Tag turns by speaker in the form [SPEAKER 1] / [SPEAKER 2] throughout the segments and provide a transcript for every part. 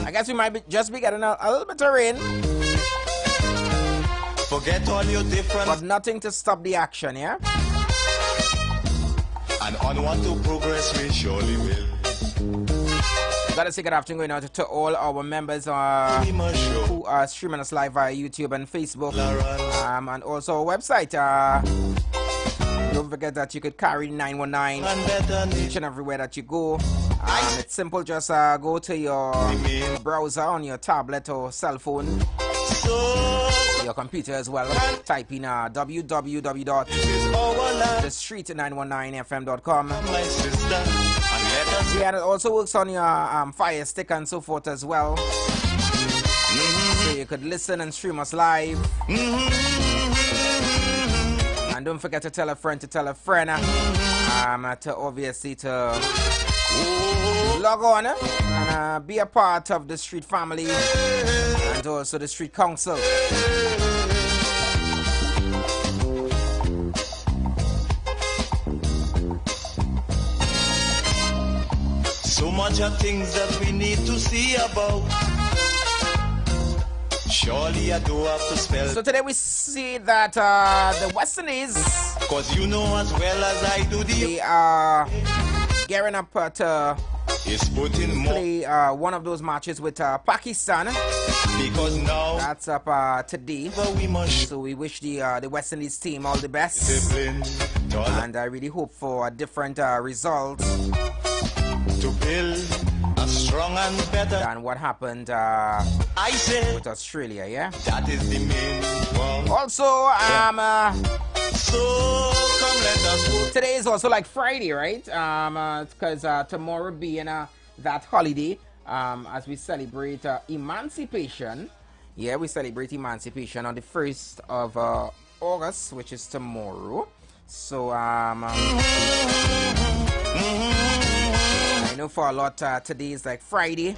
[SPEAKER 1] I guess we might just be getting a little bit of rain.
[SPEAKER 2] Forget all your difference.
[SPEAKER 1] But nothing to stop the action, yeah?
[SPEAKER 2] And onward to progress we surely will.
[SPEAKER 1] Gotta say good afternoon going out to all our members who are streaming us live via YouTube and Facebook. And also our website. Don't forget that you could carry 919 each and everywhere that you go. It's simple, just go to your browser on your tablet or cell phone, your computer as well. Type in www.thestreet919fm.com. Yeah, and it also works on your Fire Stick and so forth as well. So you could listen and stream us live. And don't forget to tell a friend to obviously to log on and be a part of the Street family and also the Street Council.
[SPEAKER 2] So much of things that we need to see about. Surely I do have to spell.
[SPEAKER 1] So today we see that the West Indies,
[SPEAKER 2] cause you know as well as I do,
[SPEAKER 1] they are gearing up to play one of those matches with Pakistan.
[SPEAKER 2] Because now
[SPEAKER 1] that's up today. So we wish the West Indies team all the best. And I really hope for a different result
[SPEAKER 2] to build a strong and better
[SPEAKER 1] than what happened
[SPEAKER 2] I say
[SPEAKER 1] with Australia, yeah?
[SPEAKER 2] That is the main one.
[SPEAKER 1] Also,
[SPEAKER 2] so come let us go.
[SPEAKER 1] Today is also like Friday, right? Because tomorrow being that holiday, as we celebrate emancipation. Yeah, we celebrate emancipation on the 1st of August, which is tomorrow. So, I know for a lot today is like Friday.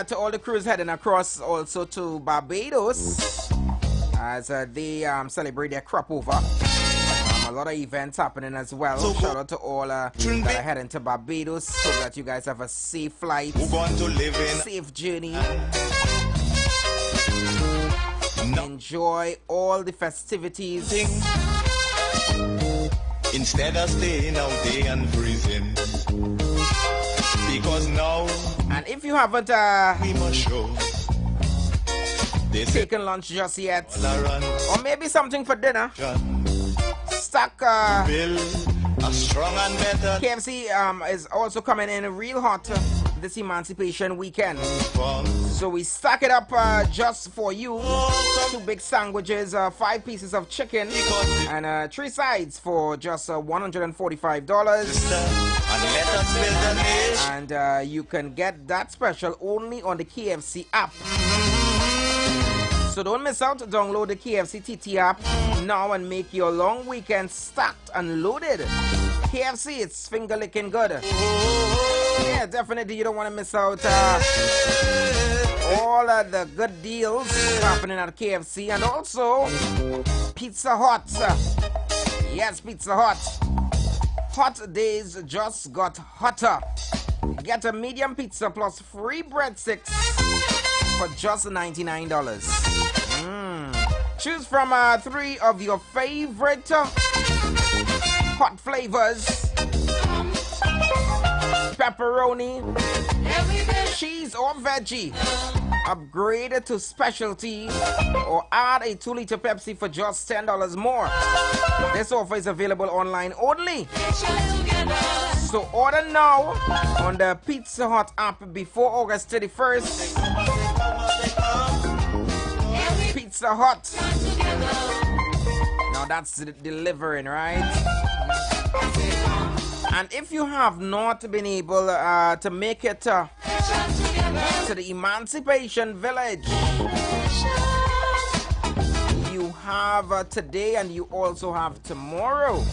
[SPEAKER 1] To all the crews heading across also to Barbados as they celebrate their crop over. A lot of events happening as well. Shout out to all that are heading to Barbados. So that you guys have a safe flight, safe journey. Enjoy all the festivities
[SPEAKER 2] instead of staying out there and freezing. Because now,
[SPEAKER 1] and if you haven't
[SPEAKER 2] we must show
[SPEAKER 1] taken lunch just yet, or maybe something for dinner, stuck
[SPEAKER 2] build a strong and better.
[SPEAKER 1] KFC is also coming in real hot this Emancipation weekend. So we stack it up just for you. 2 big sandwiches, 5 pieces of chicken, and 3 sides for just $145. And you can get that special only on the KFC app. So don't miss out. Download the KFC TT app now and make your long weekend stacked and loaded. KFC, it's finger licking good. Yeah, definitely you don't want to miss out all of the good deals happening at KFC. And also Pizza Hut. Yes, Pizza Hut. Hot days just got hotter. Get a medium pizza plus free breadsticks for just $99. Choose from 3 of your favorite hot flavors: pepperoni, cheese or veggie. Upgrade to specialty or add a 2-liter Pepsi for just $10 more. This offer is available online only. So order now on the Pizza Hut app before August 31st. Pizza Hut. Now that's delivering, right? And if you have not been able to make it to the Emancipation Village, you have today and you also have tomorrow.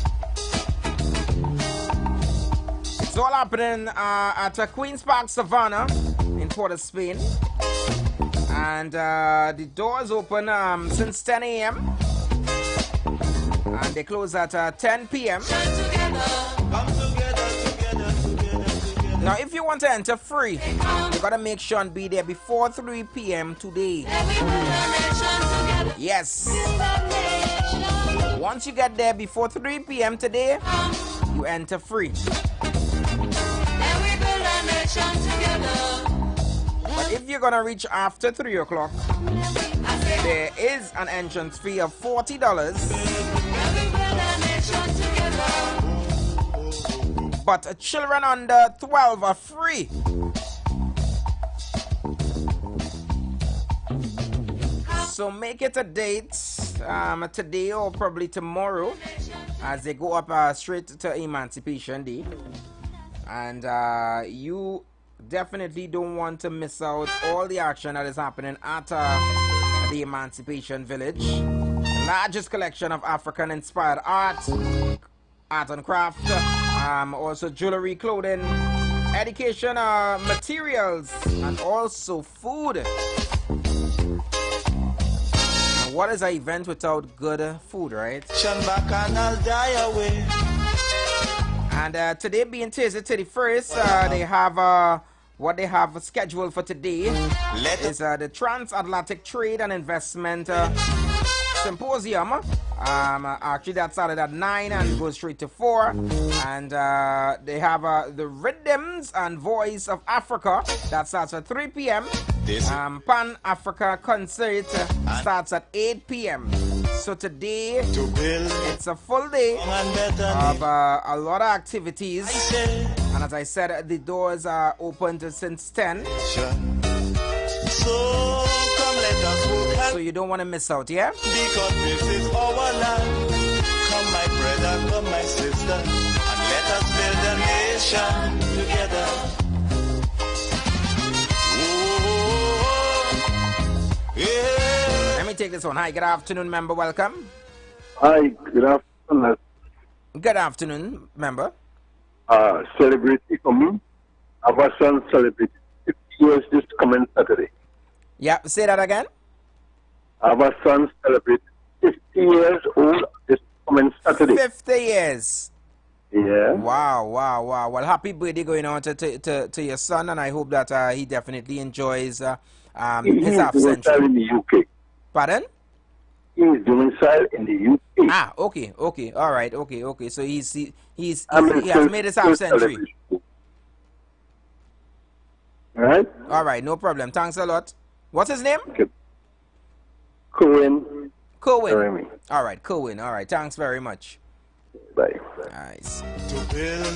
[SPEAKER 1] It's all happening at Queen's Park Savannah in Port of Spain. And the doors open since 10 a.m. And they close at 10 p.m. Now, if you want to enter free, you gotta make sure and be there before 3 p.m. today. Yes. Once you get there before 3 p.m. today, you enter free. But if you're gonna reach after 3 o'clock, there is an entrance fee of $40. But children under 12 are free. So make it a date today or probably tomorrow as they go up straight to Emancipation Day. And you definitely don't want to miss out all the action that is happening at the Emancipation Village. The largest collection of African-inspired art and craft, also jewelry, clothing, education materials, and also food. And what is an event without good food, right? And today being Thursday 31st, they have what they have scheduled for today is the Transatlantic Trade and Investment Symposium. Actually that started at 9 and goes straight to 4. And they have the Rhythms and Voice of Africa that starts at 3 p.m. Pan-Africa concert starts at 8 p.m. So today it's a full day of a lot of activities. And as I said, the doors are opened since 10. So you don't want to miss out, yeah?
[SPEAKER 2] Because this is our land. Come my brother, come my sister, and let us build a nation together. Oh, yeah.
[SPEAKER 1] Let me take this one. Hi, good afternoon, member. Welcome.
[SPEAKER 3] Hi, good afternoon.
[SPEAKER 1] Good afternoon, member.
[SPEAKER 3] Celebrity coming. Our son celebrated 50 years this coming Saturday.
[SPEAKER 1] Yeah, say that again.
[SPEAKER 3] Our son celebrated 50 years old this coming Saturday.
[SPEAKER 1] 50 years.
[SPEAKER 3] Yeah.
[SPEAKER 1] Wow. Well, happy birthday going on to your son, and I hope that he definitely enjoys his half century.
[SPEAKER 3] In the UK.
[SPEAKER 1] Pardon?
[SPEAKER 3] He is domiciled in the UK.
[SPEAKER 1] Ah, okay, all right, okay. So he has made his half century. All right, no problem. Thanks a lot. What's his name?
[SPEAKER 3] Okay. Cohen.
[SPEAKER 1] All right, Cohen. All right, thanks very much.
[SPEAKER 3] Bye.
[SPEAKER 1] Nice.
[SPEAKER 2] To build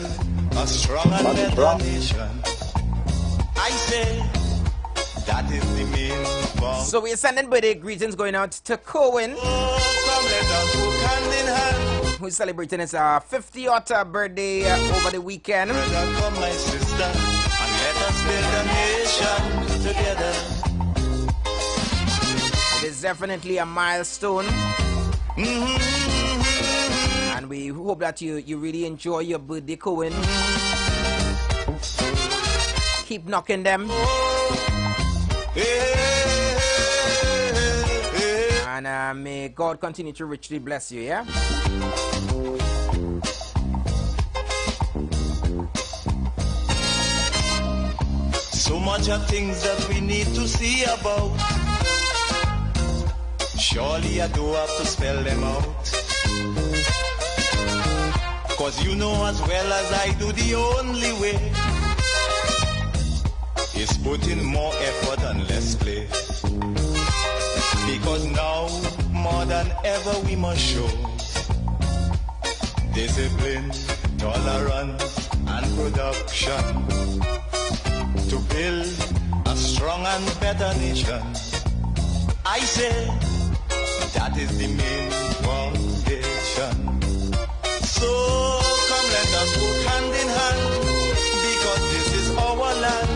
[SPEAKER 2] a strong and better nation, I say that is the main form.
[SPEAKER 1] So we're sending birthday greetings going out to Cohen,
[SPEAKER 2] Come let us work hand in hand.
[SPEAKER 1] who's celebrating his 50th birthday over the weekend.
[SPEAKER 2] Brother, come my sister, and let us build a nation together.
[SPEAKER 1] It is definitely a milestone. And we hope that you really enjoy your birthday, Cohen. Keep knocking them. And may God continue to richly bless you, yeah?
[SPEAKER 2] So much of things that we need to see about. Surely I do have to spell them out. Cause you know as well as I do, the only way is put in more effort and less play. Because now, more than ever, we must show discipline, tolerance, and production to build a strong and better nation. I say that is the main foundation. So come let us work hand in hand, because this is our land.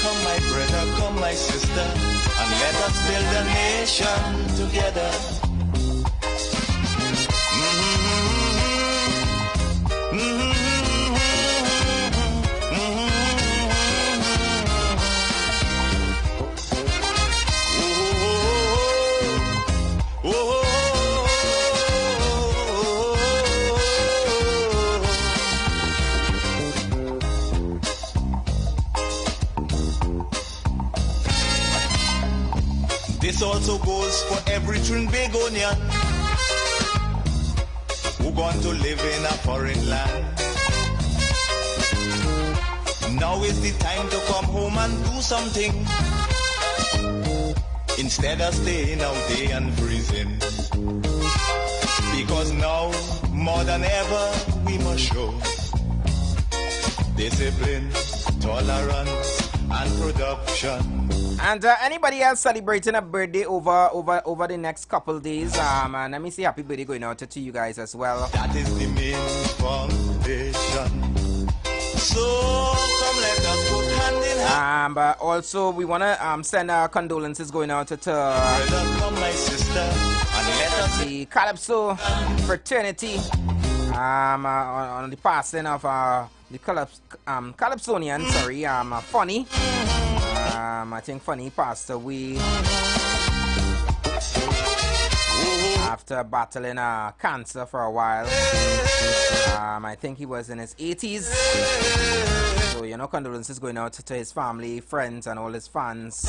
[SPEAKER 2] Come my brother, come my sister, and let us build a nation together. This also goes for every Trinbagonian who gone to live in a foreign land. Now is the time to come home and do something, instead of staying out there and freezing. Because now, more than ever, we must show discipline, tolerance, and production.
[SPEAKER 1] And anybody else celebrating a birthday over the next couple days? And let me say happy birthday going out to you guys as well.
[SPEAKER 2] That is the main foundation. So come let us go hand in hand.
[SPEAKER 1] But also we wanna send our condolences going out to
[SPEAKER 2] Come, my sister, and let us
[SPEAKER 1] the Calypso fraternity on the passing of the Calypsonian, sorry, Funny. I think Funny passed away after battling cancer for a while. I think he was in his 80s. So, you know, condolences going out to his family, friends, and all his fans.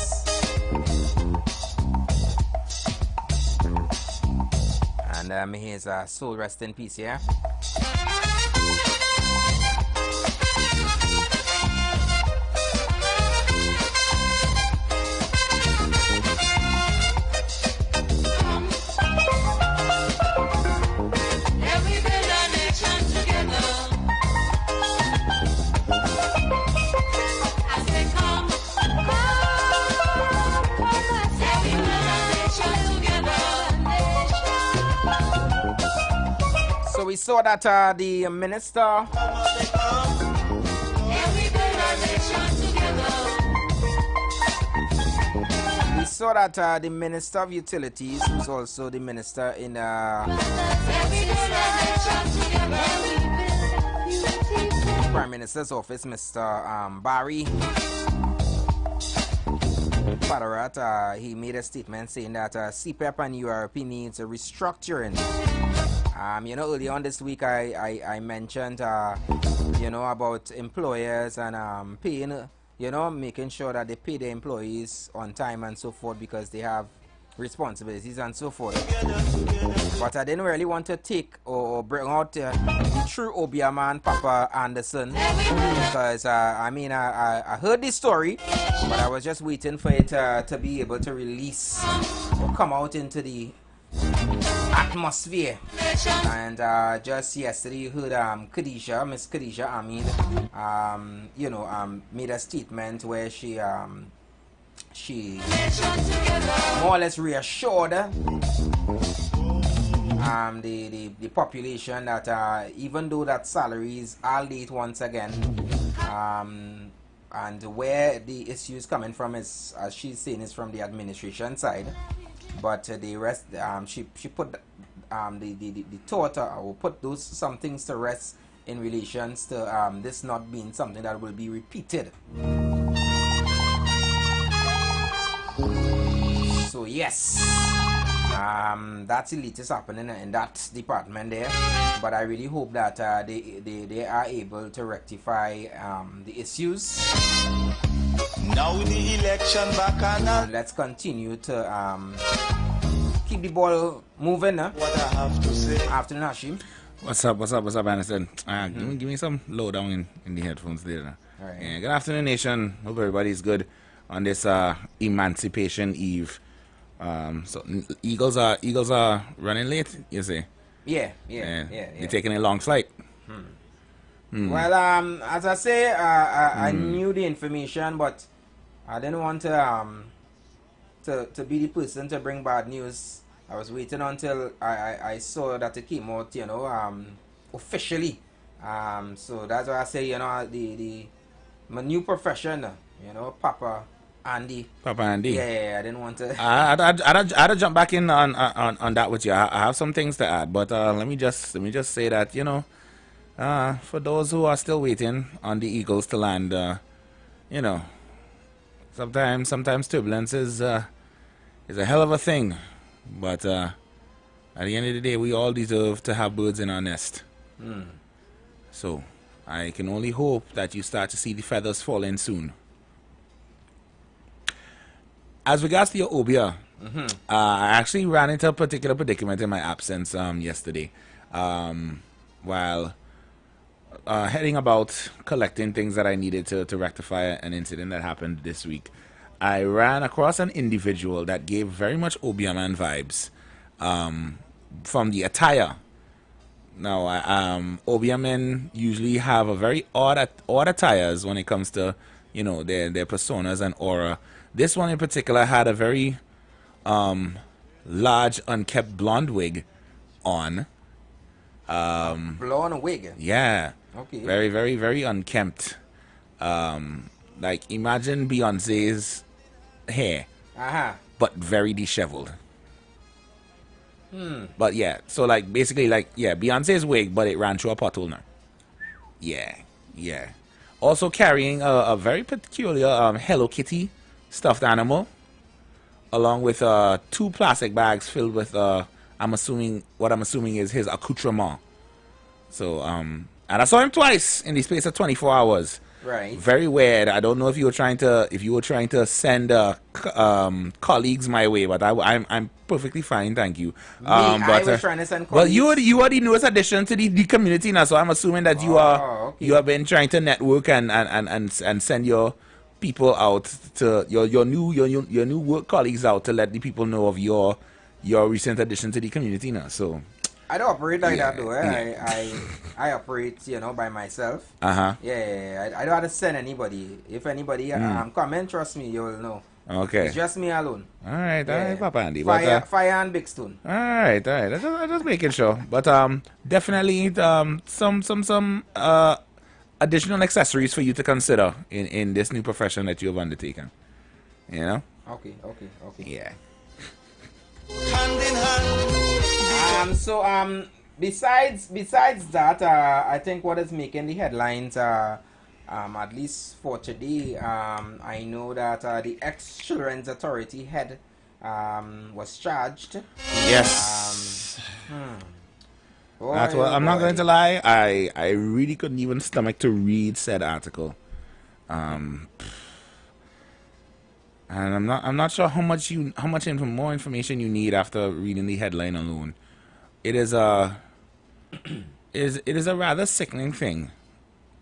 [SPEAKER 1] And may his soul rest in peace, yeah? We saw that the minister the Minister of Utilities, who's also the minister in Prime Minister's office, Mr. Barry Padarat, he made a statement saying that CPEP and URP needs a restructuring. You know, earlier on this week, I mentioned, you know, about employers and paying, you know, making sure that they pay their employees on time and so forth because they have responsibilities and so forth. But I didn't really want to take or bring out the true Obia man, Papa Anderson, because, I mean, I heard this story, but I was just waiting for it to be able to release or come out into the atmosphere. And just yesterday you heard Miss Khadija Amin you know, made a statement where she more or less reassured the population that even though that salaries are late once again, and where the issues coming from is, as she's saying, is from the administration side. But the rest, she put the thought, or put those some things to rest in relations to this not being something that will be repeated. So yes, that's the latest happening in that department there. But I really hope that they are able to rectify the issues.
[SPEAKER 2] Now the election back on.
[SPEAKER 1] Let's continue to keep the ball moving.
[SPEAKER 2] What I have to say.
[SPEAKER 1] Afternoon, Hashim.
[SPEAKER 4] What's up, Anderson? Give me some lowdown in the headphones there.
[SPEAKER 1] All right.
[SPEAKER 4] Yeah, good afternoon, nation. Hope everybody's good on this Emancipation Eve. So Eagles are running late, you say?
[SPEAKER 1] Yeah.
[SPEAKER 4] They're taking a long flight.
[SPEAKER 1] Well, as I say, I knew the information, but I didn't want to be the person to bring bad news. I was waiting until I saw that it came out, you know, officially. So that's why I say, you know, my new profession, you know, Papa Andy. Yeah, I didn't want to.
[SPEAKER 4] I'd jump back in on that with you. I have some things to add, but let me just say that, you know, for those who are still waiting on the Eagles to land, you know, sometimes turbulence is a hell of a thing, but at the end of the day, we all deserve to have birds in our nest. So I can only hope that you start to see the feathers falling soon. As regards to your Obia, I actually ran into a particular predicament in my absence yesterday, while heading about collecting things that I needed to rectify an incident that happened this week. I ran across an individual that gave very much Obiaman vibes from the attire. Now, Obiamen usually have a very odd attires when it comes to, you know, their personas and aura. This one in particular had a very large, unkept blonde wig on.
[SPEAKER 1] Blonde wig?
[SPEAKER 4] Yeah.
[SPEAKER 1] Okay.
[SPEAKER 4] Very, very, very unkempt. Like, imagine Beyonce's hair, but very disheveled. But yeah, so like basically like yeah, Beyonce's wig, but it ran through a pothole now. Yeah, yeah. Also carrying a very peculiar Hello Kitty stuffed animal, along with 2 plastic bags filled with I'm assuming is his accoutrement. So and I saw him twice in the space of 24 hours.
[SPEAKER 1] Right.
[SPEAKER 4] Very weird. I don't know if you were trying to send colleagues my way, but I'm perfectly fine, thank you.
[SPEAKER 1] I was trying to send colleagues.
[SPEAKER 4] Well, you are the newest addition to the community now, so I'm assuming that you have been trying to network and send your people out to your new work colleagues out to let the people know of your recent addition to the community now. So
[SPEAKER 1] I don't operate like that though. I operate, you know, by myself. Yeah. I don't have to send anybody. If anybody comment, trust me, you will know.
[SPEAKER 4] Okay.
[SPEAKER 1] It's just me alone.
[SPEAKER 4] All right, Papa Andy.
[SPEAKER 1] Fire and Big Stone.
[SPEAKER 4] All right. I'm just making sure. But definitely some additional accessories for you to consider in this new profession that you have undertaken. You know?
[SPEAKER 1] Okay.
[SPEAKER 4] Yeah.
[SPEAKER 2] Hand in hand.
[SPEAKER 1] Besides that, I think what is making the headlines, at least for today, I know that the ex-Children's Authority head was charged.
[SPEAKER 4] Yes.
[SPEAKER 1] That's
[SPEAKER 4] what I'm not going to lie. I really couldn't even stomach to read said article. And I'm not sure how much more information you need after reading the headline alone. It is a rather sickening thing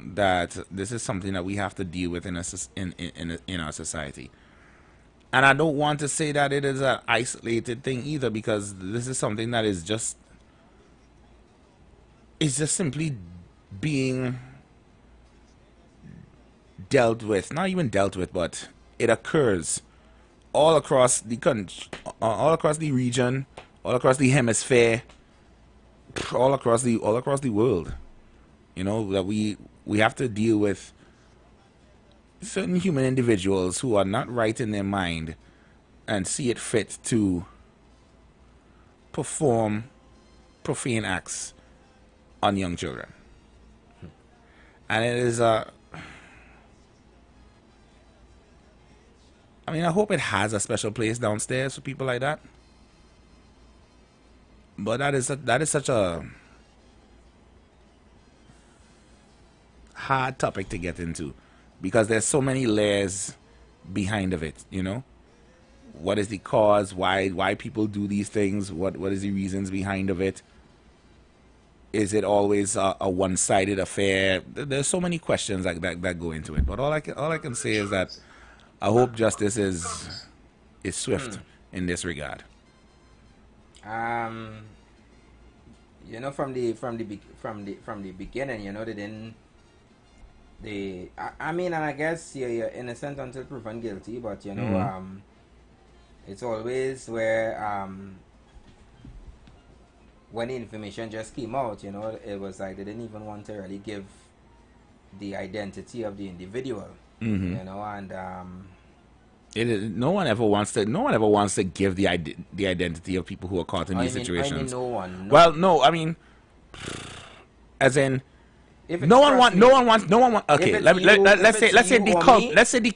[SPEAKER 4] that this is something that we have to deal with in our society. And I don't want to say that it is an isolated thing either, because this is something that is just simply being dealt with. Not even dealt with, but it occurs all across the country, all across the region, all across the hemisphere, all across the world. You know, that we have to deal with certain human individuals who are not right in their mind and see it fit to perform profane acts on young children. And it is I mean, I hope it has a special place downstairs for people like that. But that is such a hard topic to get into, because there's so many layers behind of it, you know. What is the cause? Why people do these things? What is the reasons behind of it? Is it always a one-sided affair? There's so many questions like that go into it. But all I can say is that I hope justice is swift in this regard.
[SPEAKER 1] You know, from the beginning, you know, I mean, and I guess you're innocent until proven guilty, but you know, it's always where when the information just came out, you know, it was like they didn't even want to really give the identity of the individual, you know, and
[SPEAKER 4] no one ever wants to give the identity of people who are caught in these situations.
[SPEAKER 1] I mean, no one.
[SPEAKER 4] Well, no, I mean, as in, no one wants. Okay, let's say the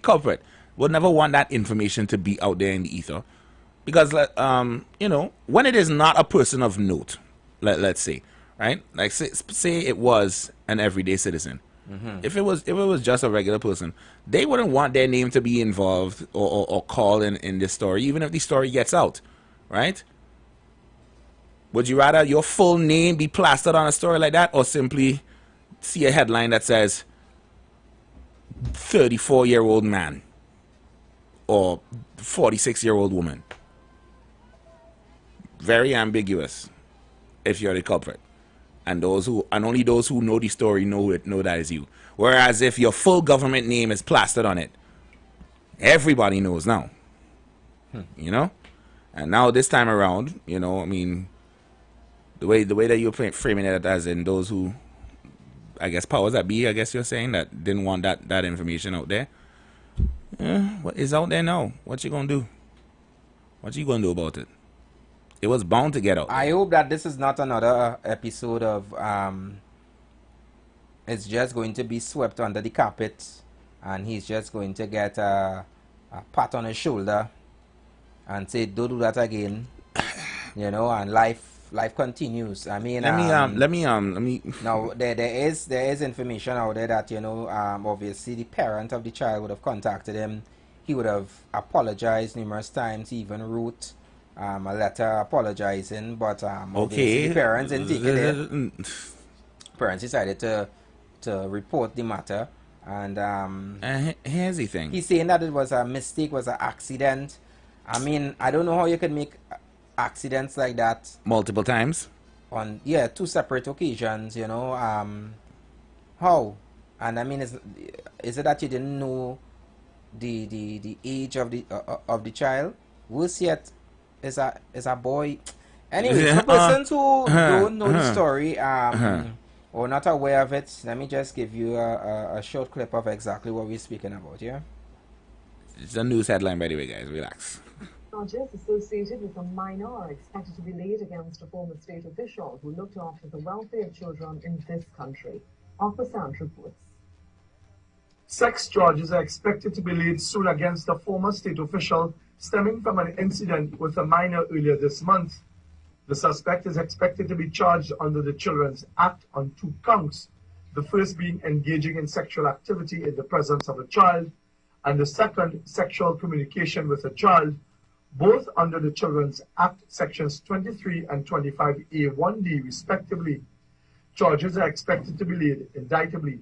[SPEAKER 4] culprit would never want that information to be out there in the ether, because you know, when it is not a person of note, let's say, right, like say it was an everyday citizen, If it was just a regular person, they wouldn't want their name to be involved or called in this story, even if the story gets out, right? Would you rather your full name be plastered on a story like that, or simply see a headline that says 34-year-old man or 46-year-old woman? Very ambiguous if you're the culprit. And only those who know the story know that is you. Whereas if your full government name is plastered on it, everybody knows now. You know? And now this time around, you know, I mean, the way that you're framing it as in those who, I guess, powers that be, I guess you're saying, that didn't want that information out there. What is out there now? What you gonna do? What you gonna do about it? It was bound to get out there.
[SPEAKER 1] I hope that this is not another episode of it's just going to be swept under the carpet and he's just going to get a pat on his shoulder and say, don't do that again. You know, and life continues. I mean,
[SPEAKER 4] let me
[SPEAKER 1] now there is information out there that, you know, obviously the parent of the child would have contacted him. He would have apologized numerous times. He even wrote a letter apologizing, but obviously the parents didn't take it there. Parents decided to report the matter, and
[SPEAKER 4] here's the thing.
[SPEAKER 1] He's saying that it was a mistake, was an accident. I mean, I don't know how you could make accidents like that
[SPEAKER 4] multiple times
[SPEAKER 1] on 2 separate occasions, you know. How? And I mean, is it that you didn't know the age of the child? Worse yet, is a boy. Anyway, for persons who don't know the story or not aware of it, let me just give you a short clip of exactly what we're speaking about here.
[SPEAKER 4] It's a news headline, by the way, guys. Relax.
[SPEAKER 5] Charges associated with a minor are expected to be laid against a former state official who looked after the welfare of children in this country. Opposant reports.
[SPEAKER 6] Sex charges are expected to be laid soon against a former state official stemming from an incident with a minor earlier this month. The suspect is expected to be charged under the Children's Act on 2 counts, the first being engaging in sexual activity in the presence of a child, and the second, sexual communication with a child, both under the Children's Act sections 23 and 25A1D respectively. Charges are expected to be laid indictably.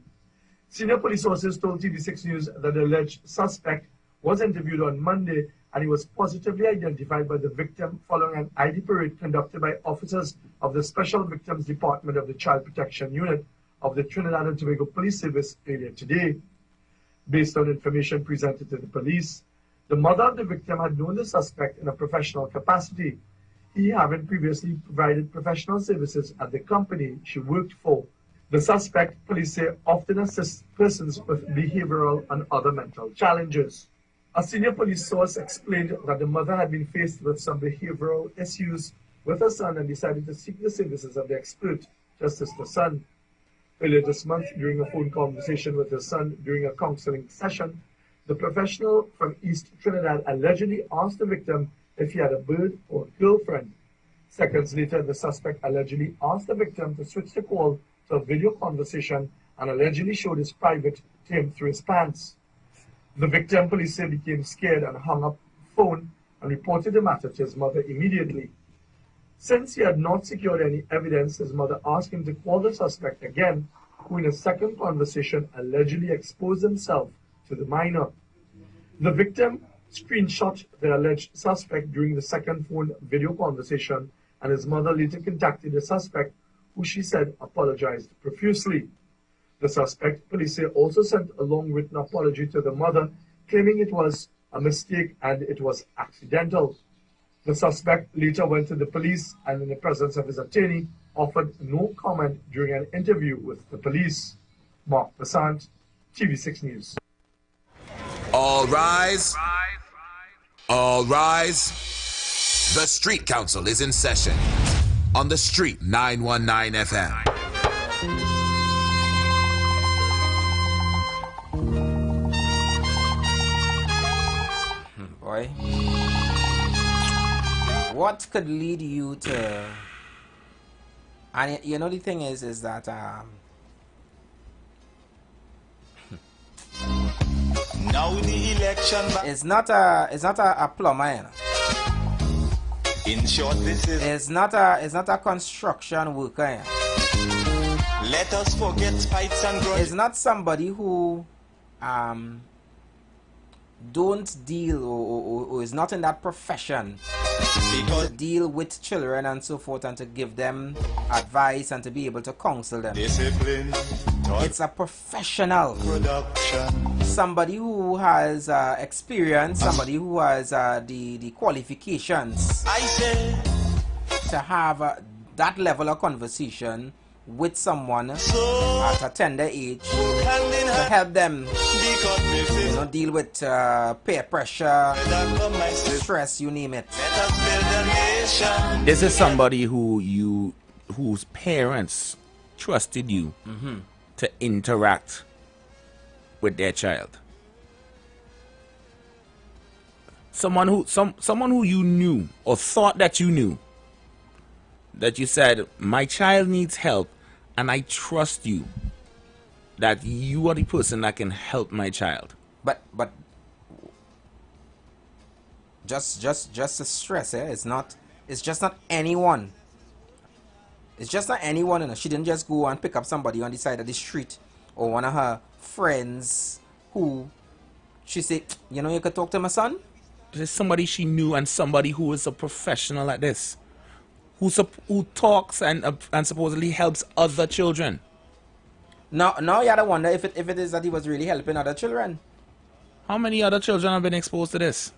[SPEAKER 6] Senior police sources told TV6 News that the alleged suspect was interviewed on Monday and he was positively identified by the victim following an ID parade conducted by officers of the Special Victims Department of the Child Protection Unit of the Trinidad and Tobago Police Service earlier today. Based on information presented to the police, the mother of the victim had known the suspect in a professional capacity, he having previously provided professional services at the company she worked for. The suspect, police say, often assists persons with behavioral and other mental challenges. A senior police source explained that the mother had been faced with some behavioral issues with her son and decided to seek the services of the expert to assist her son. Earlier this month, during a phone conversation with her son during a counseling session, the professional from East Trinidad allegedly asked the victim if he had a bird or a girlfriend. Seconds later, the suspect allegedly asked the victim to switch the call to a video conversation and allegedly showed his private to him through his pants. The victim, police say, became scared and hung up the phone and reported the matter to his mother immediately. Since he had not secured any evidence, his mother asked him to call the suspect again, who in a second conversation allegedly exposed himself to the minor. The victim screenshot the alleged suspect during the second phone video conversation, and his mother later contacted the suspect, who she said apologized profusely. The suspect, police say, also sent a long written apology to the mother, claiming it was a mistake and it was accidental. The suspect later went to the police and, in the presence of his attorney, offered no comment during an interview with the police. Mark Basant, TV6 News.
[SPEAKER 7] All rise. All rise. The Street Council is in session on the Street 919 FM.
[SPEAKER 1] Boy, what could lead you to? And you know, the thing is that
[SPEAKER 2] Now the election
[SPEAKER 1] it's not a plumber, you know.
[SPEAKER 2] In short, this is
[SPEAKER 1] It's not a construction worker, you know.
[SPEAKER 2] let us forget spikes and grudges.
[SPEAKER 1] It's not somebody who don't deal or is not in that profession to deal with children and so forth and to give them advice and to be able to counsel them.
[SPEAKER 2] Discipline,
[SPEAKER 1] It's a professional.
[SPEAKER 2] production.
[SPEAKER 1] Somebody who has experience, somebody who has the qualifications
[SPEAKER 2] I say,
[SPEAKER 1] to have that level of conversation with someone
[SPEAKER 2] so
[SPEAKER 1] at a tender age
[SPEAKER 2] hand in
[SPEAKER 1] to
[SPEAKER 2] hand,
[SPEAKER 1] help them,
[SPEAKER 2] because this is
[SPEAKER 1] deal with peer pressure,
[SPEAKER 2] better come my sister.
[SPEAKER 1] stress, you name it.
[SPEAKER 2] Let us build a nation.
[SPEAKER 4] This is somebody whose parents trusted you to interact with their child. Someone who you knew or thought that you knew, that you said, my child needs help and I trust you that you are the person that can help my child.
[SPEAKER 1] But just to stress, it's just not anyone. It's just not anyone, you know. She didn't just go and pick up somebody on the side of the street or one of her friends who she said, you know, you could talk to my son.
[SPEAKER 4] There's somebody she knew and somebody who is a professional at this, who talks and supposedly helps other children.
[SPEAKER 1] Now you gotta wonder if it is that he was really helping other children.
[SPEAKER 4] How many other children have been exposed to this?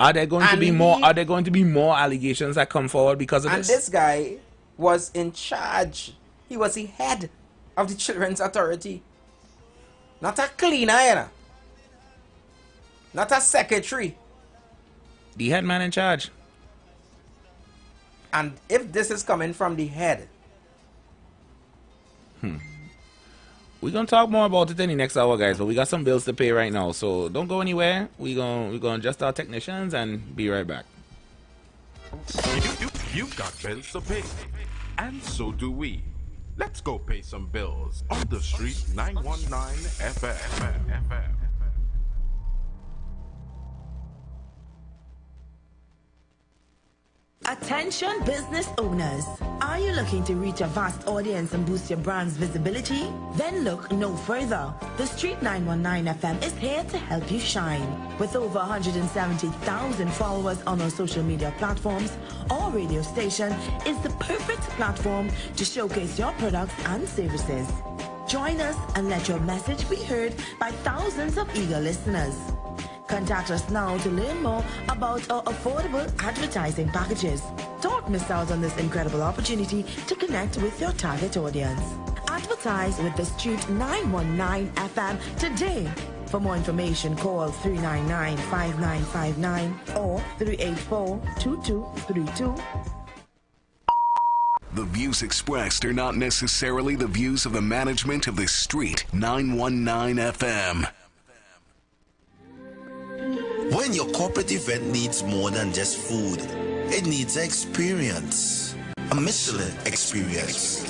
[SPEAKER 4] Are there going to
[SPEAKER 1] And
[SPEAKER 4] be more? Are there going to be more allegations that come forward because of
[SPEAKER 1] And
[SPEAKER 4] this?
[SPEAKER 1] this guy was in charge. He was the head of the Children's Authority. Not a cleaner, you know. Not a secretary.
[SPEAKER 4] The head man in charge.
[SPEAKER 1] And if this is coming from the head,
[SPEAKER 4] We're gonna talk more about it in the next hour, guys, but we got some bills to pay right now, so don't go anywhere. We're gonna adjust our technicians and be right back.
[SPEAKER 8] You've got bills to pay, and so do we. Let's go pay some bills on the street 919 FM.
[SPEAKER 9] Attention business owners. Are you looking to reach a vast audience and boost your brand's visibility? Then look no further. The Street 919 FM is here to help you shine. With over 170,000 followers on our social media platforms, our radio station is the perfect platform to showcase your products and services. Join us and let your message be heard by thousands of eager listeners. Contact us now to learn more about our affordable advertising packages. Don't miss out on this incredible opportunity to connect with your target audience. Advertise with the Street 919 FM today. For more information, call 399-5959 or 384-2232.
[SPEAKER 10] The views expressed are not necessarily the views of the management of the Street 919 FM.
[SPEAKER 11] When your corporate event needs more than just food, it needs an experience, a Michelin experience.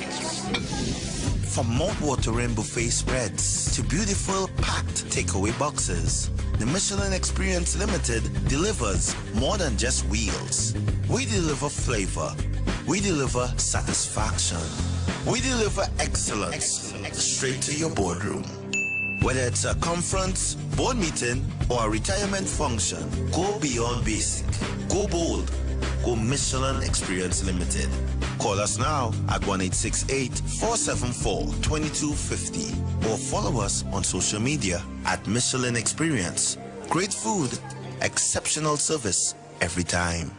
[SPEAKER 11] From mouth-watering buffet spreads to beautiful packed takeaway boxes, the Michelin Experience Limited delivers more than just wheels. We deliver flavor. We deliver satisfaction. We deliver excellence straight to your boardroom. Whether it's a conference, board meeting, or a retirement function, go beyond basic. Go bold. Go Michelin Experience Limited. Call us now at 1-868-474-2250 or follow us on social media at Michelin Experience. Great food, exceptional service every time.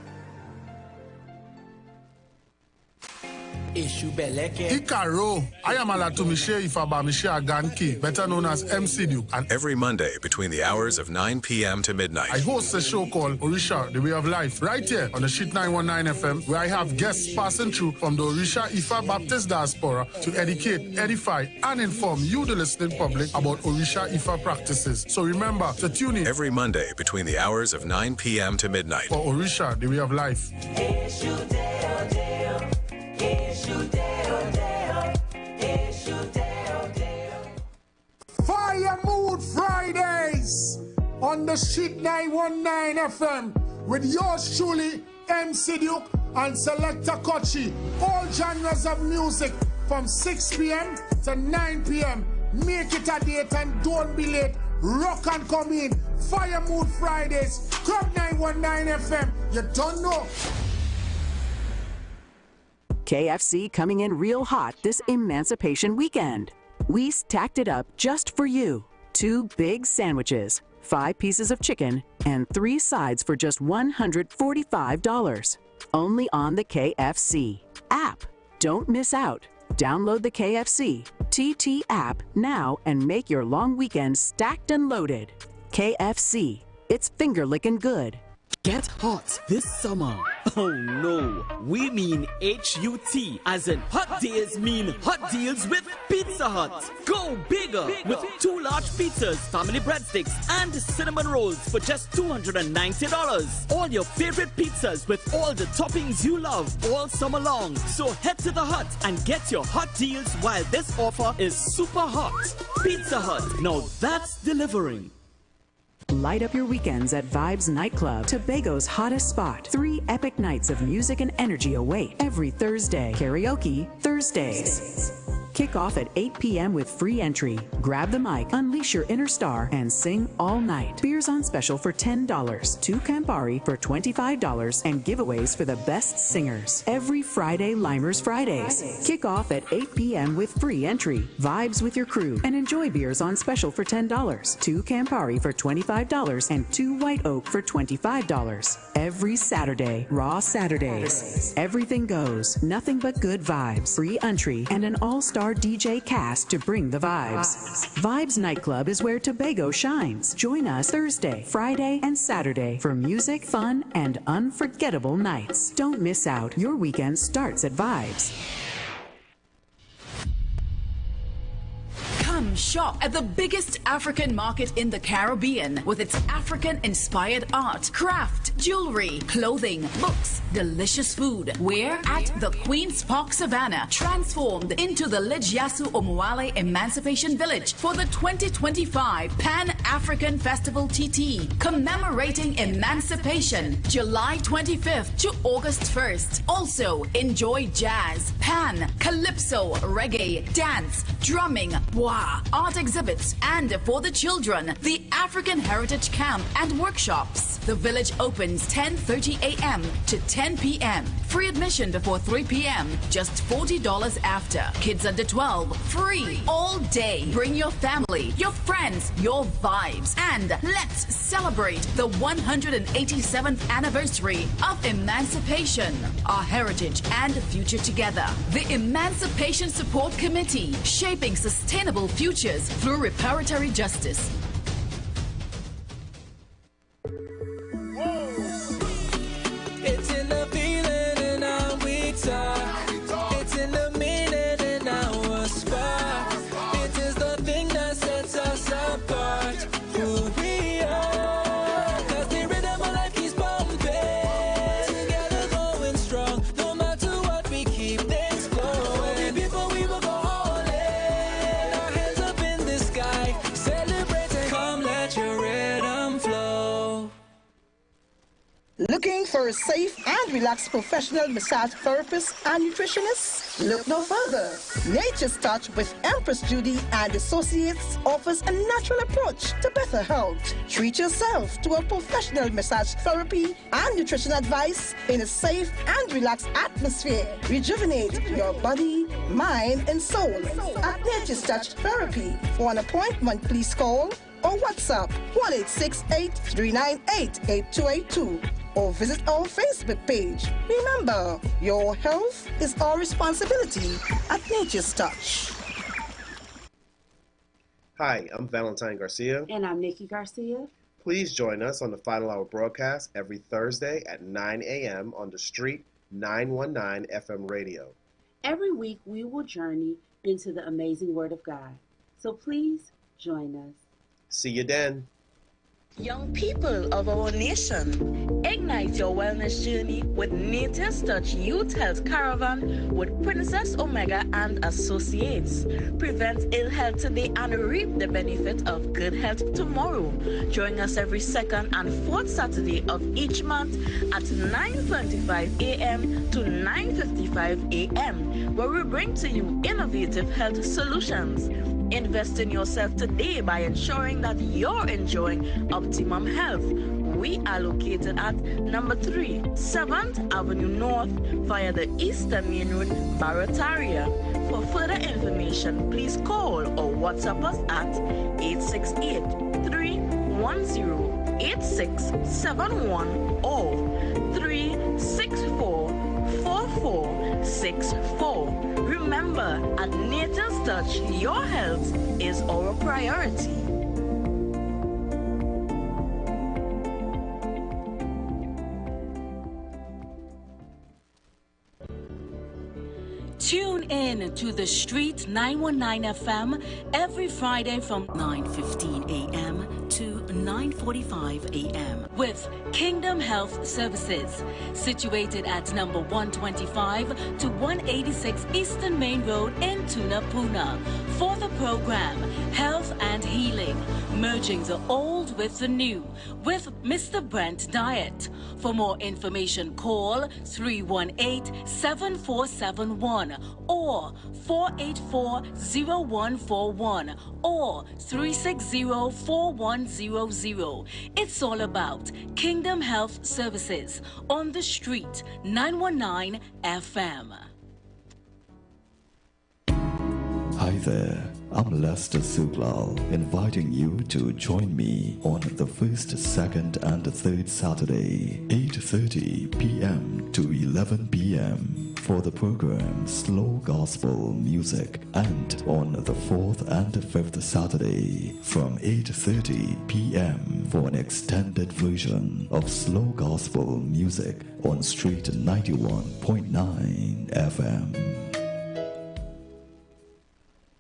[SPEAKER 12] Ikaro, I am Alatumishe Ifabamishe Aganki, better known as MC Duke. And
[SPEAKER 13] every Monday between the hours of 9 p.m. to midnight,
[SPEAKER 12] I host a show called Orisha, The Way of Life, right here on the Street 919 FM, where I have guests passing through from the Orisha Ifa Baptist Diaspora to educate, edify, and inform you, the listening public, about Orisha Ifa practices. So remember to tune in
[SPEAKER 13] every Monday between the hours of 9 p.m. to midnight
[SPEAKER 12] for Orisha, The Way of Life.
[SPEAKER 14] Fire mood
[SPEAKER 12] on the Street 919 FM with yours truly, MC Duke and Selector Kochi. All genres of music from 6 p.m. to 9 p.m. Make it a date and don't be late. Rock and come in. Fire Mood Fridays. Club 919 FM. You don't know.
[SPEAKER 14] KFC coming in real hot this Emancipation weekend. We stacked it up just for you. 2 big sandwiches, 5 pieces of chicken, and 3 sides for just $145. Only on the KFC app. Don't miss out. Download the KFC TT app now and make your long weekend stacked and loaded. KFC, it's finger-licking good.
[SPEAKER 15] Get hot this summer. Oh no, we mean HUT, as in hot days mean hot deals with Pizza Hut. Go bigger with 2 large pizzas, family breadsticks, and cinnamon rolls for just $290. All your favorite pizzas with all the toppings you love all summer long. So head to the Hut and get your hot deals while this offer is super hot. Pizza Hut, now that's delivering.
[SPEAKER 14] Light up your weekends at Vibes Nightclub, Tobago's hottest spot. 3 epic nights of music and energy await every Thursday. Karaoke Thursdays. Kick off at 8 p.m. with free entry. Grab the mic, unleash your inner star, and sing all night. Beers on special for $10, 2 Campari for $25, and giveaways for the best singers. Every Friday, Limers Fridays. Kick off at 8 p.m. with free entry. Vibes with your crew and enjoy beers on special for $10, 2 Campari for $25, and 2 White Oak for $25. Every Saturday, Raw Saturdays. Everything goes, nothing but good vibes. Free entry and an all-star DJ cast to bring the vibes. Vibes Nightclub is where Tobago shines. Join us Thursday, Friday, and Saturday for music, fun, and unforgettable nights. Don't miss out. Your weekend starts at Vibes.
[SPEAKER 16] Come shop at the biggest African market in the Caribbean with its African-inspired art, craft, jewelry, clothing, books, delicious food. We're at the Queen's Park Savannah, transformed into the Lidjasu Omuale Emancipation Village for the 2025 Pan-African Festival TT, commemorating emancipation, July 25th to August 1st. Also, enjoy jazz, pan, calypso, reggae, dance, drumming, art exhibits, and for the children, the African Heritage Camp and workshops. The village opens 10:30 a.m. to 10 p.m. Free admission before 3 p.m. Just $40 after. Kids under 12, free all day. Bring your family, your friends, your vibes, and let's celebrate the 187th anniversary of emancipation, our heritage and future together. The Emancipation Support Committee, shaping sustainable futures through reparatory justice.
[SPEAKER 17] It's in the feeling in our we talk. It's in the meaning in our spark. It is the thing that sets us apart. Who we are. Cause the rhythm of life keeps pumping. Together going strong. No matter what, we keep things flowing. We people, we will go all in. Our hands up in the sky. Celebrating. Come let your rhythm flow.
[SPEAKER 18] Looking for a safe and relaxed professional massage therapist and nutritionist? Look no further. Nature's Touch with Empress Judy and Associates offers a natural approach to better health. Treat yourself to a professional massage therapy and nutrition advice in a safe and relaxed atmosphere. Rejuvenate your body, mind, and soul at Nature's Touch Therapy. For an appointment, please call or WhatsApp 1-868-398-8282 or visit our Facebook page. Remember, your health is our responsibility at Nature's Touch.
[SPEAKER 19] Hi, I'm Valentine Garcia.
[SPEAKER 20] And I'm Nikki Garcia.
[SPEAKER 19] Please join us on the Final Hour broadcast every Thursday at 9 a.m. on the Street 919 FM radio.
[SPEAKER 20] Every week we will journey into the amazing Word of God. So please join us.
[SPEAKER 19] See you then.
[SPEAKER 9] Young people of our nation, ignite Reignite your wellness journey with Nature's Touch Youth Health Caravan with Princess Omega and Associates. Prevent ill health today and reap the benefit of good health tomorrow. Join us every second and fourth Saturday of each month at 9:25 a.m. to 9:55 a.m., where we bring to you innovative health solutions. Invest in yourself today by ensuring that you're enjoying optimum health. We are located at number 3, 7th Avenue North via the Eastern Main Road, Barataria. For further information, please call or WhatsApp us at 868-310-8671 or 364-4464. Remember, at Nature's Touch, your health is our priority.
[SPEAKER 21] Tune in to The Street 919 FM every Friday from 9:15 a.m. to 9:45 a.m. with Kingdom Health Services, situated at number 125 to 186 Eastern Main Road in Tunapuna, for the program Health and Healing, merging the old with the new, with Mr. Brent Diet. For more information, call 318-7471 or 484-0141 or 360-4100. It's all about Kingdom Health Services on The Street 919 FM.
[SPEAKER 22] Hi there, I'm Lester Suglal, inviting you to join me on the first, second, and third Saturday, 8:30 p.m. to 11 p.m. for the program Slow Gospel Music, and on the fourth and fifth Saturday from 8:30 p.m. for an extended version of Slow Gospel Music on Street 91.9 FM.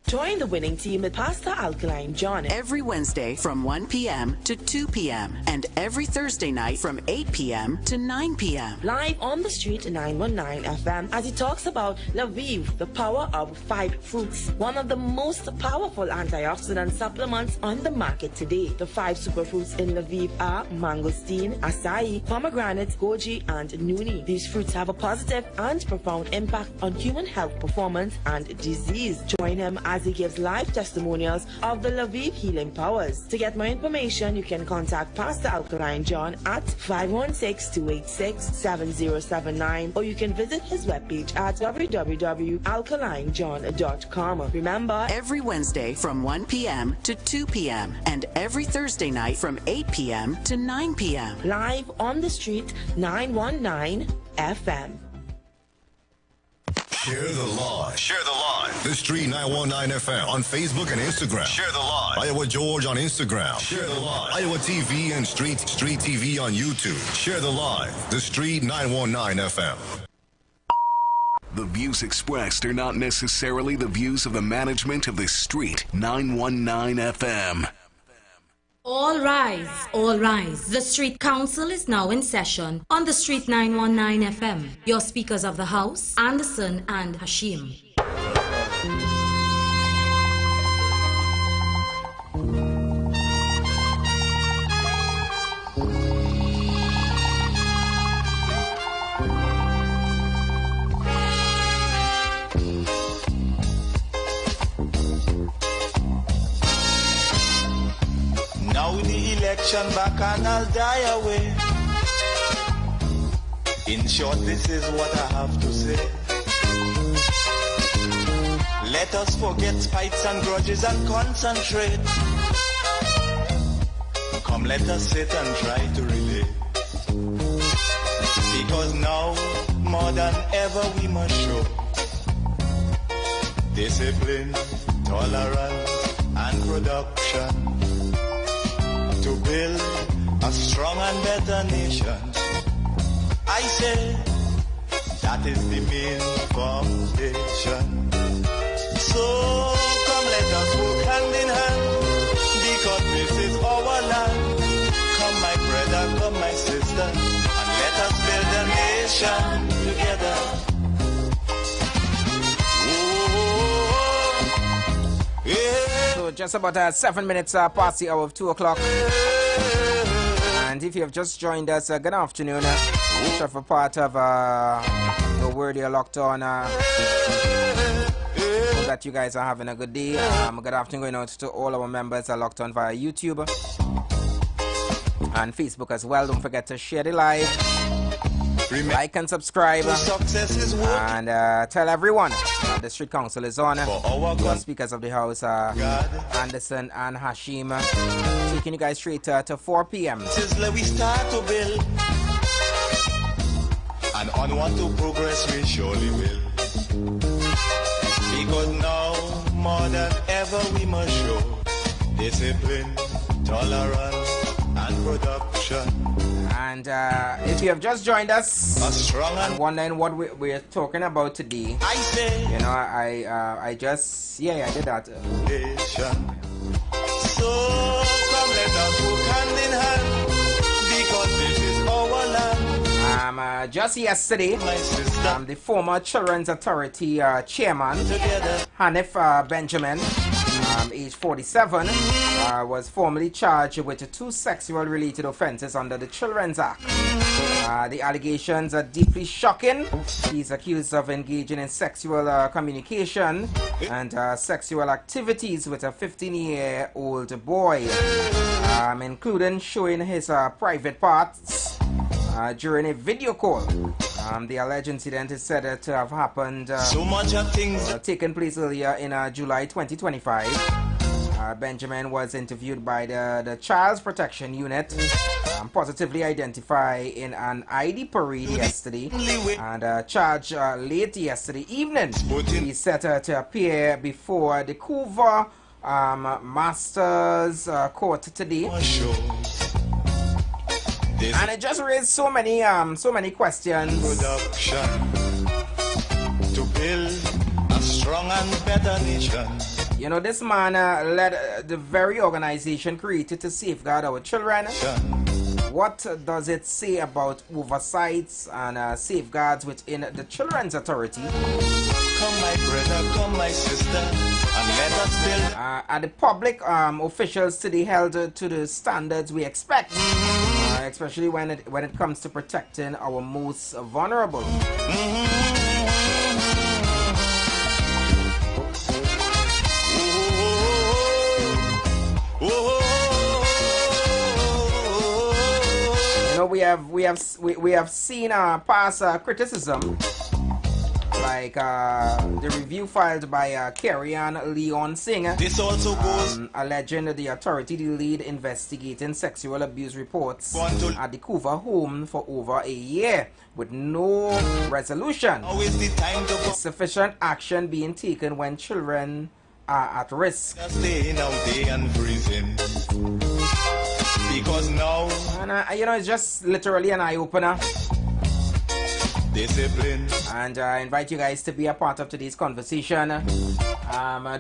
[SPEAKER 9] Join the winning team with Pastor Alkaline John
[SPEAKER 14] every Wednesday from 1 p.m. to 2 p.m. and every Thursday night from 8 p.m. to 9 p.m.
[SPEAKER 9] live on The Street 919 FM as he talks about Lviv, the power of 5 fruits, one of the most powerful antioxidant supplements on the market today. The 5 superfruits in Lviv are mangosteen, acai, pomegranate, goji, and nuni. These fruits have a positive and profound impact on human health performance and disease. Join him as he gives live testimonials of the Lviv healing powers. To get more information, you can contact Pastor Alkaline John at 516-286-7079, or you can visit his webpage at www.alkalinejohn.com. Remember,
[SPEAKER 14] every Wednesday from 1 p.m. to 2 p.m. and every Thursday night from 8 p.m. to 9 p.m.
[SPEAKER 9] live on The Street 919 FM.
[SPEAKER 23] Share the live. Share the live. The Street 919 FM on Facebook and Instagram. Share the live. Iowa George on Instagram. Share the live. Iowa TV and Street TV on YouTube. Share the live. The Street 919 FM.
[SPEAKER 10] The views expressed are not necessarily the views of the management of the Street 919 FM.
[SPEAKER 24] All rise, all rise. The Street Council is now in session on the Street 919 FM. Your speakers of the House, Anderson and Hashim.
[SPEAKER 2] Now the election back and I'll die away. In short, this is what I have to say. Let us forget spites and grudges and concentrate. Come, let us sit and try to relate. Because now, more than ever, we must show discipline, tolerance, and production to build a strong and better nation. I say that is the main foundation. So come, let us work hand in hand, because this is our land. Come, my brother, come, my sister, and let nation together. Oh, yeah.
[SPEAKER 1] So just about 7 minutes past the hour of 2 o'clock. And if you have just joined us, good afternoon. Which of a part of the world you're locked on. Hope that you guys are having a good day. Good afternoon going out to all our members locked on via YouTube and Facebook as well. Don't forget to share the live, like and subscribe, and tell everyone the Street Council is on. Your speakers of the house, Anderson and Hashim, taking you guys straight to 4 p.m.
[SPEAKER 2] Let we start to build, and onward to progress we surely will. Because now more than ever we must show discipline, tolerance, and production.
[SPEAKER 1] And if you have just joined us and wondering what we're talking about today,
[SPEAKER 2] I say,
[SPEAKER 1] you know, I just I did that.
[SPEAKER 2] So come let us work hand in hand, because this is our land.
[SPEAKER 1] Just yesterday, the former Children's Authority chairman, Hanif Benjamin, age 47, was formally charged with 2 sexual-related offenses under the Children's Act. The allegations are deeply shocking. He's accused of engaging in sexual communication and sexual activities with a 15-year-old boy, including showing his private parts during a video call. The alleged incident is said to have happened
[SPEAKER 2] so much of things
[SPEAKER 1] taken place earlier in July 2025. Benjamin was interviewed by the Child's Protection Unit, positively identified in an ID parade yesterday, and charged late yesterday evening. He's set to appear before the Couva Masters Court today. And it just raised so many questions.
[SPEAKER 2] To build a strong and better nation.
[SPEAKER 1] You know, this man led the very organization created to safeguard our children. What does it say about oversights and safeguards within the Children's Authority?
[SPEAKER 2] Come my brother, come my sister, and let us build.
[SPEAKER 1] Are the public officials today held to the standards we expect? Especially when it comes to protecting our most vulnerable. You know, we have seen past criticism, like the review filed by Carrie-Ann Leon Singh,
[SPEAKER 2] this also goes
[SPEAKER 1] alleging the authority delayed investigating sexual abuse reports at the Couva home for over a year with no resolution.
[SPEAKER 2] Always the time to go.
[SPEAKER 1] Sufficient action being taken when children are at risk.
[SPEAKER 2] Staying out there and freezing. Because now,
[SPEAKER 1] and you know, it's just literally an eye-opener.
[SPEAKER 2] Discipline.
[SPEAKER 1] And I invite you guys to be a part of today's conversation.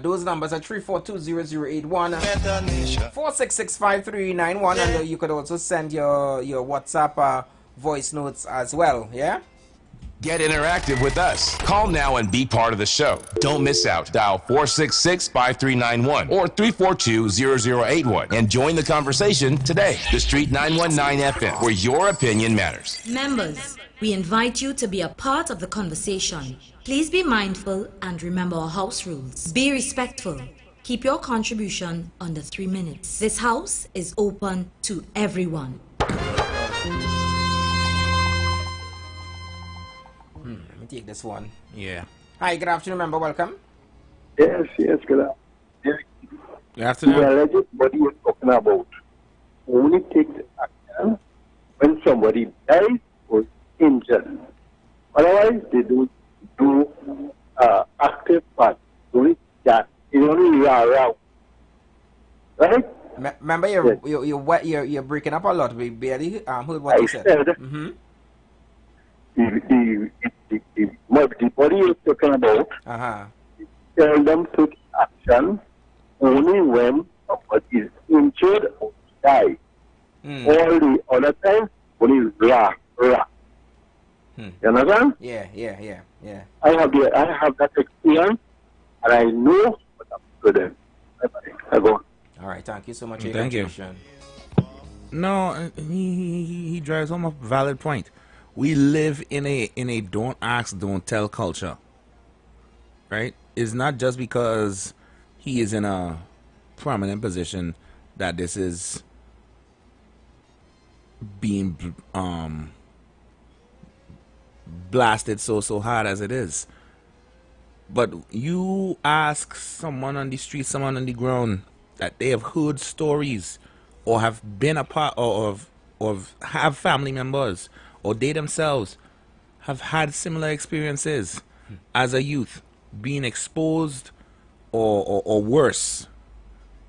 [SPEAKER 1] Those numbers are 3420081, 4665391, and you could also send your WhatsApp voice notes as well. Yeah.
[SPEAKER 3] Get interactive with us. Call now and be part of the show. Don't miss out. Dial 466-5391 or 342-0081 and join the conversation today. The Street 919 FM, where your opinion matters.
[SPEAKER 24] Members, we invite you to be a part of the conversation. Please be mindful and remember our house rules. Be respectful. Keep your contribution under 3 minutes. This house is open to everyone.
[SPEAKER 1] Let me take this one.
[SPEAKER 4] Yeah.
[SPEAKER 1] Hi, good afternoon, member. Welcome.
[SPEAKER 5] Yes, good afternoon.
[SPEAKER 4] Good afternoon.
[SPEAKER 5] The alleged body you're talking about only takes action when somebody dies or injured. Otherwise, they don't do active part. Doing that, it's only around. Right?
[SPEAKER 1] Remember, you're breaking up a lot. We barely heard what you said.
[SPEAKER 5] The body you're talking about, tell them to take action only when somebody is injured or die. All the other times, only rah. You understand?
[SPEAKER 1] Yeah.
[SPEAKER 5] I have that experience, and I know what I'm doing. I go.
[SPEAKER 1] All right, thank you so much.
[SPEAKER 4] Thank you. No, he drives home a valid point. We live in a don't ask, don't tell culture. Right? It's not just because he is in a prominent position that this is being blasted so hard as it is. But you ask someone on the street, someone on the ground, that they have heard stories or have been a part or have family members or they themselves have had similar experiences as a youth, being exposed or worse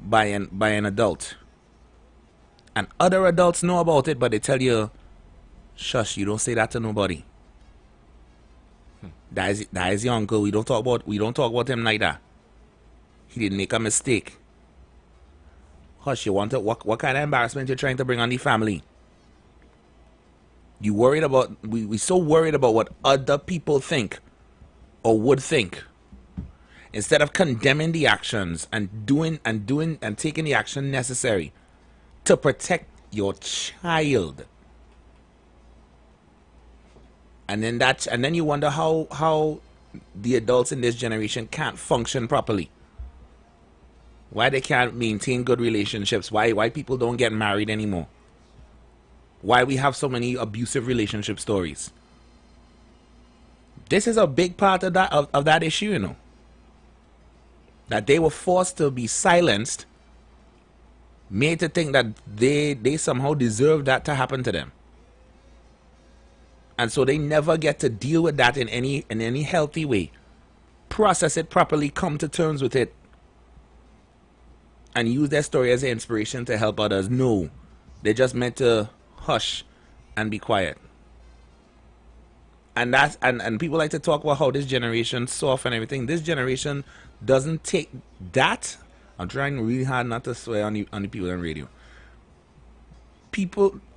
[SPEAKER 4] by an adult. And other adults know about it, but they tell you, shush, you don't say that to nobody. That is your uncle. We don't talk about him like that. He didn't make a mistake. Hush, you want to what kind of embarrassment you're trying to bring on the family? You worried about we so worried about what other people think or would think. Instead of condemning the actions and taking the action necessary to protect your child. And then you wonder how the adults in this generation can't function properly. Why they can't maintain good relationships, why people don't get married anymore. Why we have so many abusive relationship stories. This is a big part of that issue, you know. That they were forced to be silenced, made to think that they somehow deserve that to happen to them. And so they never get to deal with that in any healthy way. Process it properly, come to terms with it, and use their story as an inspiration to help others. No, they're just meant to hush and be quiet. And that's and people like to talk about how this generation soft and everything. This generation doesn't take that. I'm trying really hard not to swear on the people on radio.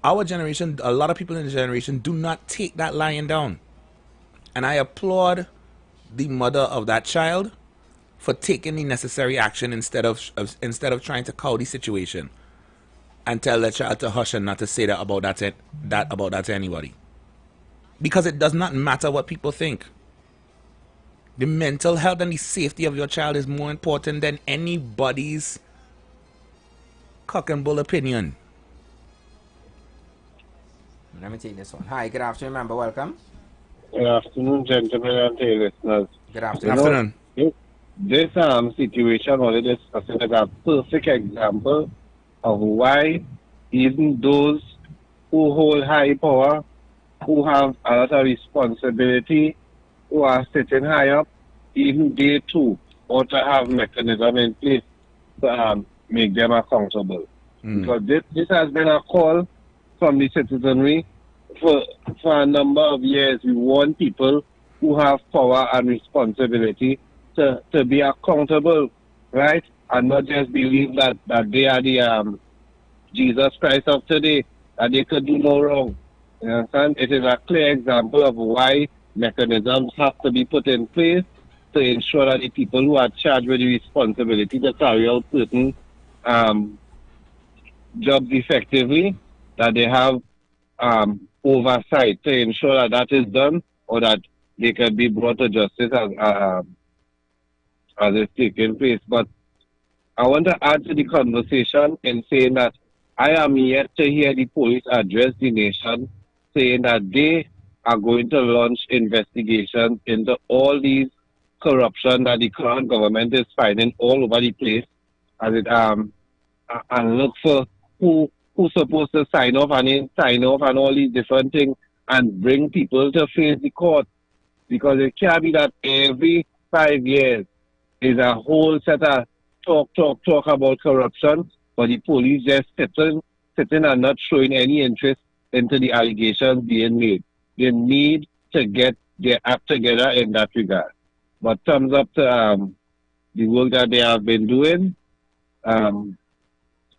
[SPEAKER 4] Our generation, a lot of people in the generation do not take that lying down. And I applaud the mother of that child for taking the necessary action instead of trying to cow the situation and tell the child to hush and not to say that about that to anybody. Because it does not matter what people think. The mental health and the safety of your child is more important than anybody's cock and bull opinion.
[SPEAKER 1] Let me take this one. Hi, good afternoon, member. Welcome.
[SPEAKER 6] Good afternoon, gentlemen and listeners.
[SPEAKER 1] Good afternoon.
[SPEAKER 6] This situation what it is is a perfect example of why even those who hold high power, who have a lot of responsibility, who are sitting high up, even they too ought to have mechanism in place to make them accountable. Because this has been a call from the citizenry for a number of years. We want people who have power and responsibility to be accountable, right? And not just believe that they are the Jesus Christ of today, that they could do no wrong. You understand? It is a clear example of why mechanisms have to be put in place to ensure that the people who are charged with the responsibility to carry out certain jobs effectively, that they have oversight to ensure that is done, or that they can be brought to justice as it's taking place. But I want to add to the conversation in saying that I am yet to hear the police address the nation saying that they are going to launch investigations into all these corruption that the current government is finding all over the place, as it and look for who's supposed to sign off and all these different things, and bring people to face the court. Because it can't be that every 5 years is a whole set of talk about corruption, but the police just sitting and not showing any interest into the allegations being made. They need to get their act together in that regard. But thumbs up to the work that they have been doing. I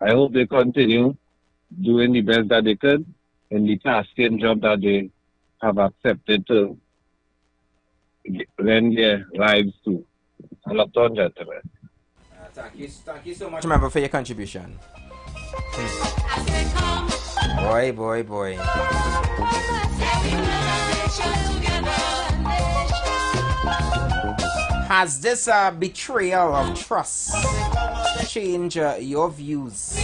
[SPEAKER 6] hope they continue doing the best that they could in the tasking job that they have accepted to lend their lives to. A lot of gentlemen.
[SPEAKER 1] Thank you so much, member, for your contribution. Boy. Has this betrayal of trust changed your views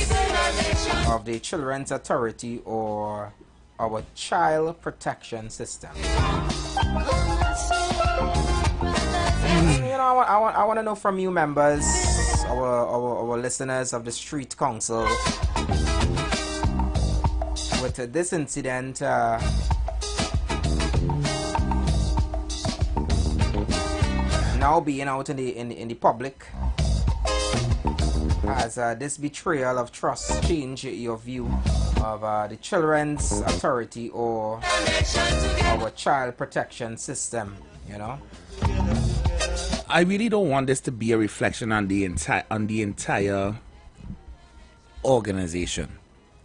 [SPEAKER 1] of the Children's Authority or our child protection system? You know, I want to know from you, members, our listeners of the Street Council, with this incident. Now being out in the public, has this betrayal of trust changed your view of the Children's Authority or our child protection system? You know,
[SPEAKER 4] I really don't want this to be a reflection on the entire organization.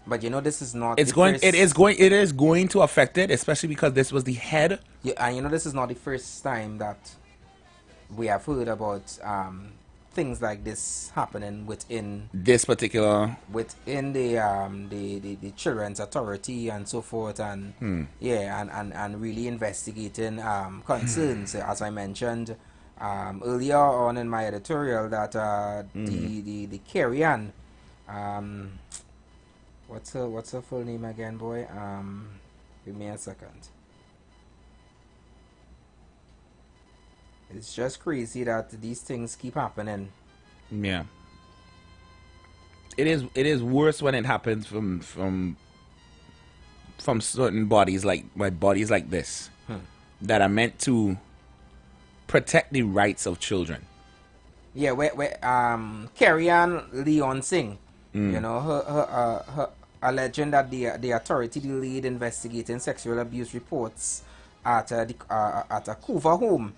[SPEAKER 1] But you know, this is not.
[SPEAKER 4] It is going to affect it, especially because this was the head.
[SPEAKER 1] Yeah, and you know, this is not the first time that we have heard about things like this happening within
[SPEAKER 4] this particular
[SPEAKER 1] the Children's Authority and so forth, and and really investigating concerns, as I mentioned earlier on in my editorial, that the Carrion, what's her full name again, boy? Give me a second. It's just crazy that these things keep happening.
[SPEAKER 4] Yeah. It is worse when it happens from certain bodies like this that are meant to protect the rights of children.
[SPEAKER 1] Yeah, where Carrie-Ann Leon Singh, you know, her alleging that the authority delayed investigating sexual abuse reports at a Couva home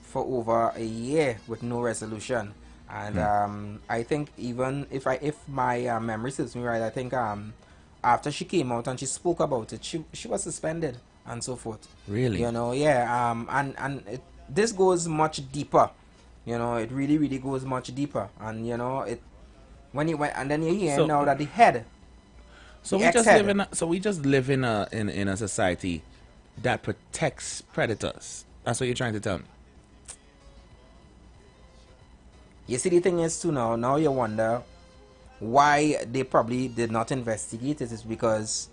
[SPEAKER 1] for over a year with no resolution. And I think even if my memory serves me right, I think after she came out and she spoke about it, she was suspended and so forth.
[SPEAKER 4] Really?
[SPEAKER 1] You know, yeah. This goes much deeper. You know, it really goes much deeper. And you know, and then you hear now that the head.
[SPEAKER 4] So we just live in a society that protects predators. That's what you're trying to tell me.
[SPEAKER 1] You see, the thing is too, now you wonder why they probably did not investigate it. Is because,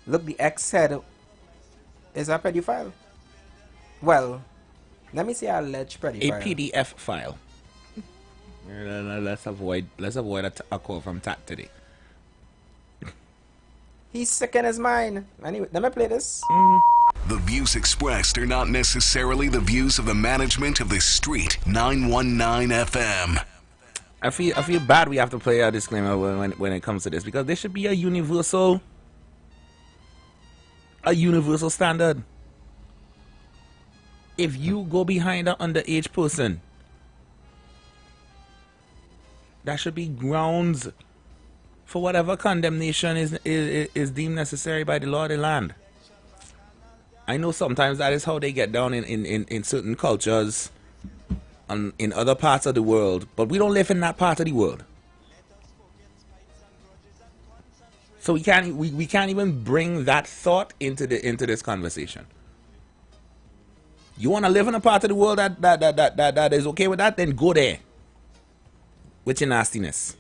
[SPEAKER 1] look, the ex-head is a pedophile. Well, let me say alleged pedophile.
[SPEAKER 4] A PDF file. Let's avoid a call from Tat today.
[SPEAKER 1] He's sick in his mind. Anyway, let me play this.
[SPEAKER 10] The views expressed are not necessarily the views of the management of the Street 919 FM.
[SPEAKER 4] I feel bad we have to play a disclaimer when it comes to this, because there should be a universal standard. If you go behind an underage person, that should be grounds for whatever condemnation is deemed necessary by the law of the land. I know sometimes that is how they get down in certain cultures and in other parts of the world, but we don't live in that part of the world. So we can't even bring that thought into this conversation. You want to live in a part of the world that is okay with that, then go there with your nastiness.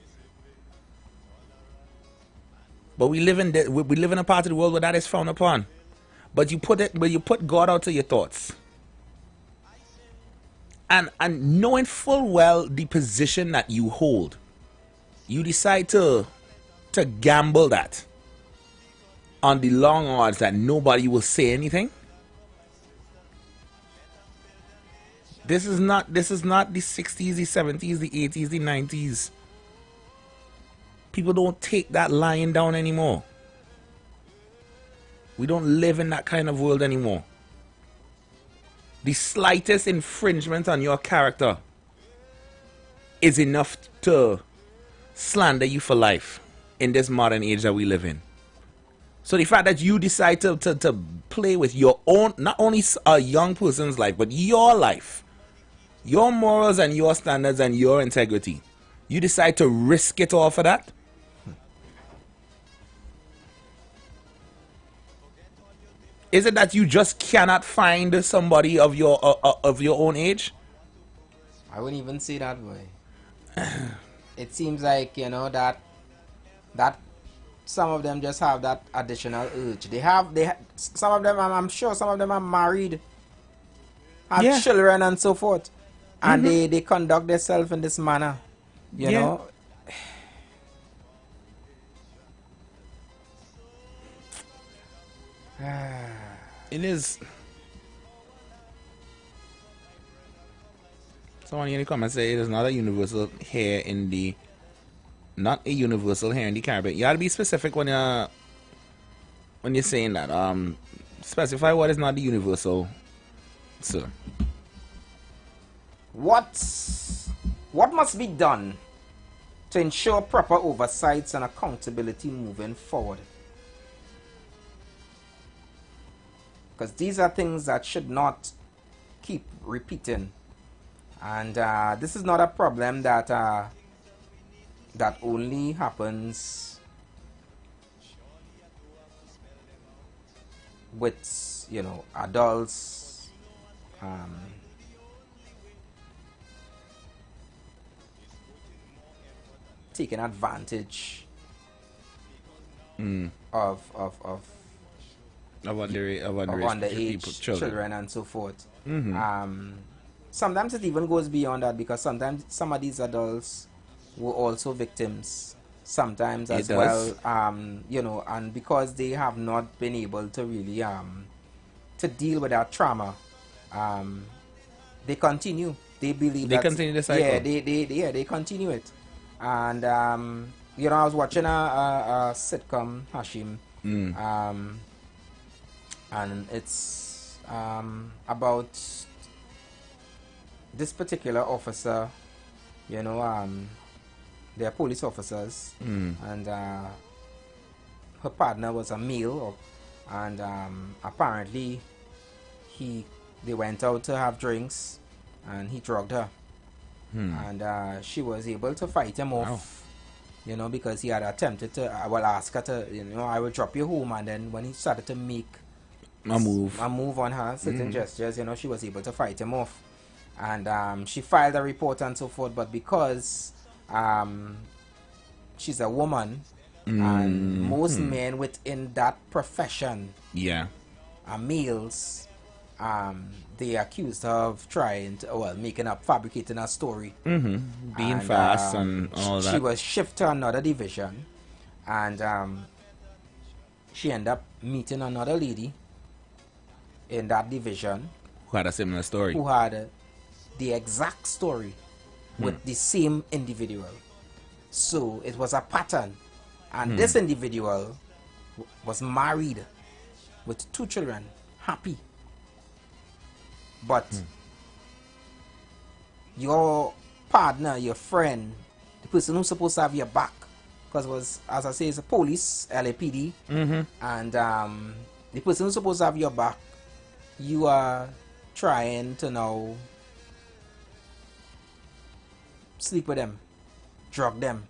[SPEAKER 4] But we live in a part of the world where that is frowned upon. But you put God out of your thoughts. And knowing full well the position that you hold, you decide to gamble that on the long odds that nobody will say anything. This is not the 60s, the 70s, the 80s, the 90s. People don't take that lying down anymore. We don't live in that kind of world anymore. The slightest infringement on your character is enough to slander you for life in this modern age that we live in. So the fact that you decide to play with your own, not only a young person's life, but your life, your morals and your standards and your integrity, you decide to risk it all for that? Is it that you just cannot find somebody of your own age?
[SPEAKER 1] I wouldn't even say that way. It seems like, you know, that some of them just have that additional urge. Some of them, I'm sure some of them are married, have children and so forth, and they conduct themselves in this manner, you know.
[SPEAKER 4] It is. Someone in the comments say it is not a universal here in the, not a universal here in the Caribbean. You gotta be specific when you're saying that. Specify what is not the universal, sir.
[SPEAKER 1] What must be done to ensure proper oversights and accountability moving forward? Because these are things that should not keep repeating. And this is not a problem that that only happens with, you know, adults, taking advantage of underage children and so forth. Sometimes it even goes beyond that, because sometimes some of these adults were also victims sometimes as well, you know, and because they have not been able to really to deal with that trauma, they continue. They believe
[SPEAKER 4] they continue the cycle.
[SPEAKER 1] They continue it. And you know, I was watching a sitcom, Hashim, and it's about this particular officer, you know, they're police officers, and her partner was a male, and apparently they went out to have drinks, and he drugged her, and she was able to fight him off, you know, because he had attempted to, ask her to, you know, I will drop you home, and then when he started to make a move on her, certain gestures, you know, she was able to fight him off. And she filed a report and so forth, but because she's a woman, and most men within that profession are males, they accused her of trying to, making up, fabricating a story.
[SPEAKER 4] Being fast and all that.
[SPEAKER 1] She was shifted to another division, and she ended up meeting another lady in that division
[SPEAKER 4] who had a similar story.
[SPEAKER 1] Who had the exact story with the same individual. So it was a pattern, and this individual was married with 2 children, happy, but your partner, your friend, the person who's supposed to have your back, because it was, as I say, it's a police, LAPD, and the person who's supposed to have your back, you are trying to now sleep with them, drug them,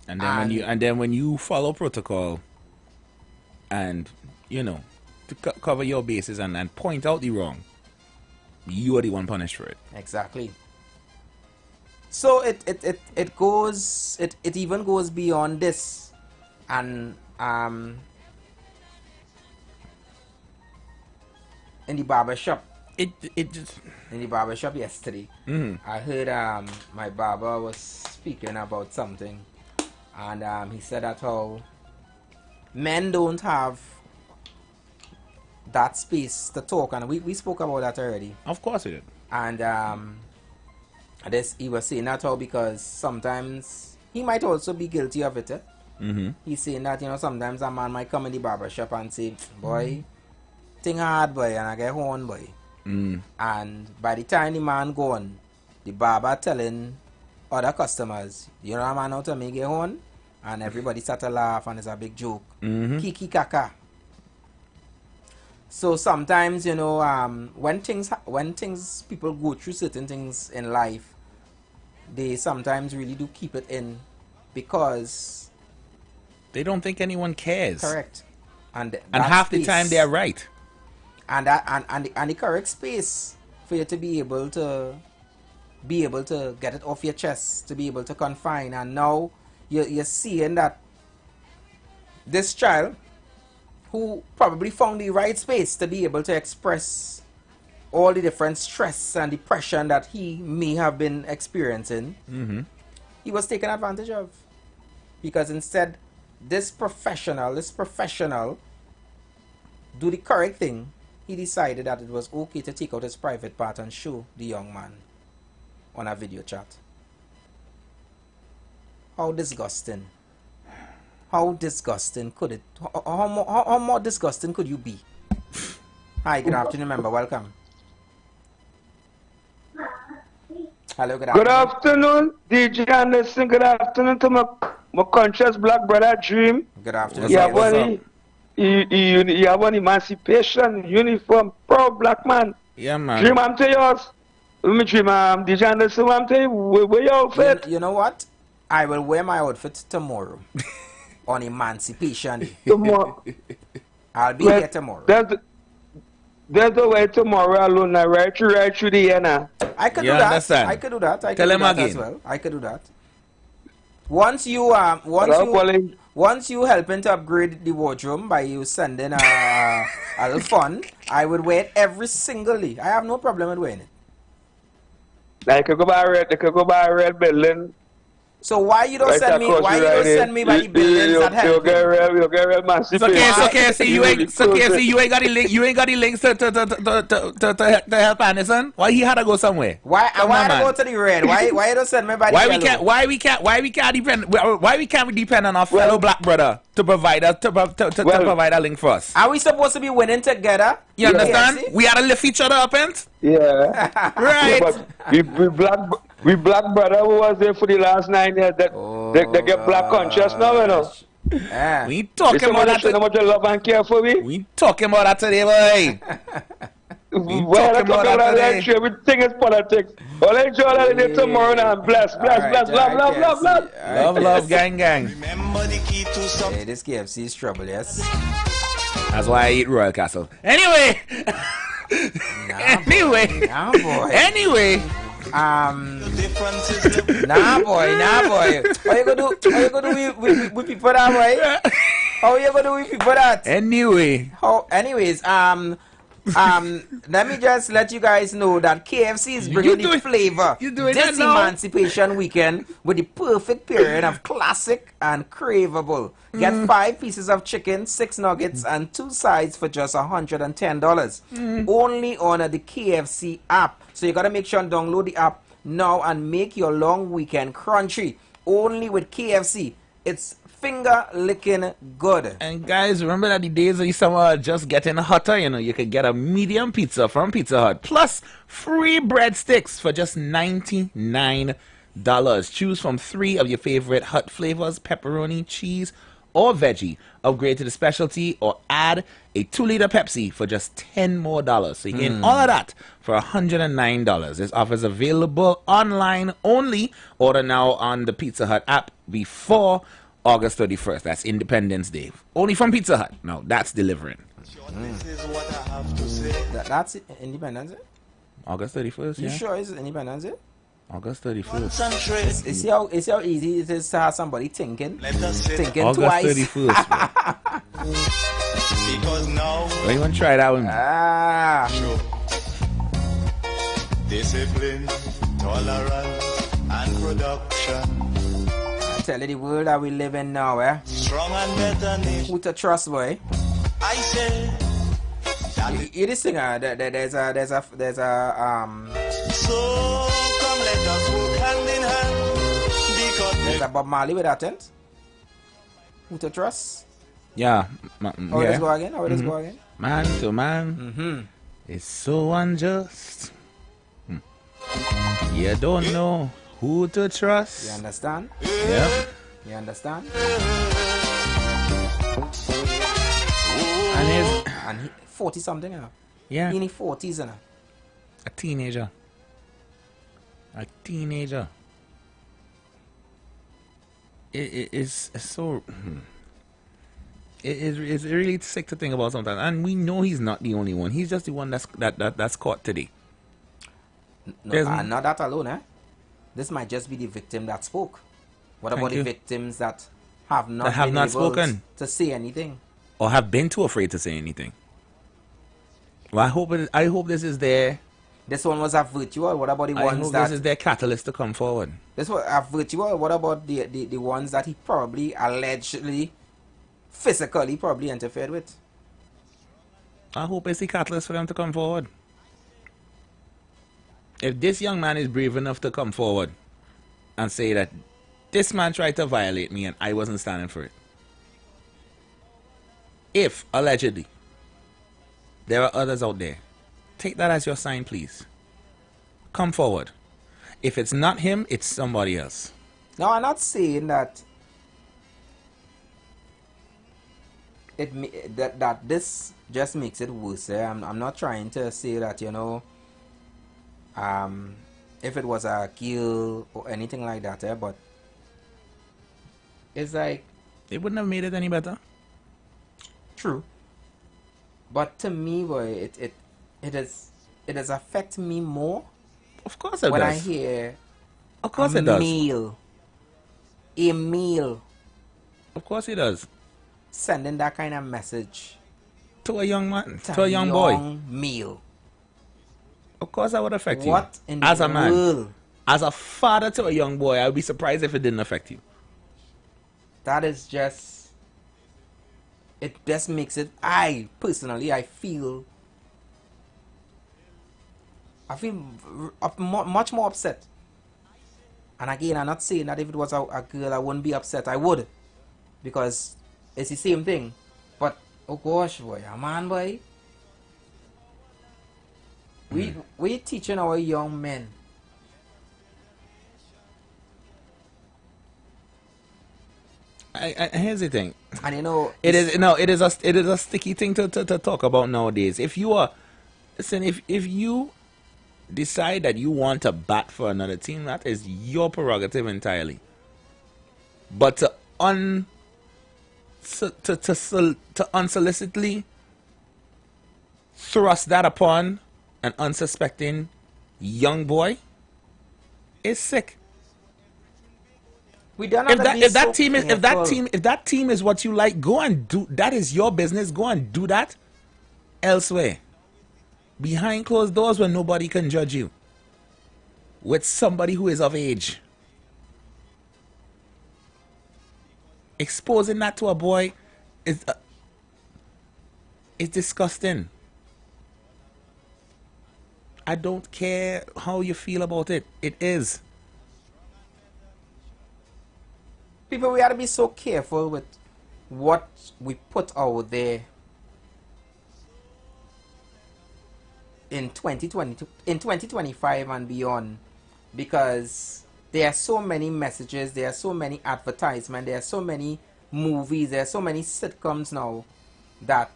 [SPEAKER 4] and then when you follow protocol, and you know, to cover your bases and point out the wrong, you are the one punished for it.
[SPEAKER 1] Exactly. So it goes, it even goes beyond this, and in the barber shop.
[SPEAKER 4] It just
[SPEAKER 1] in the barber shop yesterday, I heard my barber was speaking about something, and he said that how men don't have that space to talk, and we spoke about that already.
[SPEAKER 4] Of course we did.
[SPEAKER 1] And this, he was saying that how, because sometimes he might also be guilty of it. He's saying that, you know, sometimes a man might come in the barber shop and say, boy, thing hard, boy, and I get horn, boy. And by the time the man gone, the barber telling other customers, you know, a man out to make a horn, and everybody start to laugh, and it's a big joke.
[SPEAKER 4] Mhm.
[SPEAKER 1] Kiki kaka. So sometimes, you know, when people go through certain things in life, they sometimes really do keep it in because
[SPEAKER 4] they don't think anyone cares.
[SPEAKER 1] Correct. And
[SPEAKER 4] half the time they're right.
[SPEAKER 1] And the correct space for you to be able to get it off your chest, to be able to confine. And now you're seeing that this child, who probably found the right space to be able to express all the different stress and depression that he may have been experiencing, he was taken advantage of. Because instead, this professional do the correct thing. He decided that it was okay to take out his private part and show the young man on a video chat. How disgusting. How disgusting could it? How more disgusting could you be? Hi, good afternoon, member. Welcome. Hello, good afternoon.
[SPEAKER 7] Good afternoon, DJ Anderson. Good afternoon to my conscious black brother Dream.
[SPEAKER 1] Good afternoon.
[SPEAKER 7] You have one emancipation uniform, proud black man.
[SPEAKER 4] Yeah, man.
[SPEAKER 7] Dream, I'm to yours. Let me dream, DJ Anderson, I'm to you. Where your outfit?
[SPEAKER 1] You know what? I will wear my outfit tomorrow. On Emancipation Day.
[SPEAKER 7] Tomorrow.
[SPEAKER 1] I'll be here tomorrow.
[SPEAKER 7] There's the way tomorrow alone, right through the end.
[SPEAKER 1] I could do that.
[SPEAKER 4] Understand?
[SPEAKER 1] I could do that. I could
[SPEAKER 4] Tell
[SPEAKER 1] do
[SPEAKER 4] him
[SPEAKER 1] that
[SPEAKER 4] again.
[SPEAKER 1] as well. I could do that. Once you helping to upgrade the wardrobe by you sending a little fund, I would wear it every single day. I have no problem with wearing it.
[SPEAKER 7] They could go buy a red building.
[SPEAKER 1] So why you don't send me? Why you don't send me by the buildings that help?
[SPEAKER 7] You get real emancipation.
[SPEAKER 4] Okay, see you ain't got the link. You ain't got the links to help Anderson. Why he had to go somewhere?
[SPEAKER 1] Why I go to the red? Why you don't send me by the yellow?
[SPEAKER 4] Why we can't depend on our fellow black brother to provide us to provide a link for us?
[SPEAKER 1] Are we supposed to be winning together?
[SPEAKER 4] You understand? We had to lift each other up, and
[SPEAKER 7] yeah,
[SPEAKER 4] right.
[SPEAKER 7] Yeah, but we black brother who was there for the last 9 years they get black conscious now, you know.
[SPEAKER 1] Yeah.
[SPEAKER 4] We talking about that.
[SPEAKER 7] How much love and care for me?
[SPEAKER 4] We talking about that today, boy.
[SPEAKER 7] We talking about that today. Everything is politics. Well, enjoy that day tomorrow now. Bless,
[SPEAKER 4] love, gang.
[SPEAKER 2] Remember the key to some.
[SPEAKER 1] Hey, this KFC is trouble, yes.
[SPEAKER 4] That's why I eat Royal Castle. Anyway. Anyway.
[SPEAKER 1] Nah, boy. What you gonna do with people that way? How you gonna do with people that?
[SPEAKER 4] Anyways,
[SPEAKER 1] let me just let you guys know that KFC is bringing the flavor this Emancipation Weekend with the perfect pairing of classic and craveable. Get 5 pieces of chicken, 6 nuggets, and 2 sides for just $110. Only on the KFC app. So you gotta make sure and download the app now and make your long weekend crunchy. Only with KFC. It's finger licking good.
[SPEAKER 4] And guys, remember that the days of the summer are just getting hotter. You know, you can get a medium pizza from Pizza Hut plus free breadsticks for just $99. Choose from 3 of your favorite Hut flavors: pepperoni, cheese, or veggie. Upgrade to the specialty or add a 2-liter Pepsi for just $10 more. So you get all of that for $109. This offer is available online only. Order now on the Pizza Hut app before August 31st. That's Independence Day. Only from Pizza Hut. No, that's delivering.
[SPEAKER 2] This is what I have to say.
[SPEAKER 1] That's Independence Day?
[SPEAKER 4] August 31st,
[SPEAKER 1] You
[SPEAKER 4] yeah.
[SPEAKER 1] sure it's Independence Day?
[SPEAKER 4] August 31st.
[SPEAKER 1] You see how easy it is to have somebody thinking
[SPEAKER 4] August
[SPEAKER 1] twice.
[SPEAKER 4] 31st.
[SPEAKER 2] Because now
[SPEAKER 4] Well, you want to try that one?
[SPEAKER 2] discipline, tolerance, and production.
[SPEAKER 1] I tell you, the world that we live in now,
[SPEAKER 2] Strong and better nation.
[SPEAKER 1] Who to trust, boy?
[SPEAKER 2] I say
[SPEAKER 1] You this singer, there's a
[SPEAKER 2] so come let us work hand in hand. Because
[SPEAKER 1] there's a Bob Marley with that tent. Who to trust?
[SPEAKER 4] Yeah.
[SPEAKER 1] How does it go again? How does it go again?
[SPEAKER 4] Man to man. It's so unjust. You don't know who to trust.
[SPEAKER 1] You understand?
[SPEAKER 4] Yeah.
[SPEAKER 1] You understand?
[SPEAKER 4] And
[SPEAKER 1] he 40 something, you know?
[SPEAKER 4] Yeah.
[SPEAKER 1] He in his 40s, you know?
[SPEAKER 4] A teenager. A teenager. It's so. It's really sick to think about sometimes, and we know he's not the only one. He's just the one that's caught today.
[SPEAKER 1] No, not that alone, eh? This might just be the victim that spoke. What about the victims that have not been able
[SPEAKER 4] spoken
[SPEAKER 1] to say anything,
[SPEAKER 4] or have been too afraid to say anything? Well, I hope this is their.
[SPEAKER 1] This one was a virtual. What about the ones that
[SPEAKER 4] this is their catalyst to come forward?
[SPEAKER 1] This was a virtual. What about the ones that he probably allegedly, physically, probably interfered with?
[SPEAKER 4] I hope it's the catalyst for them to come forward. If this young man is brave enough to come forward and say that this man tried to violate me and I wasn't standing for it. If, allegedly, there are others out there, take that as your sign, please. Come forward. If it's not him, it's somebody else.
[SPEAKER 1] No, I'm not saying that that this just makes it worse. I'm not trying to say that, you know, if it was a kill or anything like that, but it's like
[SPEAKER 4] it wouldn't have made it any better.
[SPEAKER 1] True. But to me, boy, it does affect me more.
[SPEAKER 4] Of course it
[SPEAKER 1] when
[SPEAKER 4] does.
[SPEAKER 1] I hear
[SPEAKER 4] of course
[SPEAKER 1] a meal.
[SPEAKER 4] Of course it does.
[SPEAKER 1] Sending that kind of message
[SPEAKER 4] to a young man, to a young boy.
[SPEAKER 1] Meal.
[SPEAKER 4] Of course that would affect you.
[SPEAKER 1] What in
[SPEAKER 4] as
[SPEAKER 1] the
[SPEAKER 4] a man,
[SPEAKER 1] world?
[SPEAKER 4] As a father to a young boy, I would be surprised if it didn't affect you.
[SPEAKER 1] That is just. It just makes it. I feel much more upset. And again, I'm not saying that if it was a girl, I wouldn't be upset. I would, because it's the same thing. But oh gosh, boy, a man, boy. We teaching our young men.
[SPEAKER 4] Here's the thing,
[SPEAKER 1] and you know
[SPEAKER 4] it is a sticky thing to talk about nowadays. If you decide that you want to bat for another team, that is your prerogative entirely. But to unsolicitedly thrust that upon an unsuspecting young boy is sick.
[SPEAKER 1] We don't have
[SPEAKER 4] if that team is what you like, go and do that. Is your business. Go and do that elsewhere, behind closed doors, where nobody can judge you, with somebody who is of age. Exposing that to a boy is disgusting. I don't care how you feel about it. It is.
[SPEAKER 1] People, we have to be so careful with what we put out there in 2020, in 2025 and beyond, because there are so many messages, there are so many advertisements, there are so many movies, there are so many sitcoms now that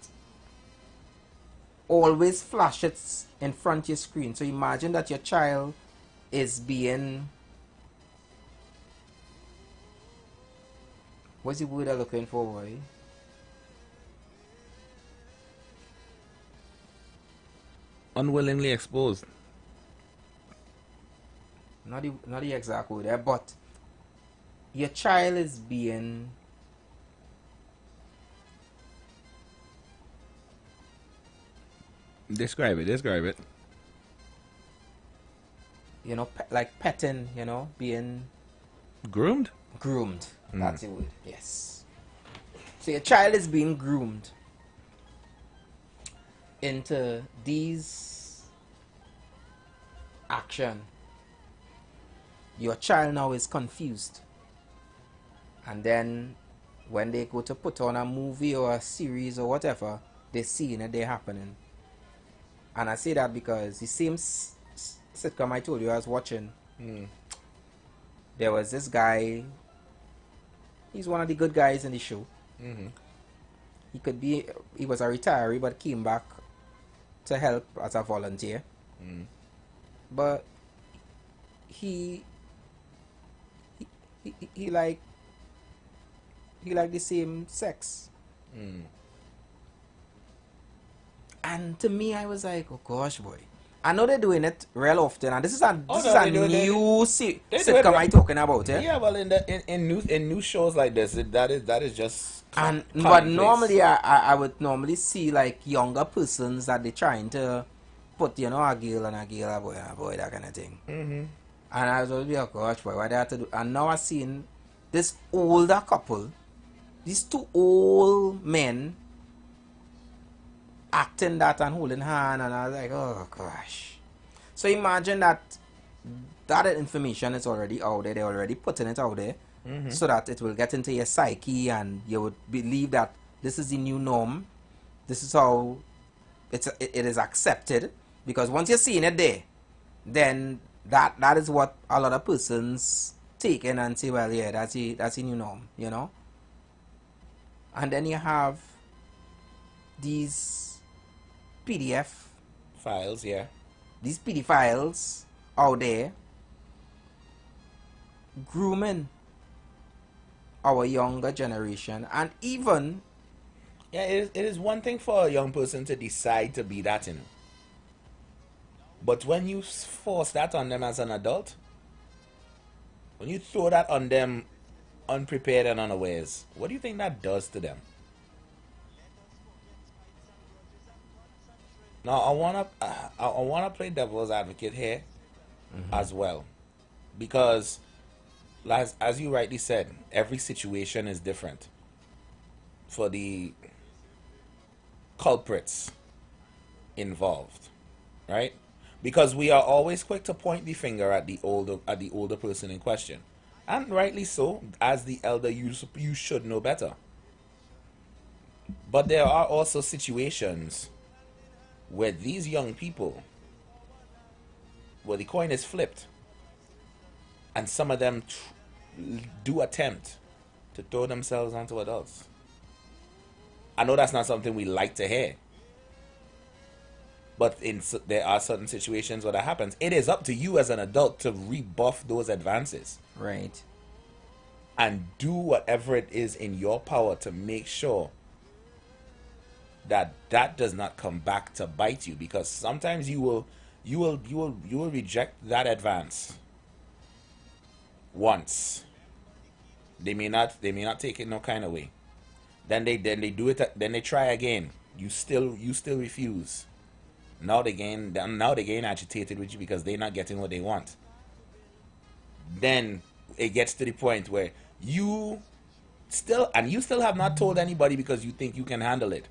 [SPEAKER 1] always flash it in front of your screen. So imagine that your child is being... What's the word I'm looking for, boy?
[SPEAKER 4] Unwillingly exposed.
[SPEAKER 1] Not the exact word there, but your child is being...
[SPEAKER 4] Describe it.
[SPEAKER 1] You know, like petting, you know, being...
[SPEAKER 4] Groomed?
[SPEAKER 1] Groomed. That's the word, yes. So your child is being groomed into these action. Your child now is confused. And then when they go to put on a movie or a series or whatever, they see it, they're happening. And I say that because the same sitcom I told you I was watching, there was this guy He's one of the good guys in the show.
[SPEAKER 4] Mm-hmm.
[SPEAKER 1] He was a retiree, but came back to help as a volunteer.
[SPEAKER 4] Mm.
[SPEAKER 1] But he like the same sex.
[SPEAKER 4] Mm.
[SPEAKER 1] And to me, I was like, oh gosh, boy. I know they're doing it real often, and this is a new sitcom I'm talking about.
[SPEAKER 4] Yeah, well, in new shows like this, that is just.
[SPEAKER 1] But normally, I would normally see like younger persons that they're trying to put, a girl and a boy and a boy, that kind of thing.
[SPEAKER 4] Mm-hmm.
[SPEAKER 1] And I was always like, oh gosh, boy, what they have to do? And now I've seen this older couple, these two old men acting that and holding hand, and I was like, oh gosh. So imagine that information is already out there. They're already putting it out there,
[SPEAKER 4] mm-hmm.
[SPEAKER 1] so that it will get into your psyche, and you would believe that this is the new norm. This is how it is accepted, because once you're seeing it there, then that is what a lot of persons take in and say, well, yeah, that's the new norm, And then you have these PDF
[SPEAKER 4] files, yeah.
[SPEAKER 1] These PD files out there grooming our younger generation, and even
[SPEAKER 4] it is one thing for a young person to decide to be that, but when you force that on them as an adult, when you throw that on them unprepared and unawares, what do you think that does to them? Now, I wanna play devil's advocate here,
[SPEAKER 1] mm-hmm.
[SPEAKER 4] as well, because as you rightly said, every situation is different for the culprits involved, right? Because we are always quick to point the finger at the older person in question, and rightly so. As the elder, you should know better. But there are also situations where these young people, where the coin is flipped, and some of them do attempt to throw themselves onto adults. I know that's not something we like to hear, but there are certain situations where that happens. It is up to you as an adult to rebuff those advances.
[SPEAKER 1] Right.
[SPEAKER 4] And do whatever it is in your power to make sure that does not come back to bite you, because sometimes you will reject that advance once. They may not take it no kind of way. Then they do it. Then they try again. You still refuse. Now they gain agitated with you because they're not getting what they want. Then it gets to the point where you still have not told anybody because you think you can handle it.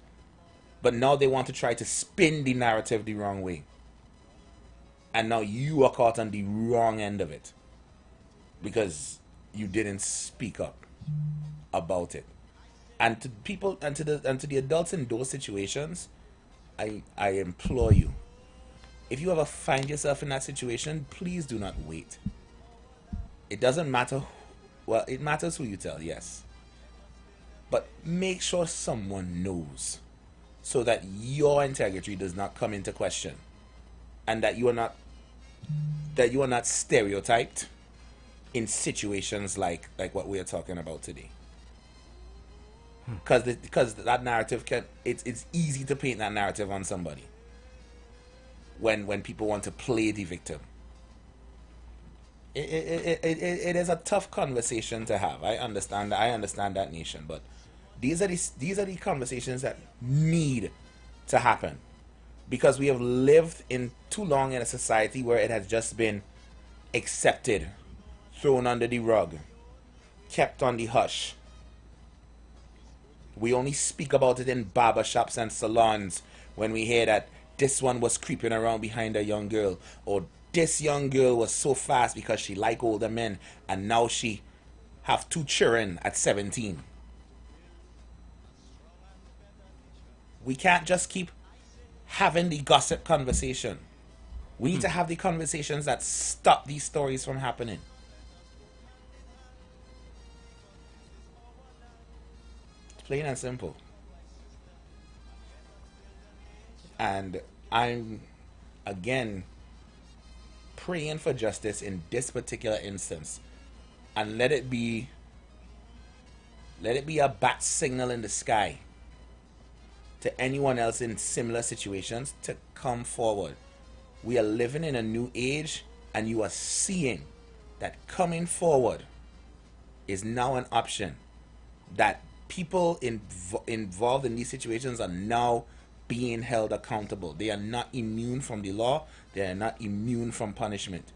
[SPEAKER 4] But now they want to try to spin the narrative the wrong way. And now you are caught on the wrong end of it, because you didn't speak up about it. And to people and to the adults in those situations, I implore you, if you ever find yourself in that situation, please do not wait. It doesn't matter. Well, it matters who you tell, yes. But make sure someone knows, so that your integrity does not come into question, and that you are not stereotyped in situations like what we are talking about today. Because that narrative it's easy to paint that narrative on somebody when people want to play the victim. It is a tough conversation to have. I understand that, nation, but these are the conversations that need to happen, because we have lived in too long in a society where it has just been accepted, thrown under the rug, kept on the hush. We only speak about it in barbershops and salons when we hear that this one was creeping around behind a young girl, or this young girl was so fast because she liked older men and now she have 2 children at 17. We can't just keep having the gossip conversation. We need to have the conversations that stop these stories from happening. Plain and simple. And I'm, again, praying for justice in this particular instance. And let it be a bat signal in the sky to anyone else in similar situations to come forward. We are living in a new age, and you are seeing that coming forward is now an option, that people involved in these situations are now being held accountable. They are not immune from the law. They are not immune from punishment.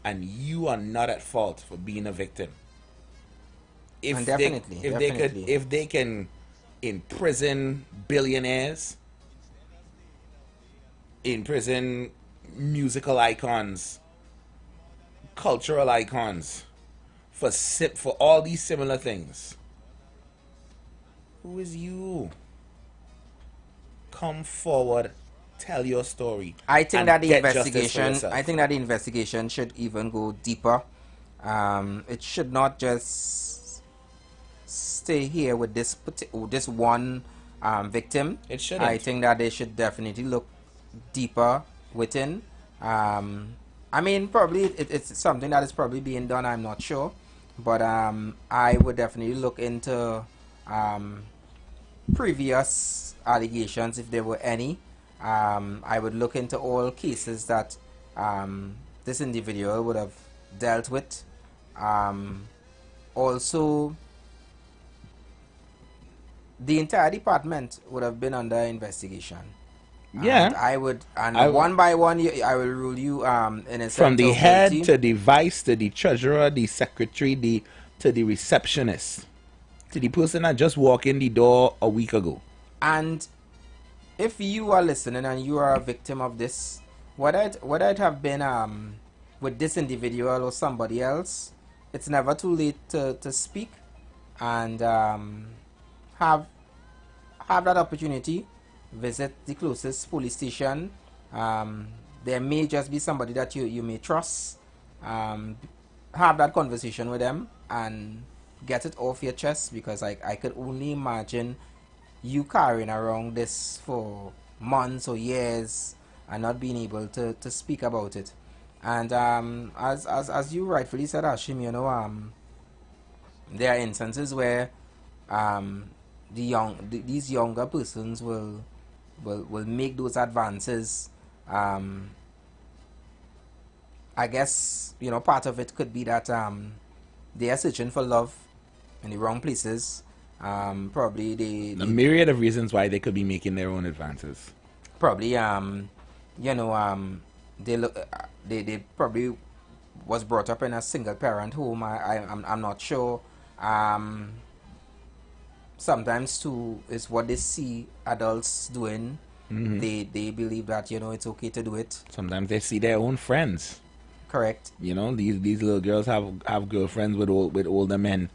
[SPEAKER 4] And you are not at fault for being a victim. If they can imprison billionaires, imprison musical icons, cultural icons, for all these similar things, who is you? Come forward, tell your story.
[SPEAKER 1] I think that the investigation should even go deeper. It should not just stay here with this one victim.
[SPEAKER 4] It shouldn't.
[SPEAKER 1] I think that they should definitely look deeper within. I mean, probably it's something that is probably being done. I'm not sure, but I would definitely look into previous allegations, if there were any. I would look into all cases that this individual would have dealt with. Also, the entire department would have been under investigation.
[SPEAKER 4] Yeah,
[SPEAKER 1] and I would one by one, I will rule you innocent.
[SPEAKER 4] From the head to the vice to the treasurer, the secretary, to the receptionist, to the person that just walked in the door a week ago.
[SPEAKER 1] And if you are listening and you are a victim of this, whether it have been with this individual or somebody else, it's never too late to speak and have that opportunity. Visit the closest police station. There may just be somebody that you may trust. Have that conversation with them and get it off your chest, because I could only imagine you carrying around this for months or years and not being able to speak about it. And as you rightfully said, Hashim, you know, there are instances where these younger persons will make those advances. I guess, you know, part of it could be that they are searching for love in the wrong places. Probably a
[SPEAKER 4] myriad of reasons why they could be making their own advances.
[SPEAKER 1] Probably you know, they probably was brought up in a single parent home. I'm not sure. Sometimes too is what they see adults doing.
[SPEAKER 4] Mm-hmm.
[SPEAKER 1] They believe that, you know, it's okay to do it.
[SPEAKER 4] Sometimes they see their own friends.
[SPEAKER 1] Correct.
[SPEAKER 4] You know, these little girls have girlfriends with older men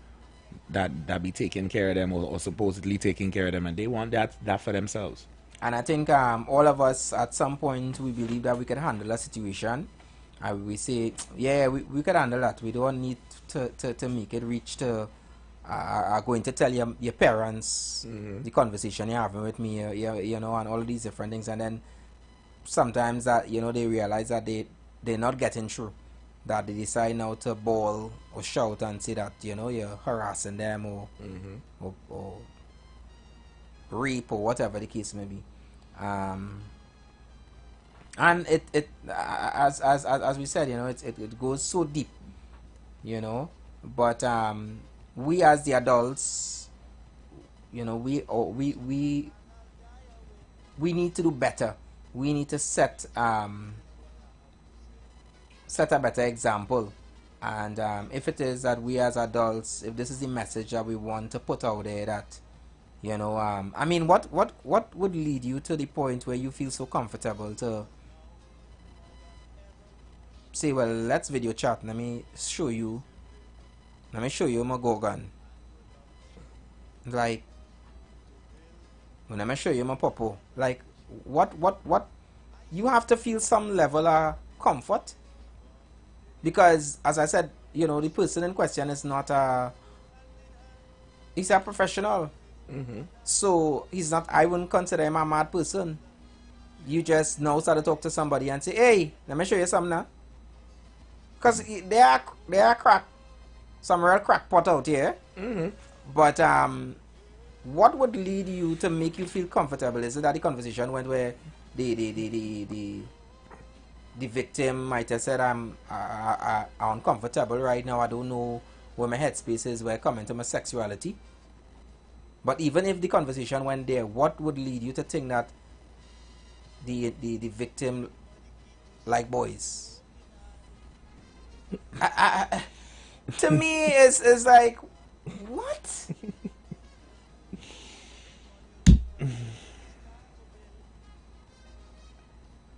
[SPEAKER 4] that be taking care of them or supposedly taking care of them, and they want that for themselves.
[SPEAKER 1] And I think all of us at some point we believe that we can handle a situation. We say, yeah, we can handle that. We don't need to make it reach to going to tell your parents the conversation you're having with me, you know, and all of these different things. And then sometimes that, you know, they realize that they're not getting through, that they decide now to bawl or shout and say that, you know, you're harassing them or rape or whatever the case may be. And it as we said, you know, it goes so deep, you know, but we as the adults, you know, we need to do better. We need to set a better example. And if it is that we as adults, if this is the message that we want to put out there, that, you know, I mean, what would lead you to the point where you feel so comfortable to say, well, let's video chat, let me show you my Gorgon, like, let me show you my popo, like, what you have to feel some level of comfort, because as I said, you know, the person in question is not he's a professional. So he's not, I wouldn't consider him a mad person. You just now start to talk to somebody and say, hey, let me show you something now. Because there are crack, some real crackpot out here. But what would lead you to make you feel comfortable? Is it that the conversation went where the victim might have said, I'm uncomfortable right now, I don't know where my headspace is, where I come into my sexuality? But even if the conversation went there, what would lead you to think that the victim like boys? To me, it's like, what?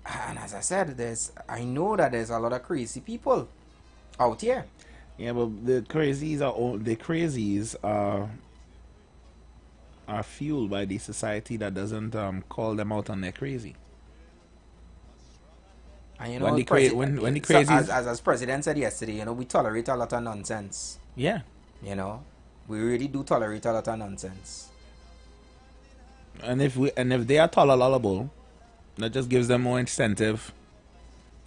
[SPEAKER 1] And as I said, I know that there's a lot of crazy people out here.
[SPEAKER 4] Yeah, but the crazies are fueled by the society that doesn't call them out on their crazy.
[SPEAKER 1] And you know,
[SPEAKER 4] when the crazies,
[SPEAKER 1] so as President said yesterday, you know, we tolerate a lot of nonsense.
[SPEAKER 4] Yeah.
[SPEAKER 1] You know, we really do tolerate a lot of nonsense.
[SPEAKER 4] And if they are tolerable, that just gives them more incentive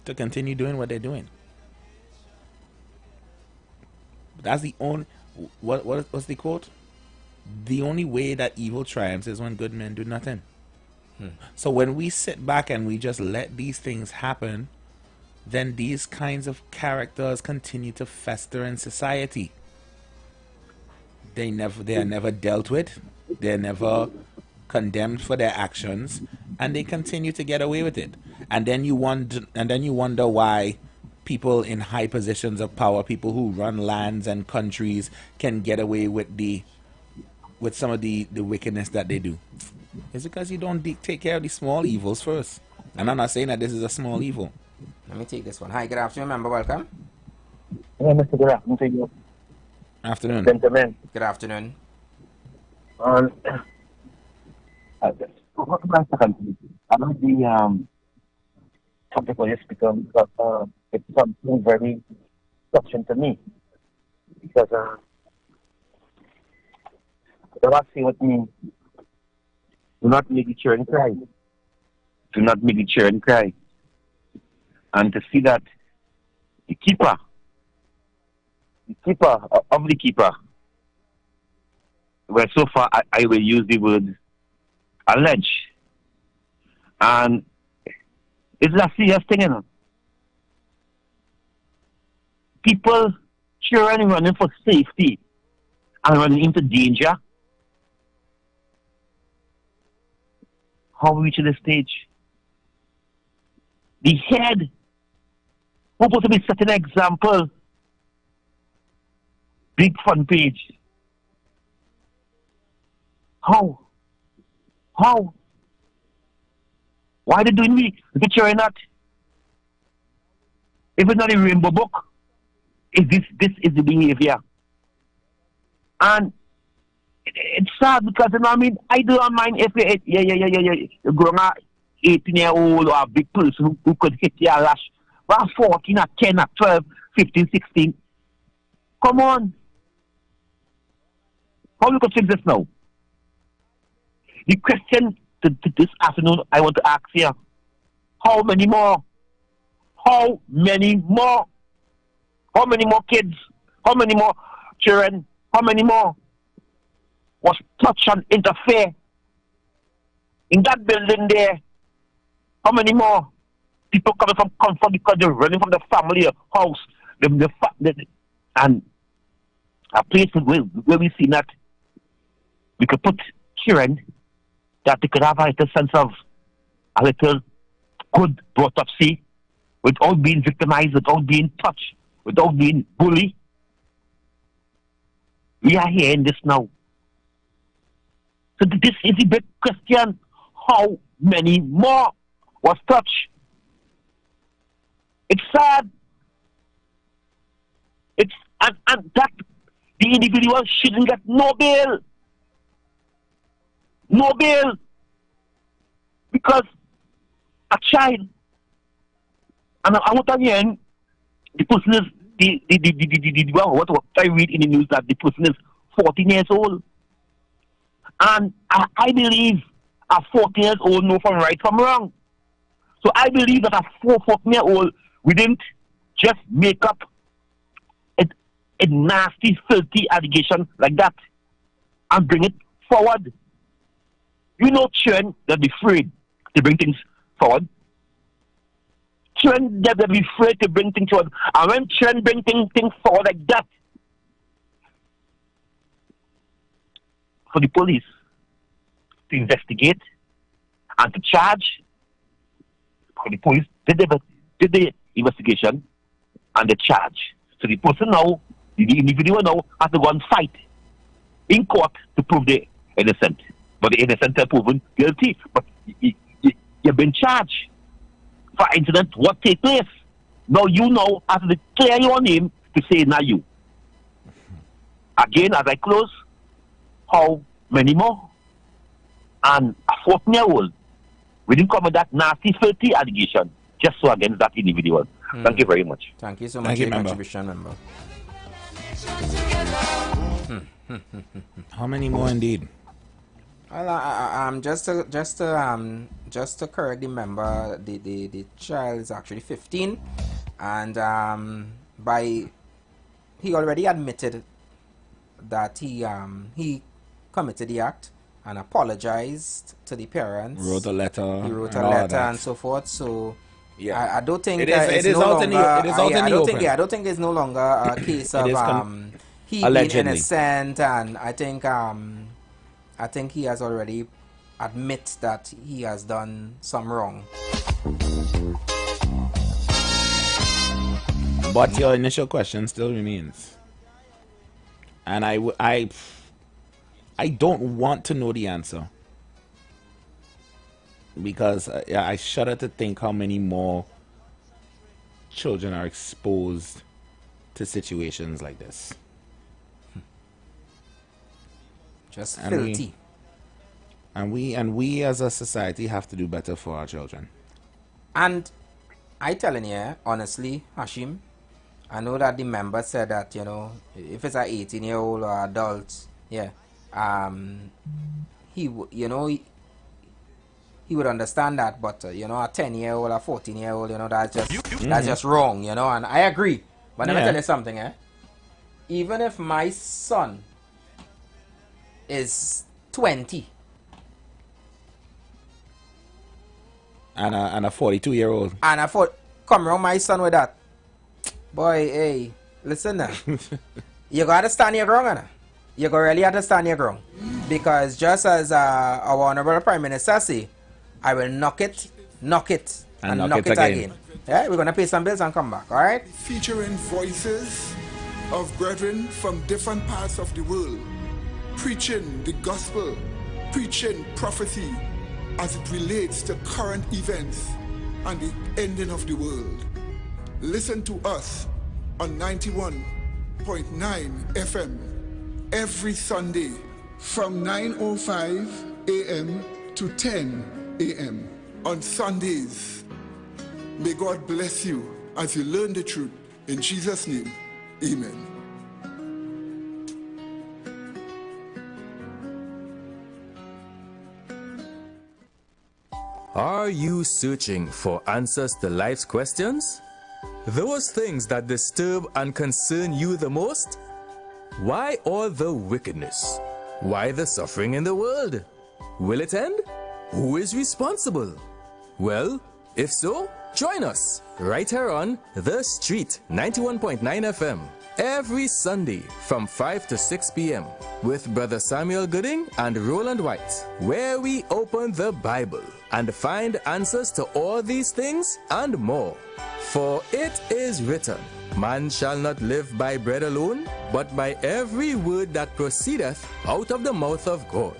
[SPEAKER 4] to continue doing what they're doing. That's the only what's the quote? The only way that evil triumphs is when good men do nothing. So when we sit back and we just let these things happen, then these kinds of characters continue to fester in society. They are never dealt with. They're never condemned for their actions, and they continue to get away with it. And then you wonder why people in high positions of power, people who run lands and countries, can get away with some of the wickedness that they do. It's because you don't take care of the small evils first. And I'm not saying that this is a small evil.
[SPEAKER 1] Let me take this one. Hi, good afternoon, member. Welcome.
[SPEAKER 8] Yeah, Mr. Good afternoon.
[SPEAKER 4] Afternoon.
[SPEAKER 8] Gentlemen.
[SPEAKER 1] Good afternoon.
[SPEAKER 8] I know the topic will just become it's something very touching to me, because the last thing with me, do not make the children cry. Do not make the children cry. And to see that the keeper of the keeper, where so far I will use the word allege, and it's a serious thing, you know. People, children running for safety and running into danger. How we reach this stage? The head, who's supposed to be setting an example, big front page. How? Why are they doing me? The children not? If it's not a rainbow book, this is the behavior. And it's sad because, you know, I mean, I don't mind if you're growing up 18-year-old or a big person who could hit your lash. But 14 or 10 or 12, 15, 16. Come on. How we could fix this now? The question to this afternoon I want to ask here, how many more? How many more? How many more kids? How many more children? How many more was touch and interfere in that building there? How many more people coming from comfort because they're running from the family house, and a place where we see that we could put children that they could have a little sense of a little good brought up, see, without being victimized, without being touched, without being bullied. We are here in this now. So this is a big question. How many more was touched? It's sad. And that the individual shouldn't get no bail. No bail. Because a child, and I want to hear the person is what I read in the news that the person is 14 years old. And I believe a 14-year-old know from right from wrong. So I believe that a 14-year-old, we didn't just make up a nasty, filthy allegation like that and bring it forward. You know, children, they'll be afraid to bring things forward. Children, they'll be afraid to bring things forward. And when children bring things forward like that, for the police to investigate and to charge, for the police did the investigation and the charge. So the person now, the individual now, has to go and fight in court to prove they're innocent. But the innocent are proven guilty. But you've been charged for incident. What take place? Now you know, have to declare your name to say now you. Again, as I close, how many more? And a 14-year-old, we didn't come with that nasty, filthy allegation just so against that individual. Thank you very much.
[SPEAKER 1] Thank you so much for your contribution, member.
[SPEAKER 4] How many more indeed?
[SPEAKER 1] Well, just to correct the member, the child is actually 15, and he already admitted that he committed the act and apologized to the parents.
[SPEAKER 4] Wrote a letter.
[SPEAKER 1] He wrote a letter and so forth. So
[SPEAKER 4] yeah,
[SPEAKER 1] I don't think
[SPEAKER 4] it is out in the open.
[SPEAKER 1] I don't think it's no longer a case of he being innocent, and I think he has already admit that he has done some wrong.
[SPEAKER 4] But your initial question still remains, and I don't want to know the answer, because I shudder to think how many more children are exposed to situations like this.
[SPEAKER 1] Just filthy.
[SPEAKER 4] And we as a society have to do better for our children.
[SPEAKER 1] And I telling you, honestly, Hashim, I know that the member said that, you know, if it's an 18-year-old or adult, yeah, he would understand that, but you know, a 10-year-old or 14-year-old, you know, that's just wrong, you know, and I agree. But let me tell you something, even if my son is 20
[SPEAKER 4] and a 42-year-old
[SPEAKER 1] and I thought come around my son with that, boy, hey, listen now, you gotta stand your ground, you gotta really have to stand your ground, because just as our honorable Prime Minister say, I will knock it and knock it again. Yeah, we're gonna pay some bills and come back, all right?
[SPEAKER 11] Featuring voices of brethren from different parts of the world, preaching the gospel, preaching prophecy as it relates to current events and the ending of the world. Listen to us on 91.9 FM every Sunday from 9:05 a.m. to 10 a.m. on Sundays. May God bless you as you learn the truth. In Jesus' name, amen.
[SPEAKER 12] Are you searching for answers to life's questions? Those things that disturb and concern you the most? Why all the wickedness? Why the suffering in the world? Will it end? Who is responsible? Well, if so, join us right here on The Street 91.9 FM every Sunday from 5 to 6 p.m. with Brother Samuel Gooding and Roland White, where we open the Bible and find answers to all these things and more. For it is written, man shall not live by bread alone, but by every word that proceedeth out of the mouth of God.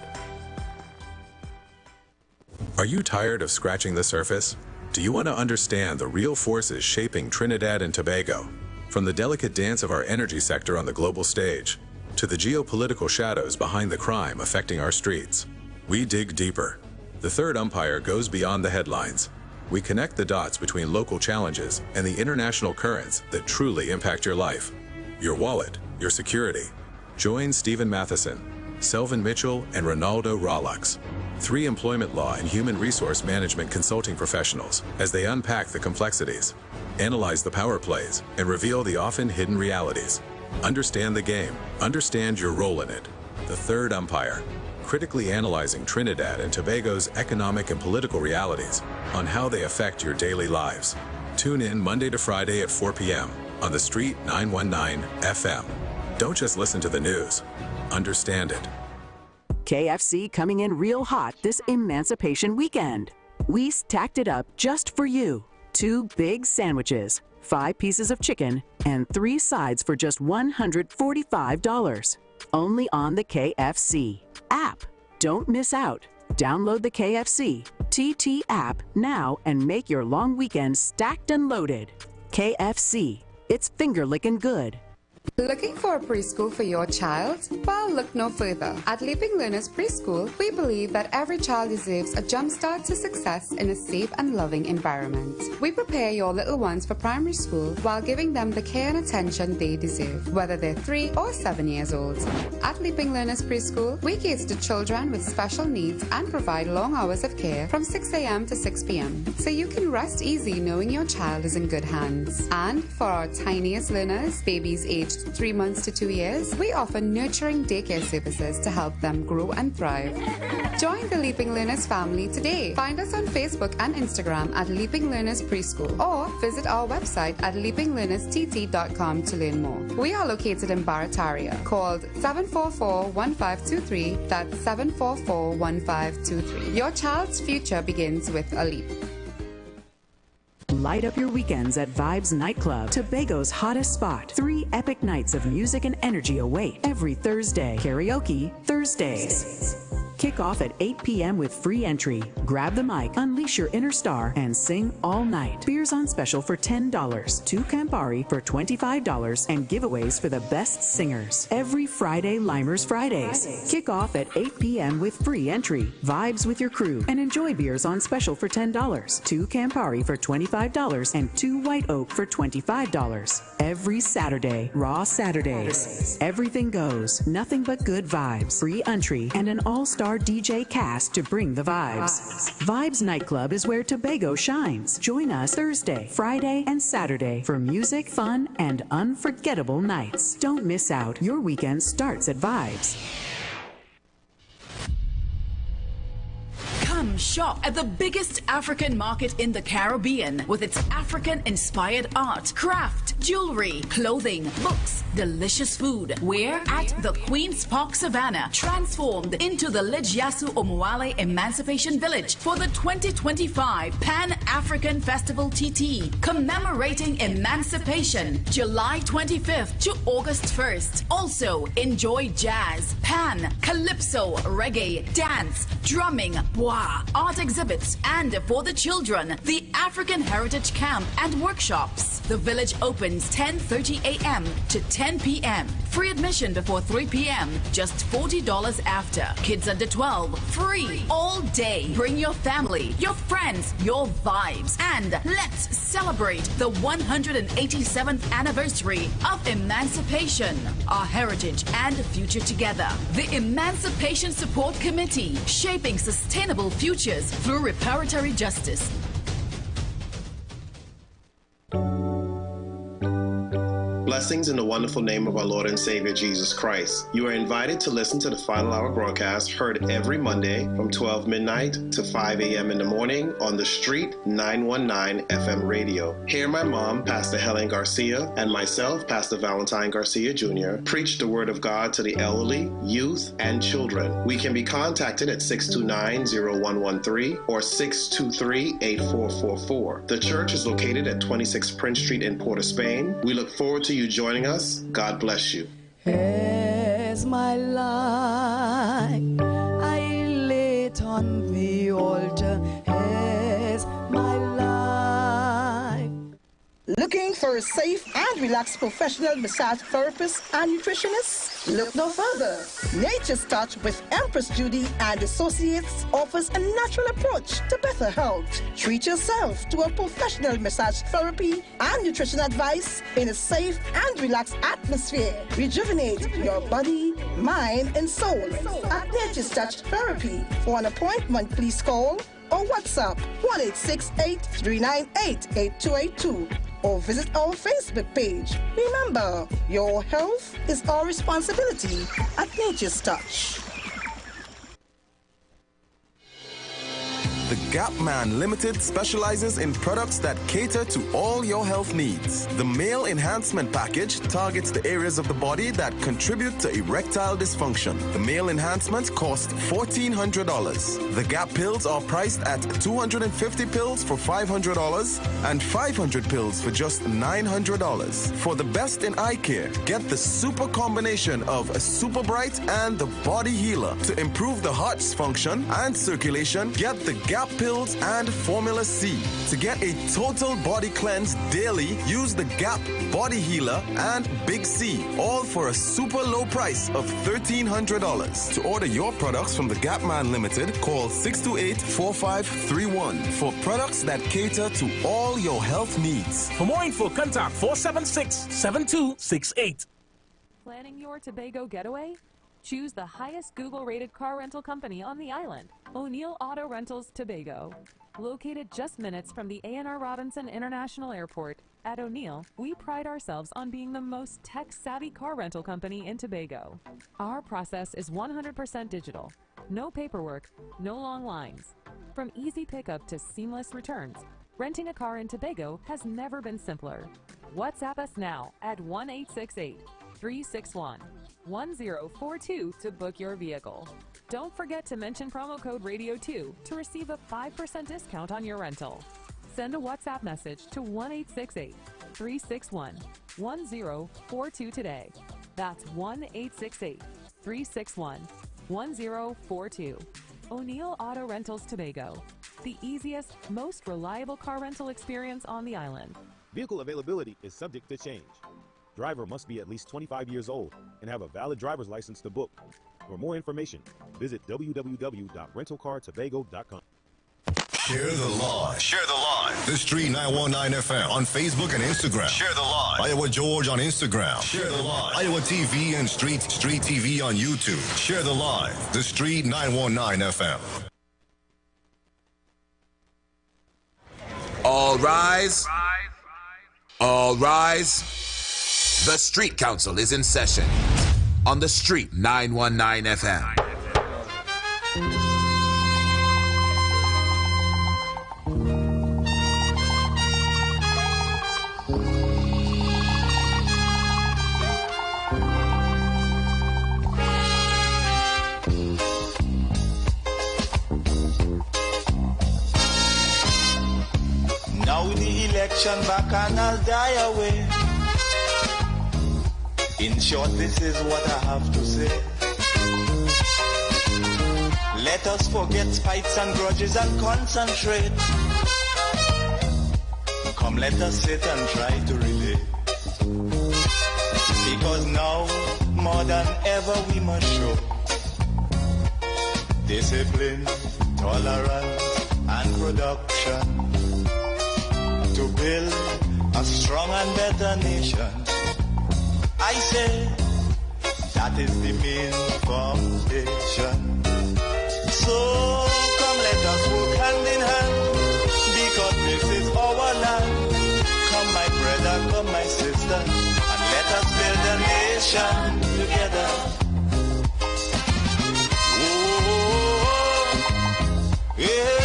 [SPEAKER 13] Are you tired of scratching the surface? Do you want to understand the real forces shaping Trinidad and Tobago? From the delicate dance of our energy sector on the global stage, to the geopolitical shadows behind the crime affecting our streets, we dig deeper. The third umpire goes beyond the headlines. We connect the dots between local challenges and the international currents that truly impact your life, your wallet, your security. Join Stephen Matheson, Selvin Mitchell, and Ronaldo Rollux. 3 employment law and human resource management consulting professionals as they unpack the complexities, analyze the power plays, and reveal the often hidden realities. Understand the game. Understand your role in it. The third umpire, critically analyzing Trinidad and Tobago's economic and political realities on how they affect your daily lives. Tune in Monday to Friday at 4 p.m. on The Street 919 FM. Don't just listen to the news. Understand it.
[SPEAKER 14] KFC coming in real hot this Emancipation weekend. We stacked it up just for you. 2 big sandwiches, 5 pieces of chicken, and 3 sides for just $145. Only on the KFC app. Don't miss out. Download the KFC TT app now and make your long weekend stacked and loaded. KFC. It's finger-licking good.
[SPEAKER 15] Looking for a preschool for your child? Well, look no further. At Leaping Learners Preschool, we believe that every child deserves a jumpstart to success in a safe and loving environment. We prepare your little ones for primary school while giving them the care and attention they deserve, whether they're 3 or 7 years old. At Leaping Learners Preschool, we cater to children with special needs and provide long hours of care from 6 a.m. to 6 p.m. so you can rest easy knowing your child is in good hands. And for our tiniest learners, babies aged 3 months to 2 years, we offer nurturing daycare services to help them grow and thrive. Join the Leaping Learners family today. Find us on Facebook and Instagram at Leaping Learners Preschool or visit our website at leapinglearnerstt.com to learn more. We are located in Barataria. Called 744-1523. That's 744-1523. Your child's future begins with a leap.
[SPEAKER 14] Light up your weekends at Vibes Nightclub, Tobago's hottest spot. 3 epic nights of music and energy await every Thursday. Karaoke Thursdays. Kick off at 8 p.m. with free entry. Grab the mic, unleash your inner star, and sing all night. Beers on special for $10, 2 Campari for $25, and giveaways for the best singers. Every Friday, Limers Fridays. Kick off at 8 p.m. with free entry. Vibes with your crew and enjoy beers on special for $10, 2 Campari for $25, and 2 White Oak for $25. Every Saturday, Raw Saturdays. Everything goes, nothing but good vibes. Free entry and an all-star DJ cast to bring the vibes. Vibes Nightclub is where Tobago shines. Join us Thursday, Friday, and Saturday for music, fun, and unforgettable nights. Don't miss out. Your weekend starts at Vibes.
[SPEAKER 16] Come shop at the biggest African market in the Caribbean with its African-inspired art, craft, jewelry, clothing, books, delicious food. We're at the Queen's Park Savannah, transformed into the Lidjasu Omuale Emancipation Village for the 2025 Pan-African Festival TT, commemorating emancipation, July 25th to August 1st. Also, enjoy jazz, pan, calypso, reggae, dance, drumming, bois, art exhibits, and for the children, the African Heritage Camp and workshops. The village opens 10:30 a.m. to 10 p.m. Free admission before 3 p.m. Just $40 after. Kids under 12, free all day. Bring your family, your friends, your vibes, and let's celebrate the 187th anniversary of emancipation, our heritage and future together. The Emancipation Support Committee, shaping sustainable futures through reparatory justice.
[SPEAKER 19] Blessings in the wonderful name of our Lord and Savior Jesus Christ. You are invited to listen to the Final Hour broadcast heard every Monday from 12 midnight to 5 a.m. in the morning on The Street 919 FM radio. Hear my mom, Pastor Helen Garcia, and myself, Pastor Valentine Garcia Jr., preach the Word of God to the elderly, youth, and children. We can be contacted at 629-0113 or 623-8444. The church is located at 26 Prince Street in Port of Spain. We look forward to you joining us. God bless you.
[SPEAKER 17] As my life I lay it on the altar, as my life.
[SPEAKER 18] Looking for a safe and relaxed professional massage therapist and nutritionist? Look no further. Nature's Touch with Empress Judy and Associates offers a natural approach to better health. Treat yourself to a professional massage therapy and nutrition advice in a safe and relaxed atmosphere. Rejuvenate your body, mind, and soul at Nature's Touch Therapy. For an appointment, please call or WhatsApp 1-868-398-8282 or visit our Facebook page. Remember, your health is our responsibility at Nature's Touch.
[SPEAKER 9] The Gap Man Limited specializes in products that cater to all your health needs. The Male Enhancement Package targets the areas of the body that contribute to erectile dysfunction. The Male Enhancement costs $1,400. The Gap pills are priced at 250 pills for $500 and 500 pills for just $900. For the best in eye care, get the super combination of a Super Bright and the Body Healer. To improve the heart's function and circulation, get the Gap pills and Formula C. To get a total body cleanse daily, use the Gap Body Healer and Big C, all for a super low price of $1,300. To order your products from the Gap Man Limited, call 628-4531 for products that cater to all your health needs.
[SPEAKER 20] For more info, contact 476-7268.
[SPEAKER 21] Planning your Tobago getaway? Choose the highest Google-rated car rental company on the island, O'Neill Auto Rentals Tobago. Located just minutes from the A&R Robinson International Airport, at O'Neill, we pride ourselves on being the most tech-savvy car rental company in Tobago. Our process is 100% digital. No paperwork, no long lines. From easy pickup to seamless returns, renting a car in Tobago has never been simpler. WhatsApp us now at 1-868-361-1042 to book your vehicle. Don't forget to mention promo code RADIO2 to receive a 5% discount on your rental. Send a WhatsApp message to 1-868-361-1042 today. That's 1-868-361-1042. O'Neill Auto Rentals Tobago, the easiest, most reliable car rental experience on the island.
[SPEAKER 22] Vehicle availability is subject to change. Driver must be at least 25 years old and have a valid driver's license to book. For more information, visit www.rentalcartobago.com.
[SPEAKER 23] Share the live. Share the live. The Street 919 FM on Facebook and Instagram. Share the live. Iowa George on Instagram. Share the live. Iowa TV and Street TV on YouTube. Share the live. The Street 919 FM.
[SPEAKER 3] All rise. All rise. The Street Council is in session on the Street 919 FM.
[SPEAKER 2] Now the election back and I'll die away. In short, this is what I have to say. Let us forget fights and grudges and concentrate. Come, let us sit and try to relate. Because now, more than ever, we must show discipline, tolerance, and production to build a strong and better nation. I say that is the main foundation. So come, let us work hand in hand, because this is our land. Come, my brother, come, my sister, and let us build a nation together. Oh, yeah.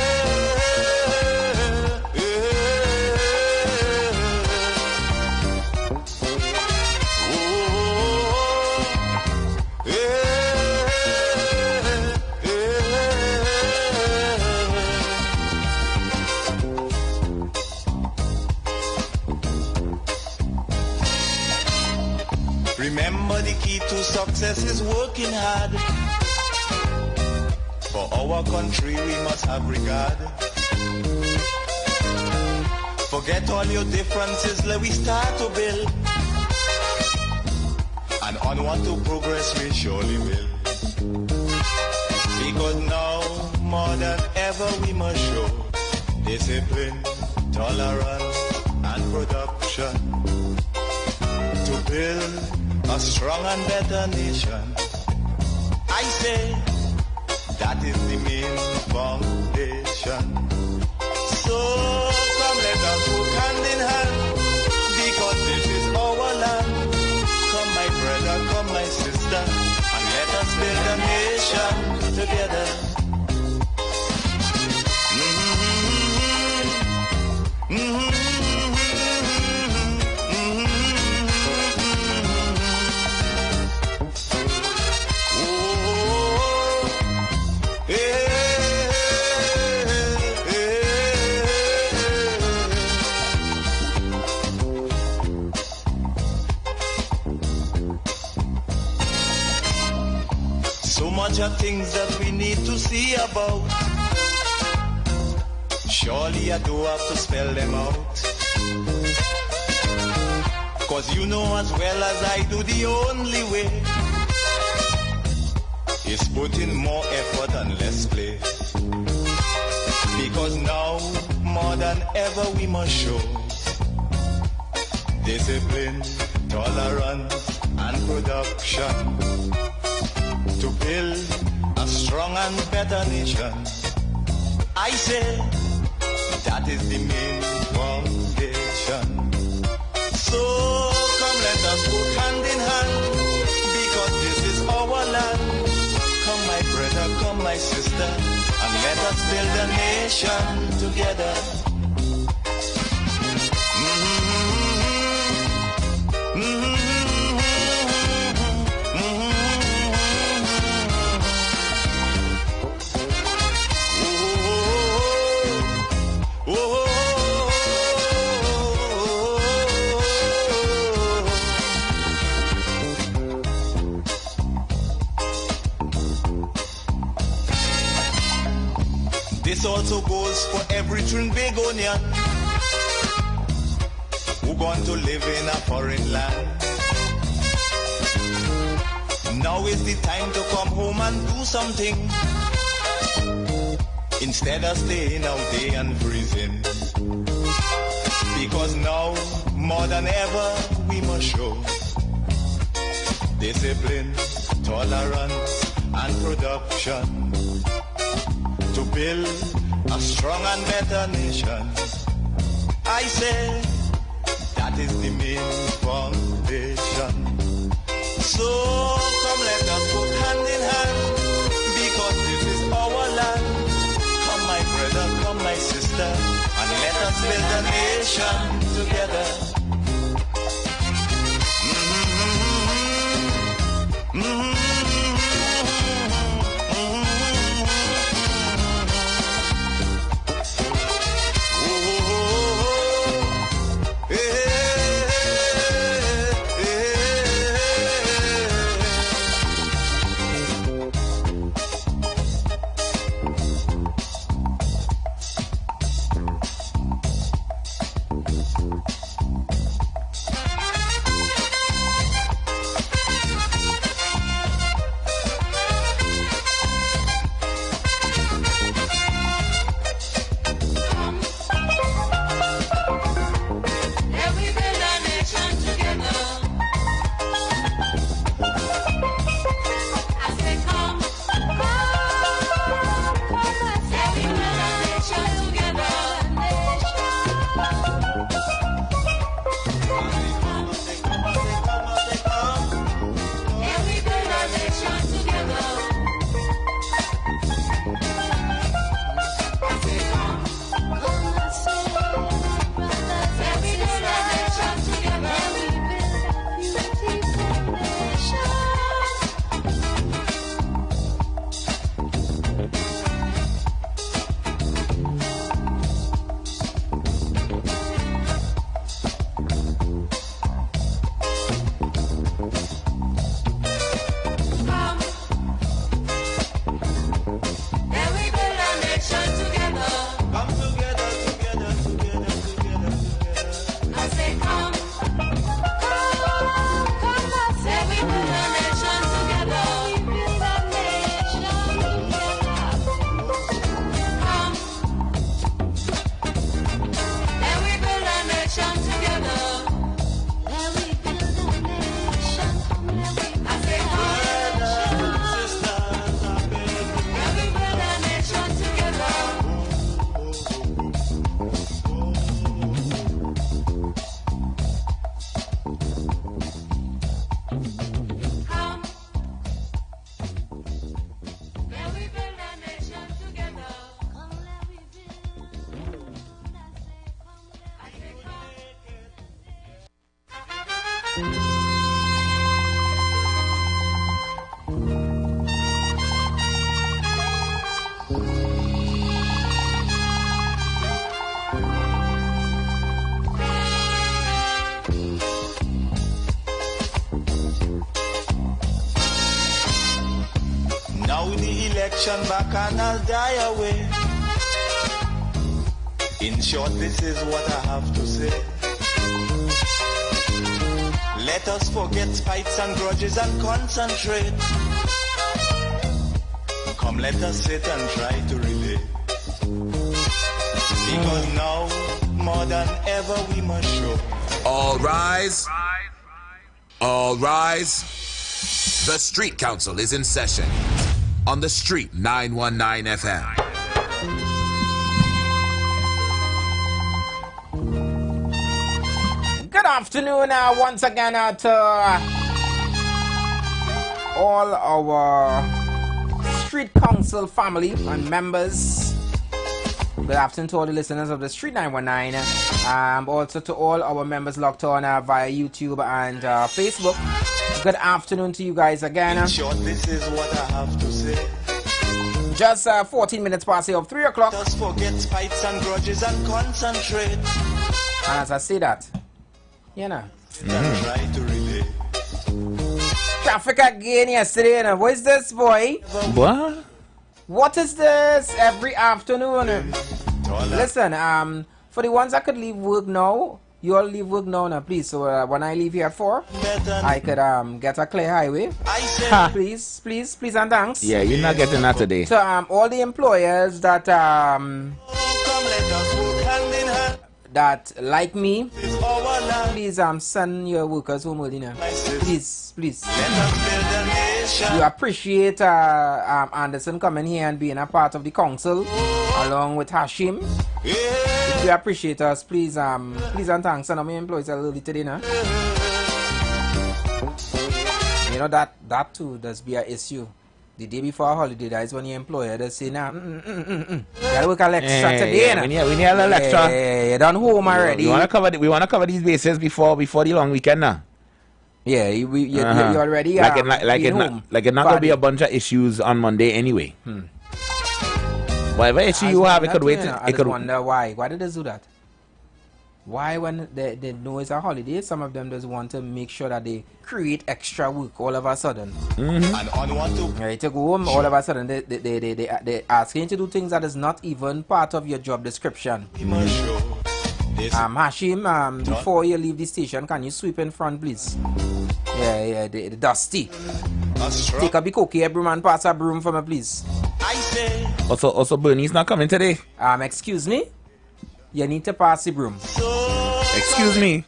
[SPEAKER 2] Remember, the key to success is working hard. For our country we must have regard. Forget all your differences, let we start to build. And onward to progress we surely will. Because now, more than ever, we must show discipline, tolerance, and production to build a strong and better nation. I say that is the main foundation. So come let us work hand in hand, because this is our land. Come my brother, come my sister, and let us build a nation together. So much of things that we need to see about. Surely I do have to spell them out. Cause you know as well as I do, the only way is put in more effort and less play. Because now, more than ever, we must show discipline, tolerance, and production to build a strong and better nation. I say that is the main foundation. So come let us work hand in hand, because this is our land. Come my brother, come my sister, and let us build a nation together. This also goes for every Trinbagonian who gone to live in a foreign land. Now is the time to come home and do something, instead of staying out there and freezing. Because now, more than ever, we must show discipline, tolerance, and production to build a strong and better nation. I say that is the main foundation. So come let us work hand in hand, because this is our land. Come my brother, come my sister, and let us build a nation together. nation back and I'll die away. In short, this is what I have to say. Let us forget fights and grudges and concentrate. Come, let us sit and try to relate. Because now, more than ever, we must show.
[SPEAKER 3] All rise. All rise. The Street Council is in session on the Street 919 FM.
[SPEAKER 1] Good afternoon once again to all our Street Council family and members. Good afternoon to all the listeners of the Street 919. Also to all our members locked on via YouTube and Facebook. Good afternoon to you guys again.
[SPEAKER 2] In short, this is what I have to say.
[SPEAKER 1] Just 14 minutes past of 3 o'clock.
[SPEAKER 2] Let us forget fights and grudges and concentrate.
[SPEAKER 1] And as I say that, you know,
[SPEAKER 2] try to relate.
[SPEAKER 1] traffic again yesterday. You know. What is this, boy?
[SPEAKER 4] What?
[SPEAKER 1] What is this every afternoon? Listen, for the ones that could leave work now, you all leave work now, please. So when I leave here at 4, I could get a clear highway. Please, and thanks.
[SPEAKER 4] Yeah, you're not getting that today.
[SPEAKER 1] So all the employers that that like me, please send your workers home early now. Please. We appreciate Anderson coming here and being a part of the council along with Hashim. If you appreciate us, please and thanks. Send my employees a little bit today now. You know that too does be an issue. The day before a holiday, that is when your employer does say, nah, you gotta work a little extra today.
[SPEAKER 4] We need a little extra.
[SPEAKER 1] You're done home already.
[SPEAKER 4] We wanna cover these bases before the long weekend now.
[SPEAKER 1] Yeah, you already
[SPEAKER 4] like it's not gonna be a bunch of issues on Monday anyway. Whatever issue you have, it could wait.
[SPEAKER 1] I just wonder why. Why did they do that? Why, when they know it's a holiday, some of them just want to make sure that they create extra work all of a sudden.
[SPEAKER 2] And unwanted.
[SPEAKER 1] Right, to go home, all of a sudden they asking you to do things that is not even part of your job description. Hashim, before you leave the station, can you sweep in front, please? Yeah, the dusty. Take a big cookie, every man pass a broom for me, please.
[SPEAKER 4] Also, Bernie's not coming today.
[SPEAKER 1] Excuse me? You need to pass the broom.
[SPEAKER 4] Excuse me?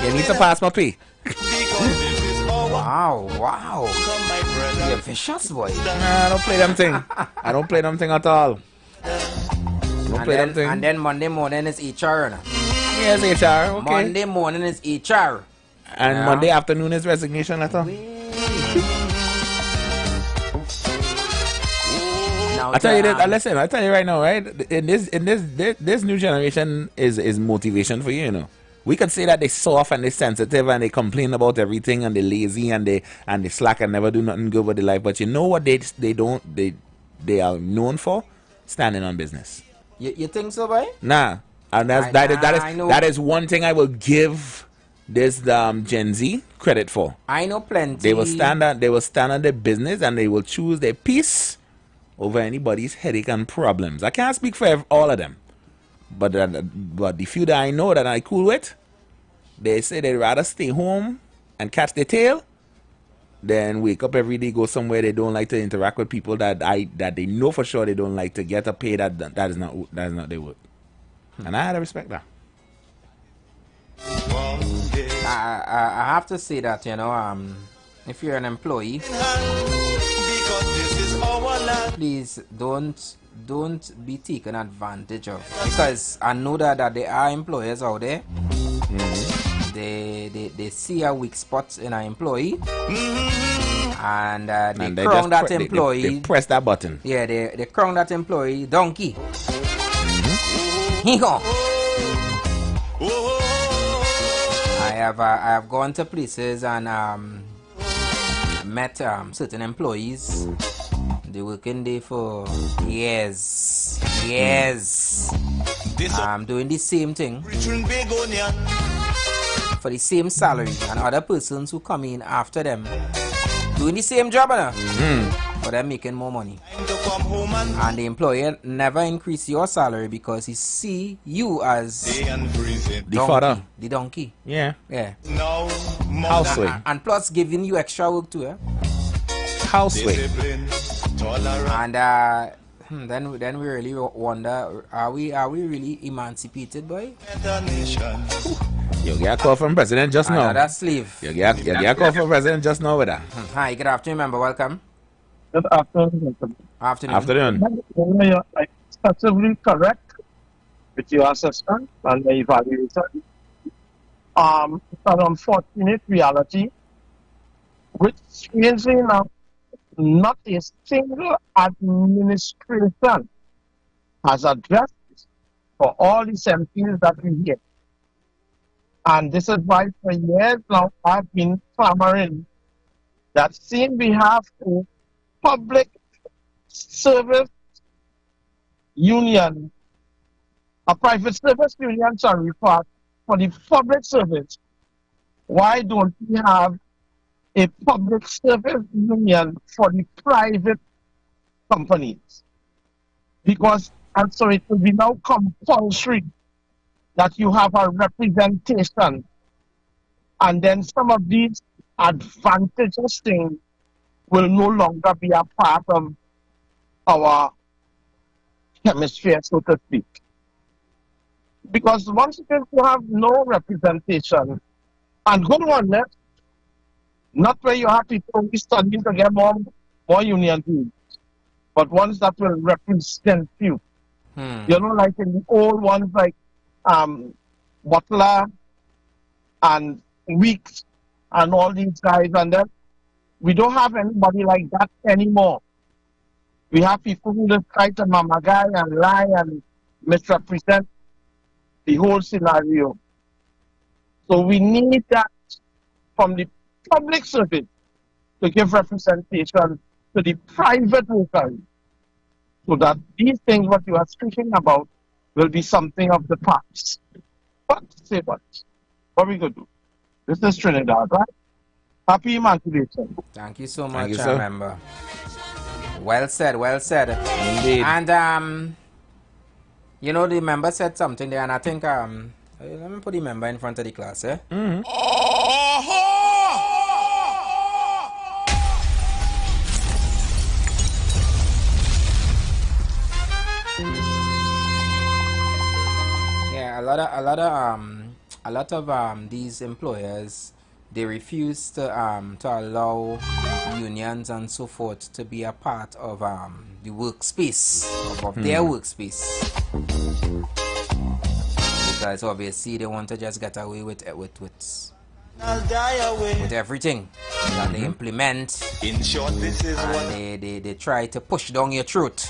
[SPEAKER 4] You need to pass my pay.
[SPEAKER 1] Wow. You're vicious, boy.
[SPEAKER 4] Nah, I don't play them thing. I don't play them thing at all.
[SPEAKER 1] And then Monday morning is HR.
[SPEAKER 4] Yes, HR. Okay.
[SPEAKER 1] Monday morning is HR.
[SPEAKER 4] And Monday afternoon is resignation letter. I tell you that. Listen, I tell you right now, right? In this new generation is motivation for you. You know, we could say that they soft and they sensitive and they complain about everything and they lazy and they slack and never do nothing good with their life. But you know what they are known for? Standing on business.
[SPEAKER 1] You think so, boy?
[SPEAKER 4] Nah, and that is one thing I will give this Gen Z credit for.
[SPEAKER 1] I know plenty.
[SPEAKER 4] They will stand on their business and they will choose their peace over anybody's headache and problems. I can't speak for all of them, but the few that I know that I cool with, they say they'd rather stay home and catch their tail than wake up every day, go somewhere they don't like to interact with people that they know for sure they don't like to get a pay that is not their work. And I had to respect that.
[SPEAKER 1] I have to say that, you know, if you're an employee, please don't be taken advantage of, because I know that there are employers out there. They see a weak spot in an employee, and they crown that employee.
[SPEAKER 4] They press that button.
[SPEAKER 1] Yeah, they crown that employee donkey. Here go. I have gone to places and met certain employees. They working there for years. Doing the same thing for the same salary, and other persons who come in after them doing the same job, but they're making more money.
[SPEAKER 2] come home
[SPEAKER 1] and the employer never increase your salary because he see you as
[SPEAKER 4] the father,
[SPEAKER 1] the donkey.
[SPEAKER 4] Yeah.
[SPEAKER 2] No,
[SPEAKER 4] houseway,
[SPEAKER 1] and plus giving you extra work too.
[SPEAKER 4] Houseway.
[SPEAKER 1] And then we really wonder, are we really emancipated, boy?
[SPEAKER 4] You get a call from president just now.
[SPEAKER 1] Another slave.
[SPEAKER 4] You get a call from president just now with that.
[SPEAKER 1] Hi, good afternoon, member. Welcome.
[SPEAKER 5] Good afternoon.
[SPEAKER 1] Afternoon.
[SPEAKER 5] You're excessively correct with your assessment and the evaluation. It's an unfortunate reality, which strangely enough, not a single administration has addressed for all these MPs that we hear. And this is why for years now I've been clamoring that seeing we have a public service union, a private service union, sorry, for the public service, why don't we have a public service union for the private companies? Because, and so it will be now compulsory that you have a representation, and then some of these advantageous things will no longer be a part of our hemisphere, so to speak. Because once you have no representation, and go on that, not where you have people who studying to get more union dues, but ones that will represent you. You know, like in the old ones like Butler and Weeks and all these guys, and then we don't have anybody like that anymore. We have people who just try to mamagai and lie and misrepresent the whole scenario. So we need that from the public service to give representation to the private workers, so that these things what you are speaking about will be something of the past. But say what? What we gonna do? This is Trinidad, right? Happy emancipation.
[SPEAKER 1] Thank you so much, member. Well said, well said.
[SPEAKER 4] Indeed.
[SPEAKER 1] And you know, the member said something there, and I think let me put the member in front of the class, eh? Yeah, a lot of these employers, they refuse to allow unions and so forth to be a part of the workspace of their workspace, because obviously they want to just get away with everything that they implement.
[SPEAKER 2] In short, this is
[SPEAKER 1] what they try to push down your throat.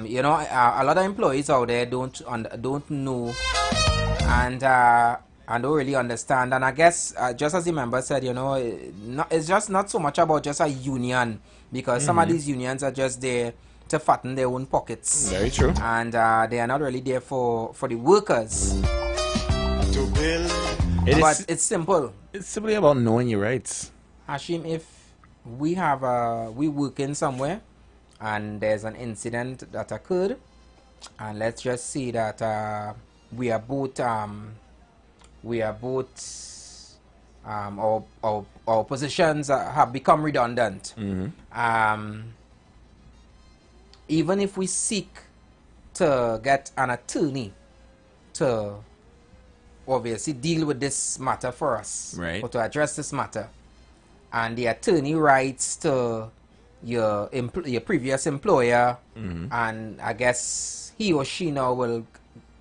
[SPEAKER 1] You know, a lot of employees out there don't know and don't really understand. And I guess just as the member said, you know, it's just not so much about just a union, because some of these unions are just there to fatten their own pockets.
[SPEAKER 4] Very true.
[SPEAKER 1] And they are not really there for the workers.
[SPEAKER 2] To build.
[SPEAKER 1] But it's simple.
[SPEAKER 4] It's simply about knowing your rights.
[SPEAKER 1] Hashim, if we work in somewhere and there's an incident that occurred, and let's just say that our positions have become redundant. Even if we seek to get an attorney to obviously deal with this matter for us,
[SPEAKER 4] right,
[SPEAKER 1] or to address this matter, and the attorney writes to your previous employer, and I guess he or she now will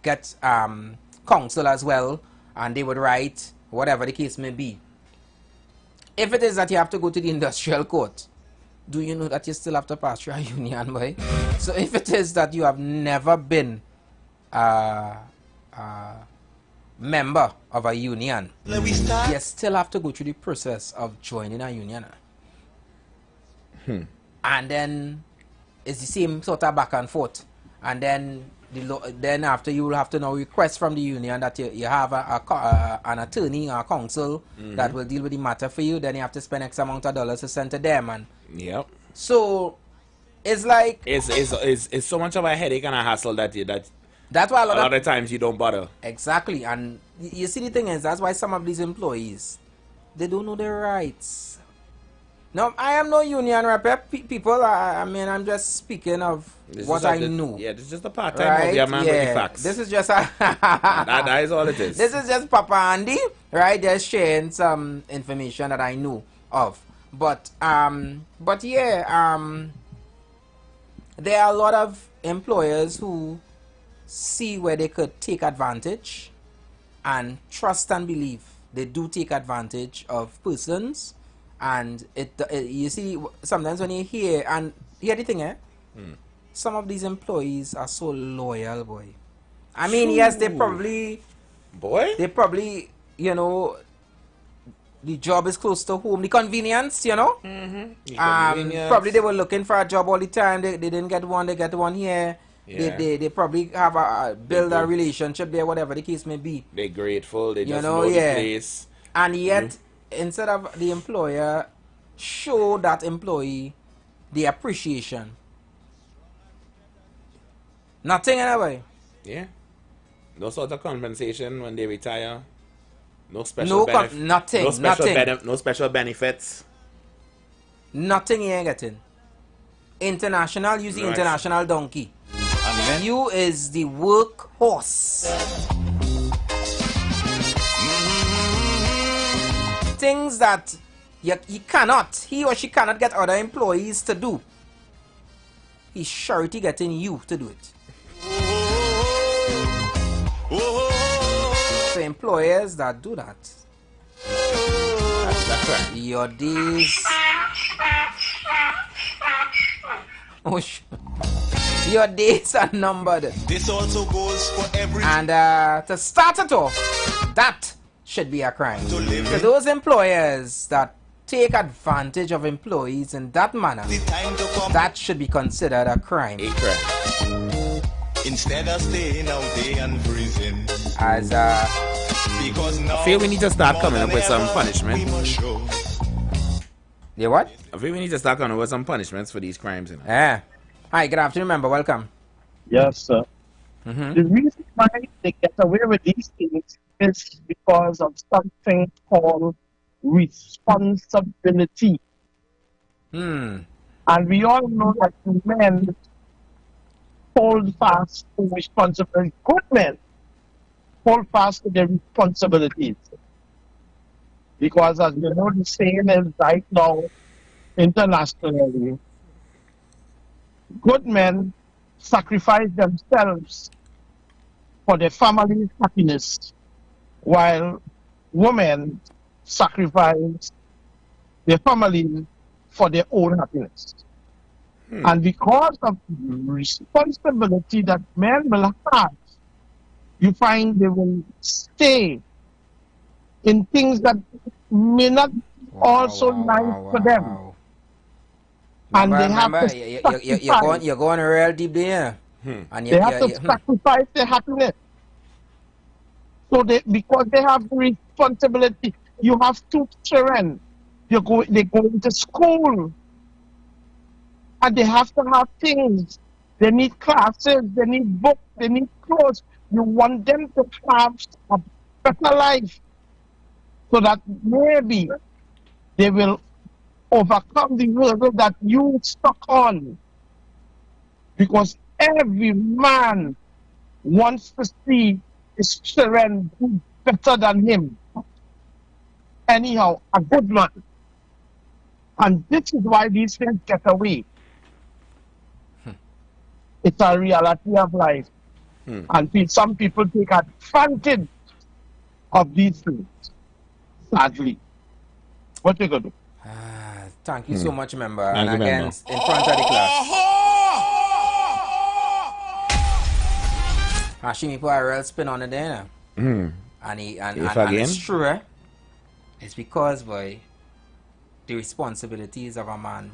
[SPEAKER 1] get counsel as well, and they would write whatever the case may be. If it is that you have to go to the industrial court, do you know that you still have to pass through a union, boy? So if it is that you have never been member of a union, you still have to go through the process of joining a union. And then it's the same sort of back and forth. And then after, you will have to now request from the union that you have an attorney or a counsel that will deal with the matter for you. Then you have to spend X amount of dollars to send to them. And
[SPEAKER 4] yep.
[SPEAKER 1] So it's like
[SPEAKER 4] it's so much of a headache and a hassle that
[SPEAKER 1] that's why a
[SPEAKER 4] lot of times you don't bother.
[SPEAKER 1] Exactly, and you see the thing is that's why some of these employees they don't know their rights. No, I am no union rep. People, I mean, I'm just speaking of what I know.
[SPEAKER 4] Yeah, this is just a part-time hobby, man, with the facts.
[SPEAKER 1] This is just a
[SPEAKER 4] that is all it is.
[SPEAKER 1] This is just Papa Andy, right? Just sharing some information that I know of. But yeah, there are a lot of employers who see where they could take advantage, and trust and believe they do take advantage of persons. And you see, sometimes when you hear the thing, some of these employees are so loyal, boy. I mean, yes, they probably, you know, the job is close to home, the convenience, you know. Probably they were looking for a job all the time. They didn't get one. They get one here. Yeah. They probably have build a relationship there, whatever the case may be.
[SPEAKER 4] They're grateful. They just know the place.
[SPEAKER 1] And yet. Instead of the employer show that employee the appreciation, nothing anyway.
[SPEAKER 4] Yeah, no sort of compensation when they retire. No special
[SPEAKER 1] nothing.
[SPEAKER 4] No special benefits.
[SPEAKER 1] Nothing you ain't getting. International, use the international donkey. And you is the workhorse. Things that he or she cannot get other employees to do. He's surety getting you to do it. So employers that do that, that's right. Your days, your days are numbered.
[SPEAKER 2] This also goes for every.
[SPEAKER 1] And to start it off, that should be a crime. To those employers that take advantage of employees in that manner, that should be considered a crime.
[SPEAKER 2] Instead of staying out there and freezing.
[SPEAKER 1] As
[SPEAKER 2] because
[SPEAKER 4] I feel we need to start coming up with some punishment.
[SPEAKER 1] Yeah, what?
[SPEAKER 4] I feel we need to start coming up with some punishments for these crimes. You know?
[SPEAKER 1] Yeah. Hi, good afternoon, member. Welcome.
[SPEAKER 5] Yes, sir. The reason why they get away with these things is because of something called responsibility. And we all know that men hold fast to responsibility. Good men hold fast to their responsibilities. Because as you know, the saying is right now, internationally, good men sacrifice themselves for their family's happiness, while women sacrifice their family for their own happiness. And because of the responsibility that men will have, you find they will stay in things that may not also nice for them. And they have to
[SPEAKER 1] you're going real deep there. And
[SPEAKER 5] they have to sacrifice their happiness. So because they have the responsibility, you have 2 children. They go into school. And they have to have things. They need classes, they need books, they need clothes. You want them to have a better life so that maybe they will overcome the hurdle that you stuck on. Because every man wants to see his children do better than him. Anyhow, a good man. And this is why these things get away. It's a reality of life. And some people take advantage of these things. Sadly. What you gonna do?
[SPEAKER 1] Thank you so much, member. And again, in front of the class. Hashimi put a real spin on it there. And it's true, eh? It's because, boy, the responsibilities of a man.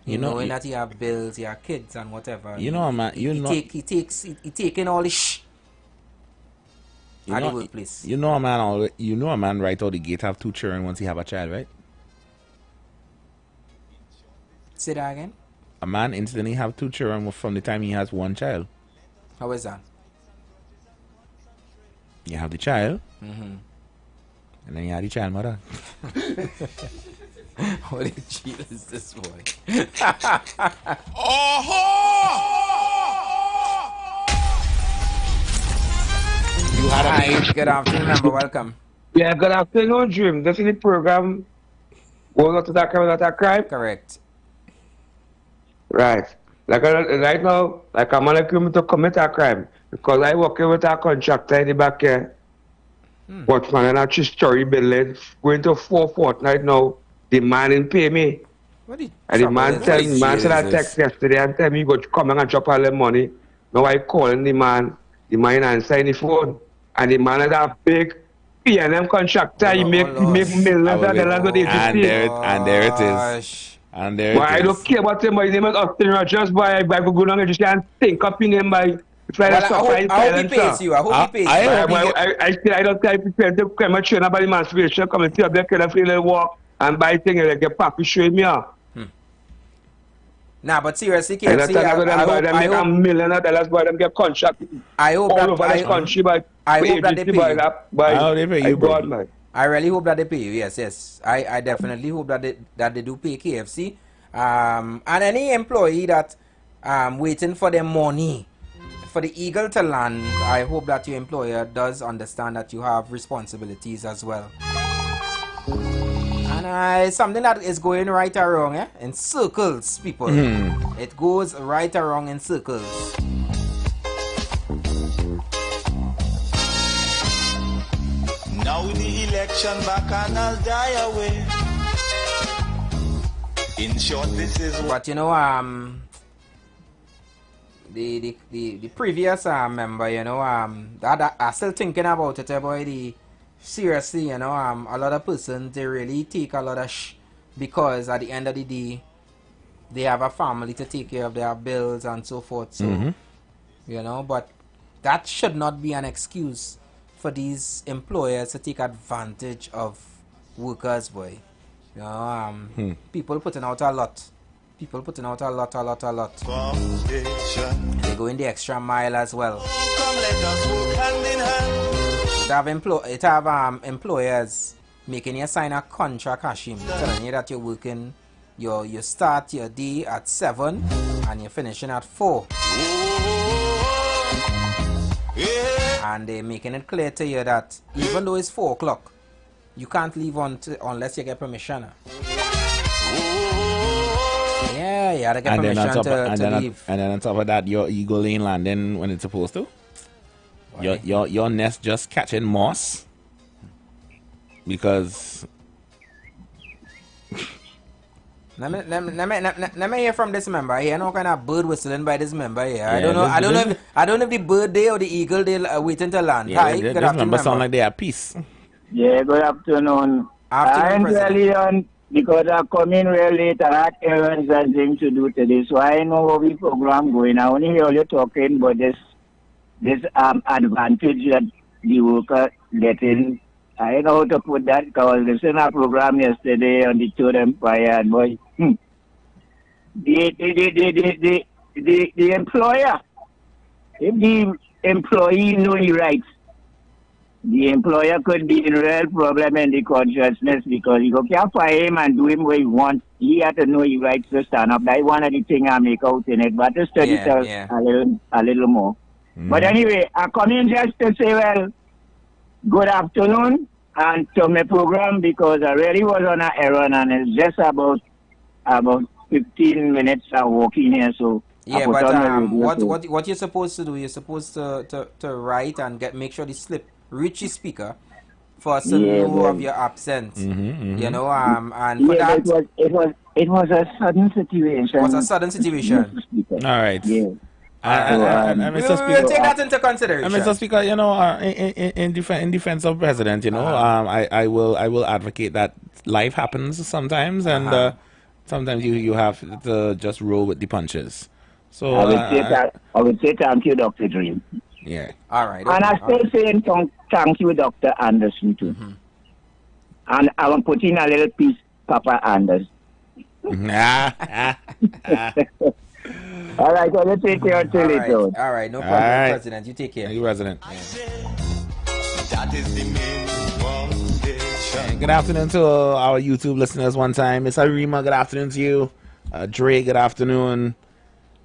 [SPEAKER 1] You know, that you have bills, you have kids and whatever.
[SPEAKER 4] You know, man.
[SPEAKER 1] He taking all this at the workplace.
[SPEAKER 4] You know, a man right out the gate have 2 children once he have a child, right?
[SPEAKER 1] Say that again.
[SPEAKER 4] A man instantly have 2 children from the time he has 1 child.
[SPEAKER 1] How is that?
[SPEAKER 4] You have the child,
[SPEAKER 1] Mm-hmm.
[SPEAKER 4] and then you have the child mother.
[SPEAKER 1] What a cheat is this boy?
[SPEAKER 4] You had
[SPEAKER 1] Hi, good afternoon, member. Welcome.
[SPEAKER 7] Yeah, good afternoon, Dream. This is the program going out to that crime, not that crime?
[SPEAKER 1] Correct.
[SPEAKER 7] Right. Like right now, like I'm on a criminal to commit a crime because I working with a contractor in the back here. Watchman and a 3-story building, going to 4 fortnight now. The man didn't pay me.
[SPEAKER 1] What did
[SPEAKER 7] And the man said I text yesterday and tell me go come and drop all the money. Now I calling the man answer the phone. And the man is a big P&M contractor. He make millions of dollars with agency.
[SPEAKER 4] And there it is. And there it is.
[SPEAKER 7] I don't care about him. My name is Austin Rogers. Boy, I go go down and just can't think up in him by.
[SPEAKER 1] Well, I hope he pays you. I hope he pays you.
[SPEAKER 7] I don't type to come and train about the man's situation. Come and see up there, can I feel a walk and buy things and get papi showing me out.
[SPEAKER 1] Nah, but seriously, KFC,
[SPEAKER 7] I hope make $1 million by them get contract.
[SPEAKER 1] I hope
[SPEAKER 7] all over this country by
[SPEAKER 1] I hope that they pay you.
[SPEAKER 7] How they pay you, God, man.
[SPEAKER 1] I really hope that they pay you. Yes. I definitely hope that they do pay KFC. And any employee that waiting for their money for the eagle to land, I hope that your employer does understand that you have responsibilities as well. And something that is going right or wrong, in circles, people. It goes right or wrong in circles.
[SPEAKER 2] Now the election back and I'll die away. In short, this is what.
[SPEAKER 1] But you know, the previous member, you know, that I still thinking about it, boy. Seriously, you know, a lot of persons, they really take a lot of because at the end of the day, they have a family to take care of their bills and so forth. So, you know, but that should not be an excuse for these employers to take advantage of workers, boy. You know, people putting out a lot. People putting out a lot. They go in the extra mile as well.
[SPEAKER 2] Come, let us work hand in hand.
[SPEAKER 1] It have employers making you sign a contract, Hashim, telling you that you're working, you start your day at 7 and you're finishing at 4. And they're making it clear to you that even though it's 4 o'clock, you can't leave unless you get permission. Yeah, you gotta get permission to leave.
[SPEAKER 4] And then on top of that, your eagle ain't landing when it's supposed to. Your nest just catching moss because
[SPEAKER 1] let me hear from this member. I hear no kind of bird whistling by this member here. I don't know if the bird day or the eagle day waiting to land.
[SPEAKER 4] Yeah,
[SPEAKER 1] Hi,
[SPEAKER 4] this member sound like they are peace.
[SPEAKER 6] Yeah, good afternoon. I'm really on because I come in real late and I had errands and things to do today, so I know what the program going. I only hear you talking about this advantage that the worker getting. I know how to put that because I was listening to a program yesterday on the Third Empire and boy, the employer, if the employee know his rights, the employer could be in real problem in the consciousness because you can't fire him and do him what he wants. He had to know his rights to stand up. That's one of the things I make out in it, but to study a little more. But anyway, I come in just to say, well, good afternoon and to my program because I really was on an errand and it's just about 15 minutes of walking here. So
[SPEAKER 1] yeah, but what you're supposed to do? You're supposed to write and make sure the slip reach the speaker for us to know of your absence. You know, and for that
[SPEAKER 6] it was a sudden situation.
[SPEAKER 1] It was a sudden situation.
[SPEAKER 4] All right.
[SPEAKER 6] Yeah.
[SPEAKER 4] And Mr. Speaker,
[SPEAKER 1] we'll take that into consideration.
[SPEAKER 4] And Mr. Speaker, you know, in defense of President, you know, I will advocate that life happens sometimes, and sometimes you have to just roll with the punches. So
[SPEAKER 6] I would say thank you, Dr. Dream.
[SPEAKER 4] Yeah.
[SPEAKER 1] All right.
[SPEAKER 6] And I still saying thank you, Dr. Anderson too. And I'm putting a little piece, Papa Anderson. All right, so let's take care until later.
[SPEAKER 1] All right, no problem, President. You take care.
[SPEAKER 4] Thank you, President.
[SPEAKER 2] That is the main foundation.
[SPEAKER 4] Good afternoon to our YouTube listeners one time. Miss Arima, good afternoon to you. Dre, good afternoon.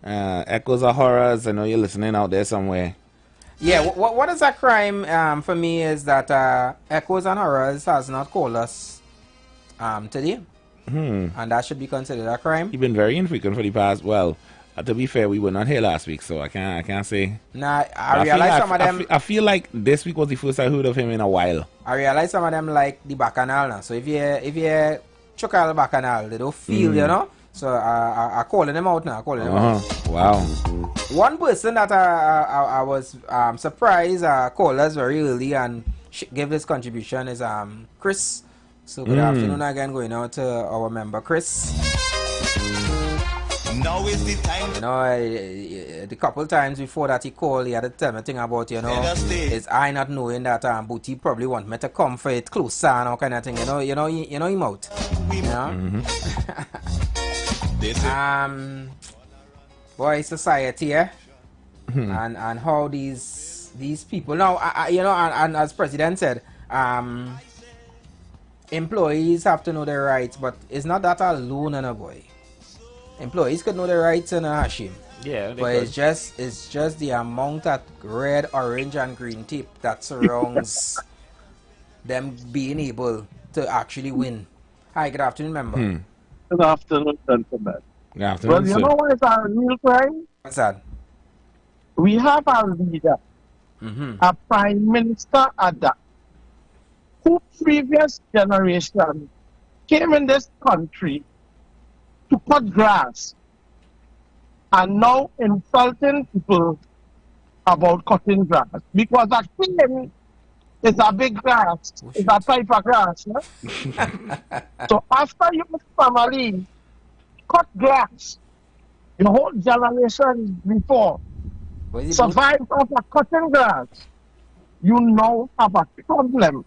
[SPEAKER 4] Echoes of Horrors, I know you're listening out there somewhere.
[SPEAKER 1] Yeah, what is a crime for me is that Echoes and Horrors has not called us today. And that should be considered a crime.
[SPEAKER 4] You've been very infrequent for the past, well, to be fair, we were not here last week, so I can't say.
[SPEAKER 1] Nah, I realize some of them.
[SPEAKER 4] I feel like this week was the first I heard of him in a while.
[SPEAKER 1] I realize some of them like the bacchanal now. So if you chuck out the bacchanal, they don't feel, you know. So I calling them out now. Calling them out.
[SPEAKER 4] Wow.
[SPEAKER 1] One person that I was surprised called us very early and gave his contribution is Chris. So good afternoon again, going out to our member Chris.
[SPEAKER 2] Now is the time.
[SPEAKER 1] You know, the couple times before that he called, he had to tell me thing about, you know, is I not knowing that Booty probably want me to come for it closer and all kind of thing. You know him out. Boy, society, and how these people now, you know, and as President said, employees have to know their rights, but it's not that alone, and a boy. Employees could know their rights in a Hashim.
[SPEAKER 4] Yeah,
[SPEAKER 1] but it's just the amount of red, orange, and green tape that surrounds them being able to actually win. Hi, good afternoon, member.
[SPEAKER 5] Good afternoon, gentlemen.
[SPEAKER 4] Good afternoon,
[SPEAKER 5] well, you know what is our real crime?
[SPEAKER 1] What's that?
[SPEAKER 5] We have a leader, a prime minister at that, who previous generation came in this country to cut grass and now insulting people about cutting grass because a cane is a big grass, it's a type of grass. Yeah? So after your family cut grass, your whole generation before survived off of cutting grass, you now have a problem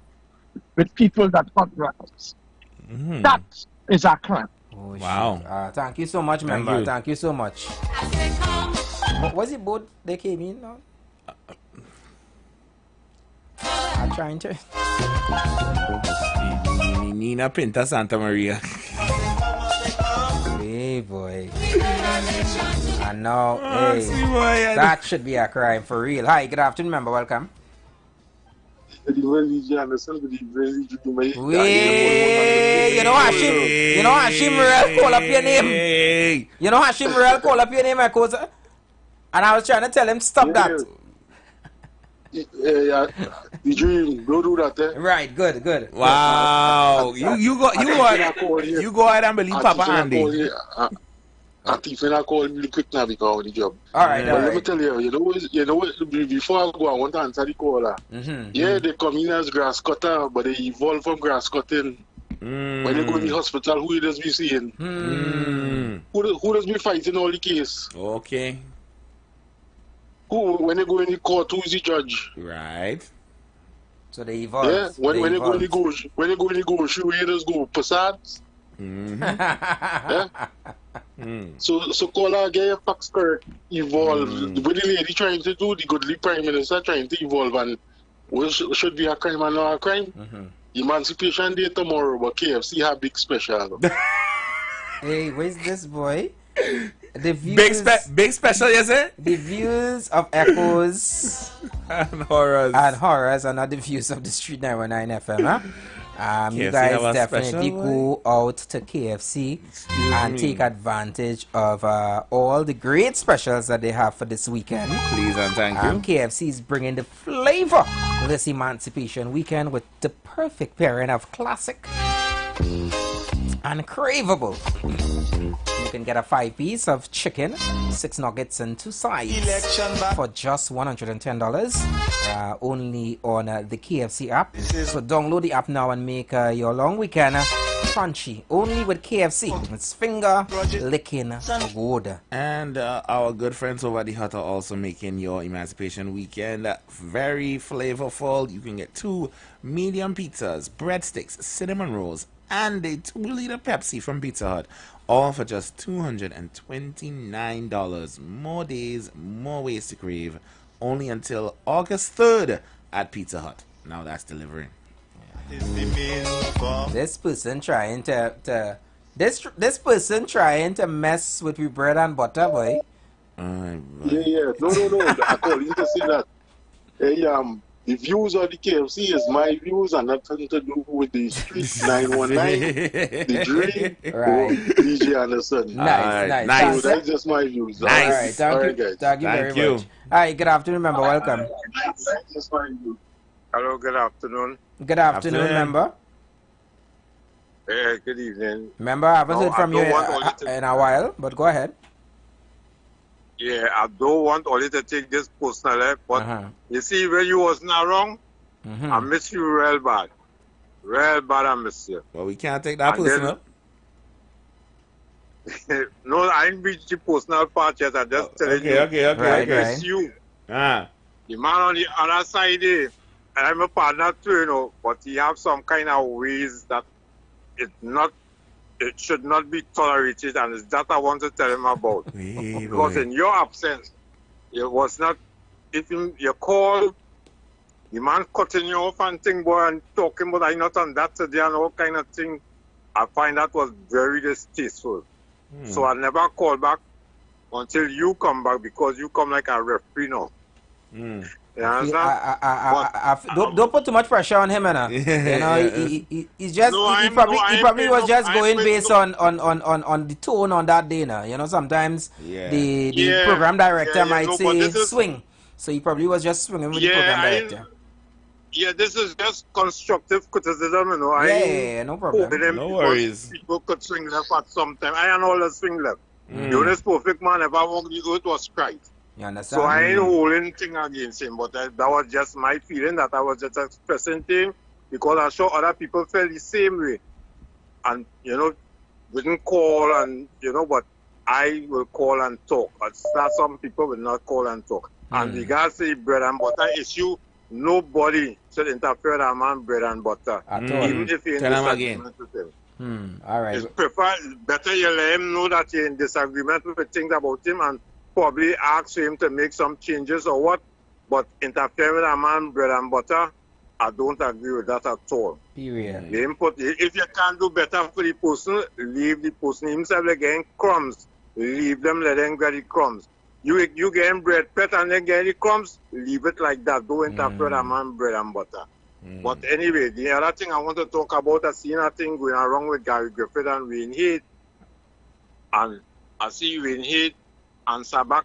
[SPEAKER 5] with people that cut grass. That is a crime.
[SPEAKER 1] Oh,
[SPEAKER 4] wow.
[SPEAKER 1] Thank you so much, member. Thank you so much. Was it both they came in now? I'm trying to.
[SPEAKER 4] Nina Pinta Santa Maria.
[SPEAKER 1] Hey, boy. I know. Hey, that should be a crime for real. Hi, good afternoon, member. Welcome.
[SPEAKER 8] You know
[SPEAKER 1] Hashim Murrell call up your name. You know Hashim Murrell call up your name, and I was trying to tell him stop that.
[SPEAKER 8] The dream, don't do that.
[SPEAKER 1] Right, good.
[SPEAKER 4] Wow, you go ahead and believe Papa Andy.
[SPEAKER 8] I think when I call really quick now because of the job.
[SPEAKER 1] All right,
[SPEAKER 8] but let me tell you, you know what, before I go, I want to answer the caller. Yeah, they come in as grass cutter, but they evolve from grass cutting. When they go to the hospital, who does we seeing? Who does we fighting all the case?
[SPEAKER 4] Okay.
[SPEAKER 8] Who, when they go in the court, who is the judge?
[SPEAKER 4] Right.
[SPEAKER 1] So they evolve.
[SPEAKER 8] Yeah, when they go in the go, who just go facades? Yeah. So caller, get your facts correct. Evolve. What the lady trying to do, the goodly prime minister trying to evolve, and what should be a crime and not a crime? Emancipation Day tomorrow, but KFC have big special.
[SPEAKER 1] Hey, where's this boy? The views,
[SPEAKER 4] big special, yes, sir?
[SPEAKER 1] The views of Echoes
[SPEAKER 4] and Horrors
[SPEAKER 1] are not the views of the Street 919 FM, huh? You guys definitely go out to KFC and take advantage of all the great specials that they have for this weekend.
[SPEAKER 4] Please and thank you.
[SPEAKER 1] KFC is bringing the flavor of this Emancipation Weekend with the perfect pairing of classic and craveable. You can get a 5-piece of chicken, 6 nuggets and 2 sides for just $110 only on the KFC app. So download the app now and make your long weekend crunchy. Only with KFC. It's finger licking good.
[SPEAKER 4] And our good friends over at the Hut are also making your Emancipation Weekend very flavorful. You can get 2 medium pizzas, breadsticks, cinnamon rolls, and a 2-liter Pepsi from Pizza Hut, all for just $229. More days, more ways to crave, only until August 3rd at Pizza Hut. Now that's delivering.
[SPEAKER 1] This person trying to this person trying to mess with your bread and butter, boy.
[SPEAKER 8] Yeah. No. I call you to say that. Hey, the views of the KFC is my views and nothing to do with the Street 919, the Dream, or DJ Anderson.
[SPEAKER 1] Nice.
[SPEAKER 8] So that's just my views.
[SPEAKER 1] Nice.
[SPEAKER 8] All
[SPEAKER 1] Thank
[SPEAKER 8] right,
[SPEAKER 1] you.
[SPEAKER 8] guys.
[SPEAKER 1] Thank you very much. Hi, good afternoon, member. Welcome.
[SPEAKER 10] Hello, good afternoon.
[SPEAKER 1] Good afternoon, member.
[SPEAKER 10] Good evening.
[SPEAKER 1] Member, I haven't heard from you in a while, but go ahead.
[SPEAKER 10] Yeah, I don't want only to take this personally, but you see, when you wasn't around, I miss you real bad. Real bad, I miss you.
[SPEAKER 4] Well, we can't take that personal.
[SPEAKER 10] No, I ain't reached the personal part yet. I'm just telling you.
[SPEAKER 4] Okay.
[SPEAKER 10] I miss you. The man on the other side, I'm a partner too, you know, but he have some kind of ways that it should not be tolerated, and it's that I want to tell him about. Because in your absence, it was not, if you call, the man cutting you off and thing, boy, and talking about I'm not on that today and all kind of thing, I find that was very distasteful. So I never call back until you come back, because you come like a referee now. You understand?
[SPEAKER 1] Don't put too much pressure on him, you know. He's just he probably was just going based on the tone on that day, now. You know, sometimes the program director might say swing, so he probably was just swinging with the program director.
[SPEAKER 10] This is just constructive criticism, you know.
[SPEAKER 1] No problem.
[SPEAKER 4] No worries.
[SPEAKER 10] People could swing left at some time. I know the swing left. The only perfect man ever walked the earth was Christ.
[SPEAKER 1] You understand?
[SPEAKER 10] So I ain't holding thing against him, but that was just my feeling, that I was just expressing to him, because I'm sure other people felt the same way. And, you know, wouldn't call and, you know, but I will call and talk. But some people will not call and talk. And regards to the bread and butter issue, nobody should interfere with a man's bread and butter. Even if you're in disagreement with him.
[SPEAKER 1] All right.
[SPEAKER 10] It's better you let him know that you're in disagreement with things about him, and probably ask him to make some changes or what, but interfere with a man's bread and butter, I don't agree with that at all.
[SPEAKER 1] Period.
[SPEAKER 10] If you can't do better for the person, leave the person himself getting crumbs. Leave them, let them get the crumbs. You getting bread pet and then get the crumbs, leave it like that. Don't interfere with a man's bread and butter. But anyway, the other thing I want to talk about, I see nothing going wrong with Gary Griffith and Wayne Heath. And I see Wayne Heath and Sabak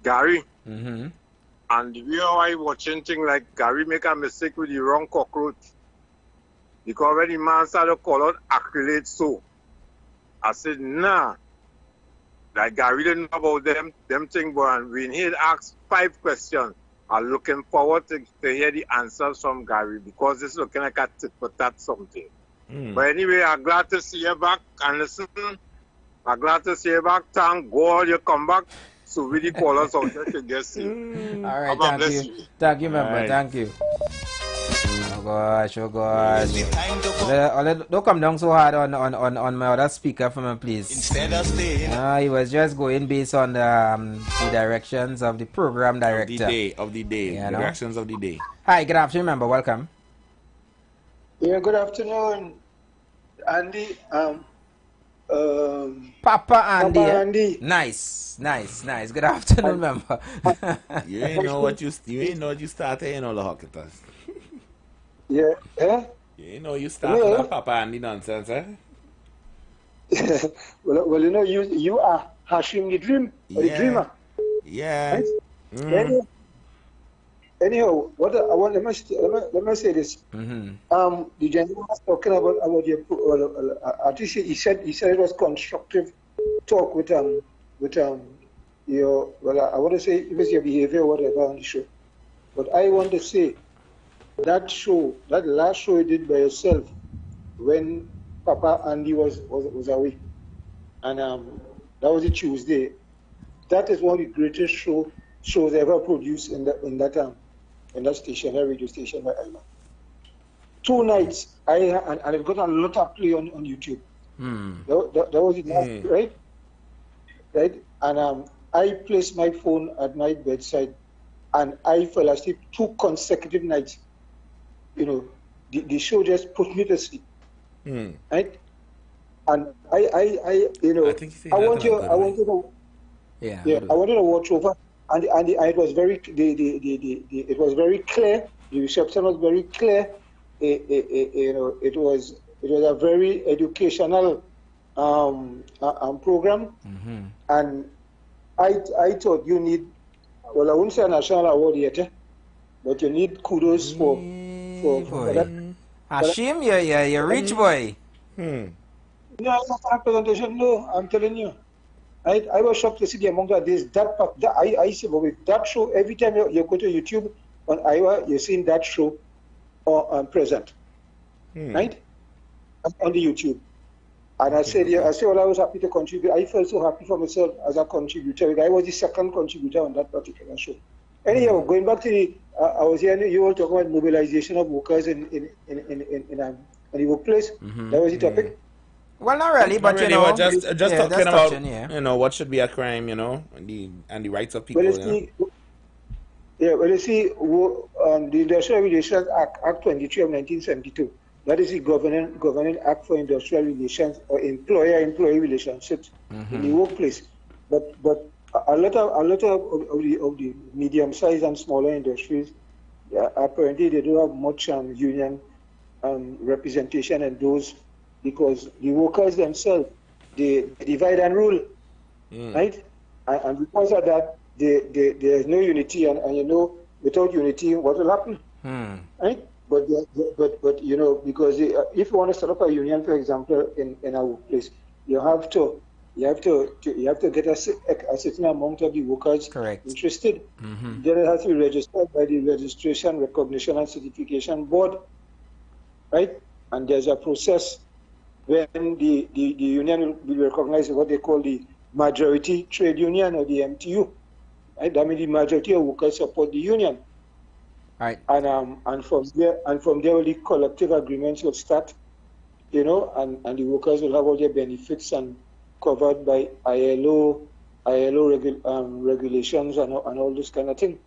[SPEAKER 10] Gary. And the way I watching thing, like Gary make a mistake with the wrong cockroach. Because when the man started to call out acrylate soap, I said, nah. Like Gary didn't know about them thing, but when he asked 5 questions, I'm looking forward to hear the answers from Gary, because it's looking like a tit for tat something. But anyway, I'm glad to see you back, and listen, I'm glad to see you back. Thank God you come back. So really call us out there to get see.
[SPEAKER 1] All right, thank you. Thank you, member. Right. Thank you. Oh gosh. Don't come down so hard on my other speaker for me, please.
[SPEAKER 2] Instead of staying.
[SPEAKER 1] He was just going based on the directions of the program director.
[SPEAKER 4] Of the day. The directions of the day.
[SPEAKER 1] Hi, good afternoon, member. Welcome.
[SPEAKER 11] Yeah, good afternoon, Andy.
[SPEAKER 1] Papa Andy. Nice. Good afternoon, member.
[SPEAKER 4] You ain't know what you started, you know, the Hawkitas.
[SPEAKER 11] Yeah,
[SPEAKER 4] You ain't know you started that Papa Andy nonsense, eh?
[SPEAKER 11] well, you know, you are Hashim the dreamer.
[SPEAKER 4] Yeah.
[SPEAKER 11] Anyhow, what I want, let me say this. The gentleman was talking about your. I think he said it was constructive talk with your. Well, I want to say it was your behavior or whatever on the show, but I want to say that last show you did by yourself when Papa Andy was away, and that was a Tuesday. That is one of the greatest shows ever produced in that station, that radio station by Island. 2 nights, and it got a lot of play on YouTube. That was it, right? Right? And I placed my phone at my bedside, and I fell asleep 2 consecutive nights. You know, the show just put me to sleep. Right? And I you know, I want you to, I wanted to watch over, and it was very, it was very clear. The reception was very clear. You know, it was a very educational program, and I thought you need, well, I wouldn't say a national award yet, but you need kudos for that.
[SPEAKER 1] Hashim, you're a rich boy.
[SPEAKER 11] No, not a presentation. No, I'm telling you. I was shocked to see the amount of days I see, but with that show, every time you go to YouTube on IWER, you're seeing that show present, right? On the YouTube. And I said, well, I was happy to contribute. I felt so happy for myself as a contributor. I was the second contributor on that particular show. Anyhow, going back to I was hearing you all talking about mobilization of workers in the workplace. That was the topic.
[SPEAKER 1] Well, not really, but you know,
[SPEAKER 4] just talking about you know, what should be a crime, you know, and the rights of people.
[SPEAKER 11] Well, you see, the Industrial Relations Act 23 of 1972. That is the governing act for industrial relations or employer-employee relationships in the workplace. But a lot of the medium-sized and smaller industries, apparently they don't have much union representation in those, because the workers themselves, they divide and rule, right? And because of that, there is no unity, and you know, without unity, what will happen, right? But you know, because if you want to set up a union, for example, in a workplace, you have to get a certain amount of the workers interested. Then it has to be registered by the Registration, Recognition, and Certification Board, right? And there's a process when the union will recognize what they call the majority trade union, or the MTU. Right? That means the majority of workers support the union.
[SPEAKER 1] Right.
[SPEAKER 11] And from there, the collective agreements will start, you know, and the workers will have all their benefits and covered by ILO regulations and all this kind of thing.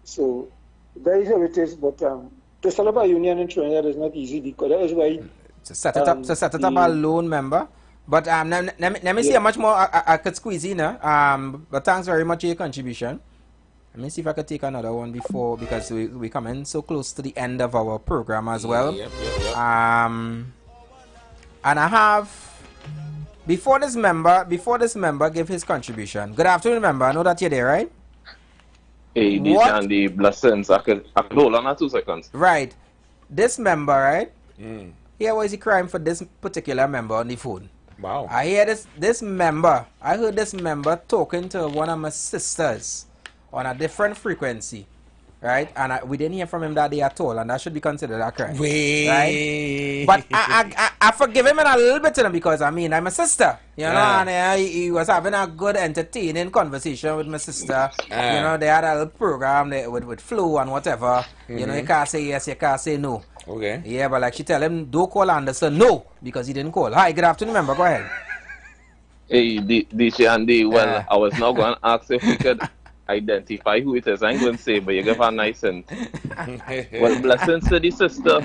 [SPEAKER 11] So that is how it is. But to set up a union in Trinidad is not easy, because that is why
[SPEAKER 1] to set it up a lone member. But let me see how much more I could squeeze in. But thanks very much for your contribution. Let me see if I could take another one before, because we come in so close to the end of our program as well.
[SPEAKER 4] Yep.
[SPEAKER 1] And I have, before this member give his contribution. Good afternoon, member. I know that you're there, right?
[SPEAKER 12] Hey, these and the blessings. I could hold on 2 seconds.
[SPEAKER 1] Right. This member, right? Here was the crime for this particular member on the phone.
[SPEAKER 4] Wow.
[SPEAKER 1] I hear this member. I heard this member talking to one of my sisters on a different frequency, right? And we didn't hear from him that day at all, and that should be considered a crime. Right? But I forgive him in a little bit, because I mean, I'm a sister, you know, and he was having a good, entertaining conversation with my sister. You know, they had a little program with Flo and whatever. You know, you can't say yes, you can't say no.
[SPEAKER 4] Okay.
[SPEAKER 1] Yeah, but like she tell him, don't call Anderson, no, because he didn't call. Hi, good afternoon, member. Go ahead.
[SPEAKER 12] Hey, DJ Andy. Well, I was not going to ask if we could identify who it is. I ain't going to say, but you give her nice and well, blessings to the sister.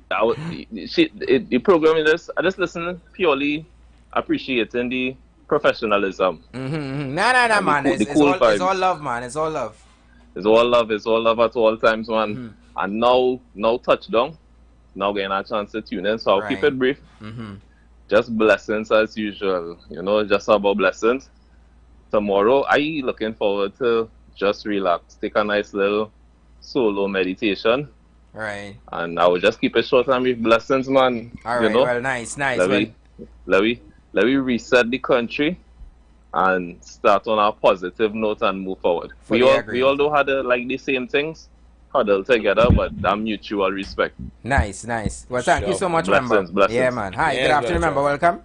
[SPEAKER 12] The program is I just listen purely appreciating the professionalism.
[SPEAKER 1] Nah, man. It's all love, man. It's all love.
[SPEAKER 12] It's all love. It's all love at all times, man. And now touchdown. Now getting a chance to tune in, so I'll keep it brief. Just blessings as usual. You know, just about blessings. Tomorrow, I looking forward to just relax, take a nice little solo meditation.
[SPEAKER 1] Right.
[SPEAKER 12] And I will just keep it short and with blessings, man.
[SPEAKER 1] All right, well, nice.
[SPEAKER 12] Let me reset the country and start on a positive note and move forward. We all do have the same things, huddle together, but that mutual respect.
[SPEAKER 1] Nice. Well, thank you so much, member.
[SPEAKER 12] Blessings.
[SPEAKER 1] Yeah, man. Hi, good afternoon, member. Welcome.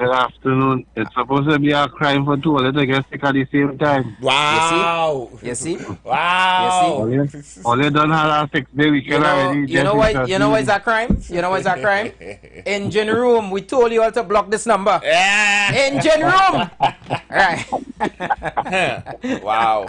[SPEAKER 13] Good afternoon. It's supposed to be a crime for two of to get sick at the same time.
[SPEAKER 4] Wow.
[SPEAKER 1] You see?
[SPEAKER 4] Wow.
[SPEAKER 1] You see?
[SPEAKER 13] All you done had a 6-day weekend already.
[SPEAKER 1] You know why? You know why it's a crime? You know why it's a crime? Engine room. We told you all to block this number. Engine room. Right.
[SPEAKER 4] Wow.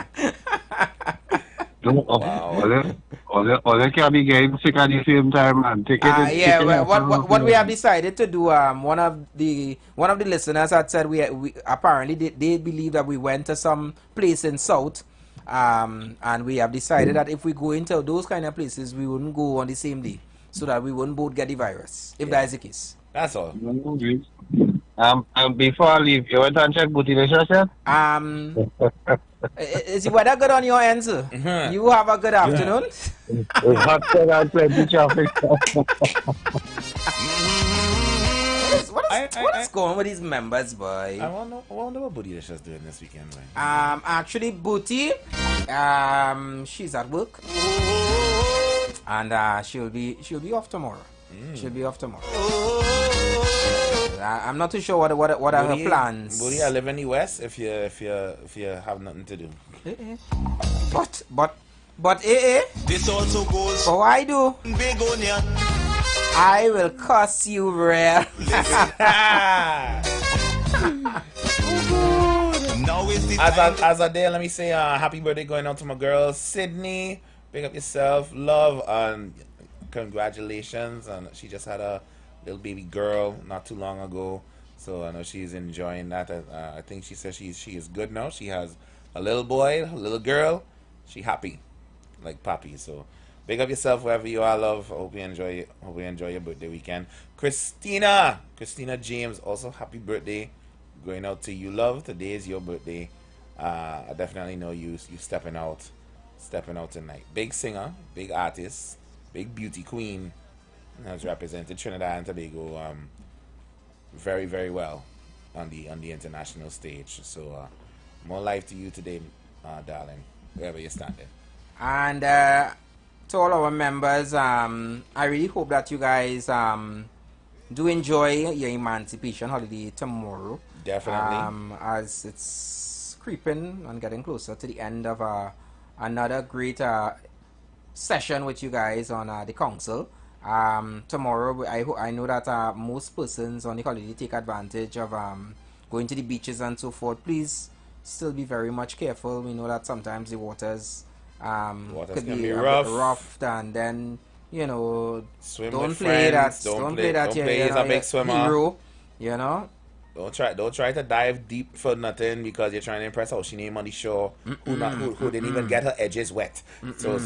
[SPEAKER 13] All you can be getting sick at the same time, man. Take it.
[SPEAKER 1] Yeah. What we have decided to do? One of the listeners had said we apparently they believe that we went to some place in South. And we have decided that if we go into those kind of places, we wouldn't go on the same day, so that we wouldn't both get the virus. If that is the case.
[SPEAKER 4] That's all.
[SPEAKER 13] Before I leave, you went and check Bootylicious yet?
[SPEAKER 1] Is the weather good on your end, sir? You have a good afternoon. What is going on with these members, boy?
[SPEAKER 4] I wonder what Bootylicious doing this weekend, man.
[SPEAKER 1] Actually, Booty, she's at work, and she'll be off tomorrow. She'll be off tomorrow. I'm not too sure what are her plans.
[SPEAKER 4] Booty, I live in the West. If you have nothing to do.
[SPEAKER 1] But
[SPEAKER 2] This also goes.
[SPEAKER 1] Oh, I do.
[SPEAKER 2] Big onion.
[SPEAKER 1] I will cuss you real.
[SPEAKER 4] As a day, let me say happy birthday going out to my girl Sydney. Big up yourself, love, and congratulations. And she just had a little baby girl not too long ago, so I know she's enjoying that. I think she says she is good now. She has a little boy, a little girl. She happy, like Papi. So big up yourself wherever you are, love. Hope you enjoy your birthday weekend. Christina James, also happy birthday going out to you, love. Today is your birthday. I definitely know you stepping out tonight. Big singer, big artist, big beauty queen, has represented Trinidad and Tobago very, very well on the international stage. So more life to you today, darling, wherever you're standing.
[SPEAKER 1] And to all our members, I really hope that you guys do enjoy your emancipation holiday tomorrow.
[SPEAKER 4] Definitely.
[SPEAKER 1] As it's creeping and getting closer to the end of another great session with you guys on the council. Tomorrow, I know that most persons on the holiday take advantage of going to the beaches and so forth. Please still be very much careful. We know that sometimes the waters could be a bit rough, and then
[SPEAKER 4] swim
[SPEAKER 1] don't
[SPEAKER 4] with
[SPEAKER 1] play
[SPEAKER 4] friends.
[SPEAKER 1] that. Don't
[SPEAKER 4] play
[SPEAKER 1] that.
[SPEAKER 4] He's a big swimmer.
[SPEAKER 1] Hero,
[SPEAKER 4] Don't try to dive deep for nothing because you're trying to impress how she name on the shore who didn't even get her edges wet. So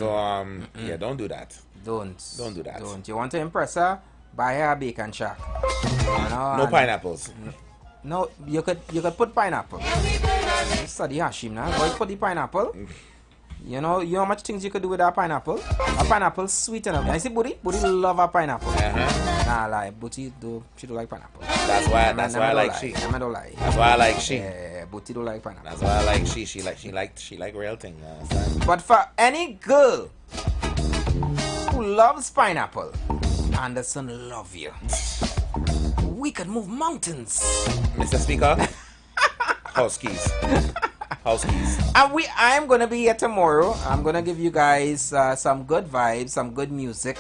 [SPEAKER 4] yeah, don't do that.
[SPEAKER 1] Don't
[SPEAKER 4] do that.
[SPEAKER 1] Don't. You want to impress her? Buy her a bacon shack.
[SPEAKER 4] No pineapples.
[SPEAKER 1] No, you could put pineapple. Study Hashim now. Boy, put the pineapple. You know how much things you could do with that pineapple? A pineapple sweet enough. I see Booty love a pineapple. Nah, like Booty she don't like pineapple.
[SPEAKER 4] That's why I like she.
[SPEAKER 1] I don't lie.
[SPEAKER 4] That's why I like she.
[SPEAKER 1] Yeah, Booty don't like pineapple.
[SPEAKER 4] That's why I like she. She like real thing.
[SPEAKER 1] But for any girl who loves pineapple, Anderson love you. We could move mountains.
[SPEAKER 4] Mr. Speaker. House keys.
[SPEAKER 1] And I'm gonna be here tomorrow. I'm gonna give you guys some good vibes, some good music.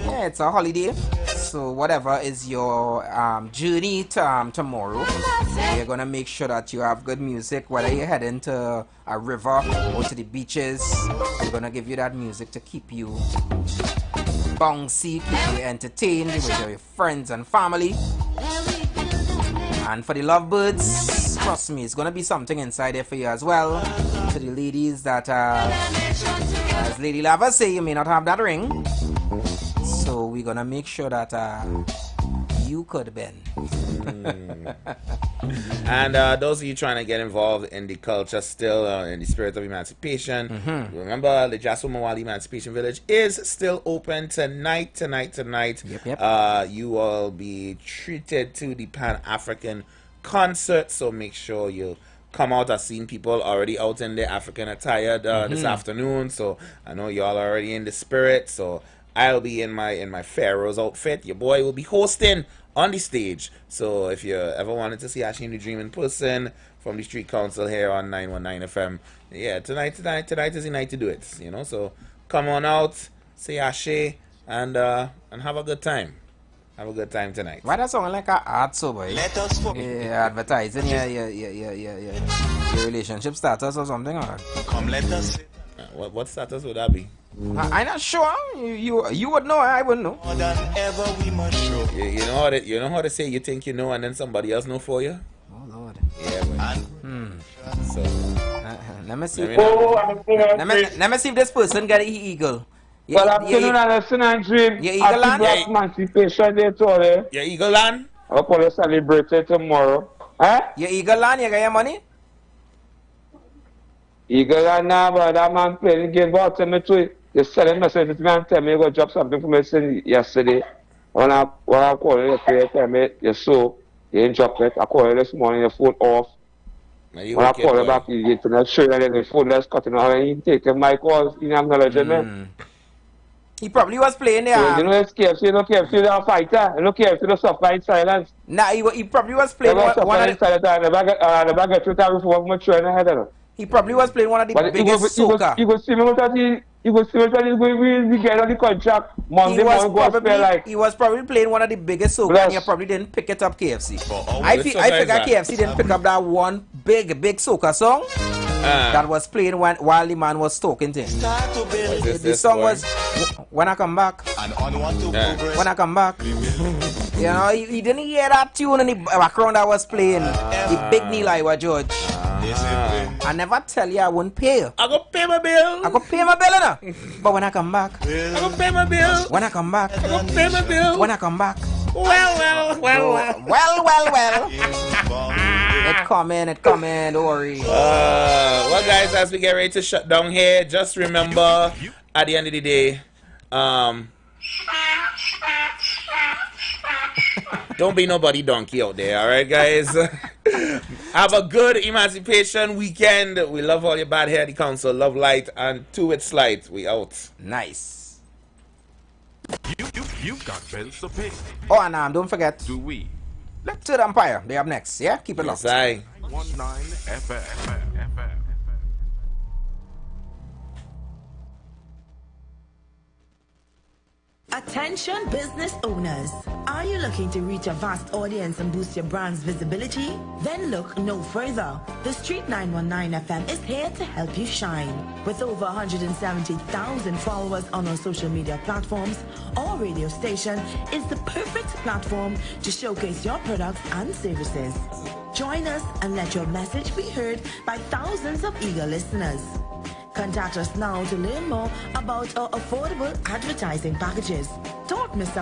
[SPEAKER 1] Yeah, it's a holiday, so whatever is your journey to tomorrow, we're gonna make sure that you have good music. Whether you're heading to a river or to the beaches, we're gonna give you that music to keep you bouncy, keep you entertained with your friends and family. And for the lovebirds, trust me, it's gonna be something inside there for you as well. To the ladies that, as Lady Lava say, you may not have that ring, so we're gonna make sure that you could bend.
[SPEAKER 4] And those of you trying to get involved in the culture still, in the spirit of emancipation, remember the Jasper Mawali Emancipation Village is still open tonight.
[SPEAKER 1] Yep.
[SPEAKER 4] You will be treated to the Pan-African concert, so make sure you come out. I've seen people already out in their African attire this afternoon, so I know y'all are already in the spirit, so I'll be in my Pharaoh's outfit. Your boy will be hosting on the stage. So if you ever wanted to see Ashley in the Dream in person from the Street Council here on 919 FM, yeah, tonight is the night to do it. So come on out, say Ashley, and have a good time. Have a good time tonight.
[SPEAKER 1] Why that sound like a art so boy?
[SPEAKER 2] Let us forget.
[SPEAKER 1] Yeah, advertising your relationship status or something. Or?
[SPEAKER 2] Come, let us.
[SPEAKER 4] What status would that be?
[SPEAKER 1] I'm not sure. You would know. I wouldn't know.
[SPEAKER 2] More than ever we must show.
[SPEAKER 4] You know how to say you think you know and then somebody else know for you.
[SPEAKER 1] Oh Lord.
[SPEAKER 4] Yeah, man. So
[SPEAKER 1] let me see. Let me see if this person got an eagle.
[SPEAKER 7] Well, afternoon and listen and dream.
[SPEAKER 1] Your Eagle Land?
[SPEAKER 7] Black Emancipation Day today.
[SPEAKER 4] Your Eagle Land?
[SPEAKER 7] I'm going to celebrate it tomorrow. Huh?
[SPEAKER 1] Your Eagle Land, you got your money?
[SPEAKER 7] Eagle Land now, but that man playing the game. But tell me to you selling messages to me and tell me you go drop something for me yesterday. When I call you, you tell me you saw, you didn't drop it. I call you this morning, your phone off. When I call you back, you get to not show you that the phone that's cutting out and you take my calls, you acknowledge me.
[SPEAKER 1] He probably was playing there.
[SPEAKER 7] You know, it's KFC, you know, KFC, they're a fighter. You know, KFC, the suffer in silence.
[SPEAKER 1] Nah, he probably was playing one of the... He probably was playing one of the biggest soca.
[SPEAKER 7] You go see me that he get on the contract. Monday morning, go spell like...
[SPEAKER 1] He was probably playing one of the biggest soca and you probably didn't pick it up, KFC. I figure KFC didn't pick up that one big soca song that was playing while the man was talking to him. The song was When I Come Back. When I Come Back. You know, he didn't hear that tune in the background that was playing. The big Neil Iwer George. I never tell you I won't pay you.
[SPEAKER 4] I go pay my bill.
[SPEAKER 1] I go pay my bill, now. But when I come back,
[SPEAKER 4] I go pay my bill.
[SPEAKER 1] When I come back,
[SPEAKER 4] I go pay my bill.
[SPEAKER 1] When I come back,
[SPEAKER 4] well.
[SPEAKER 1] It coming, don't worry.
[SPEAKER 4] Well, guys, as we get ready to shut down here, just remember, at the end of the day, don't be nobody donkey out there, alright, guys? Have a good Emancipation weekend. We love all your bad hair, the council. Love light, and to its light. We out.
[SPEAKER 1] Nice.
[SPEAKER 3] You've got bills to pay.
[SPEAKER 1] Oh, and don't forget.
[SPEAKER 3] Do we?
[SPEAKER 1] Let's do the Empire. They up next, yeah? Keep it locked.
[SPEAKER 4] Yes,
[SPEAKER 3] 19 FM.
[SPEAKER 14] Attention business owners. Are you looking to reach a vast audience and boost your brand's visibility? Then look no further. The Street 919 FM is here to help you shine. With over 170,000 followers on our social media platforms, our radio station is the perfect platform to showcase your products and services. Join us and let your message be heard by thousands of eager listeners. Contact us now to learn more about our affordable advertising packages. Don't miss out.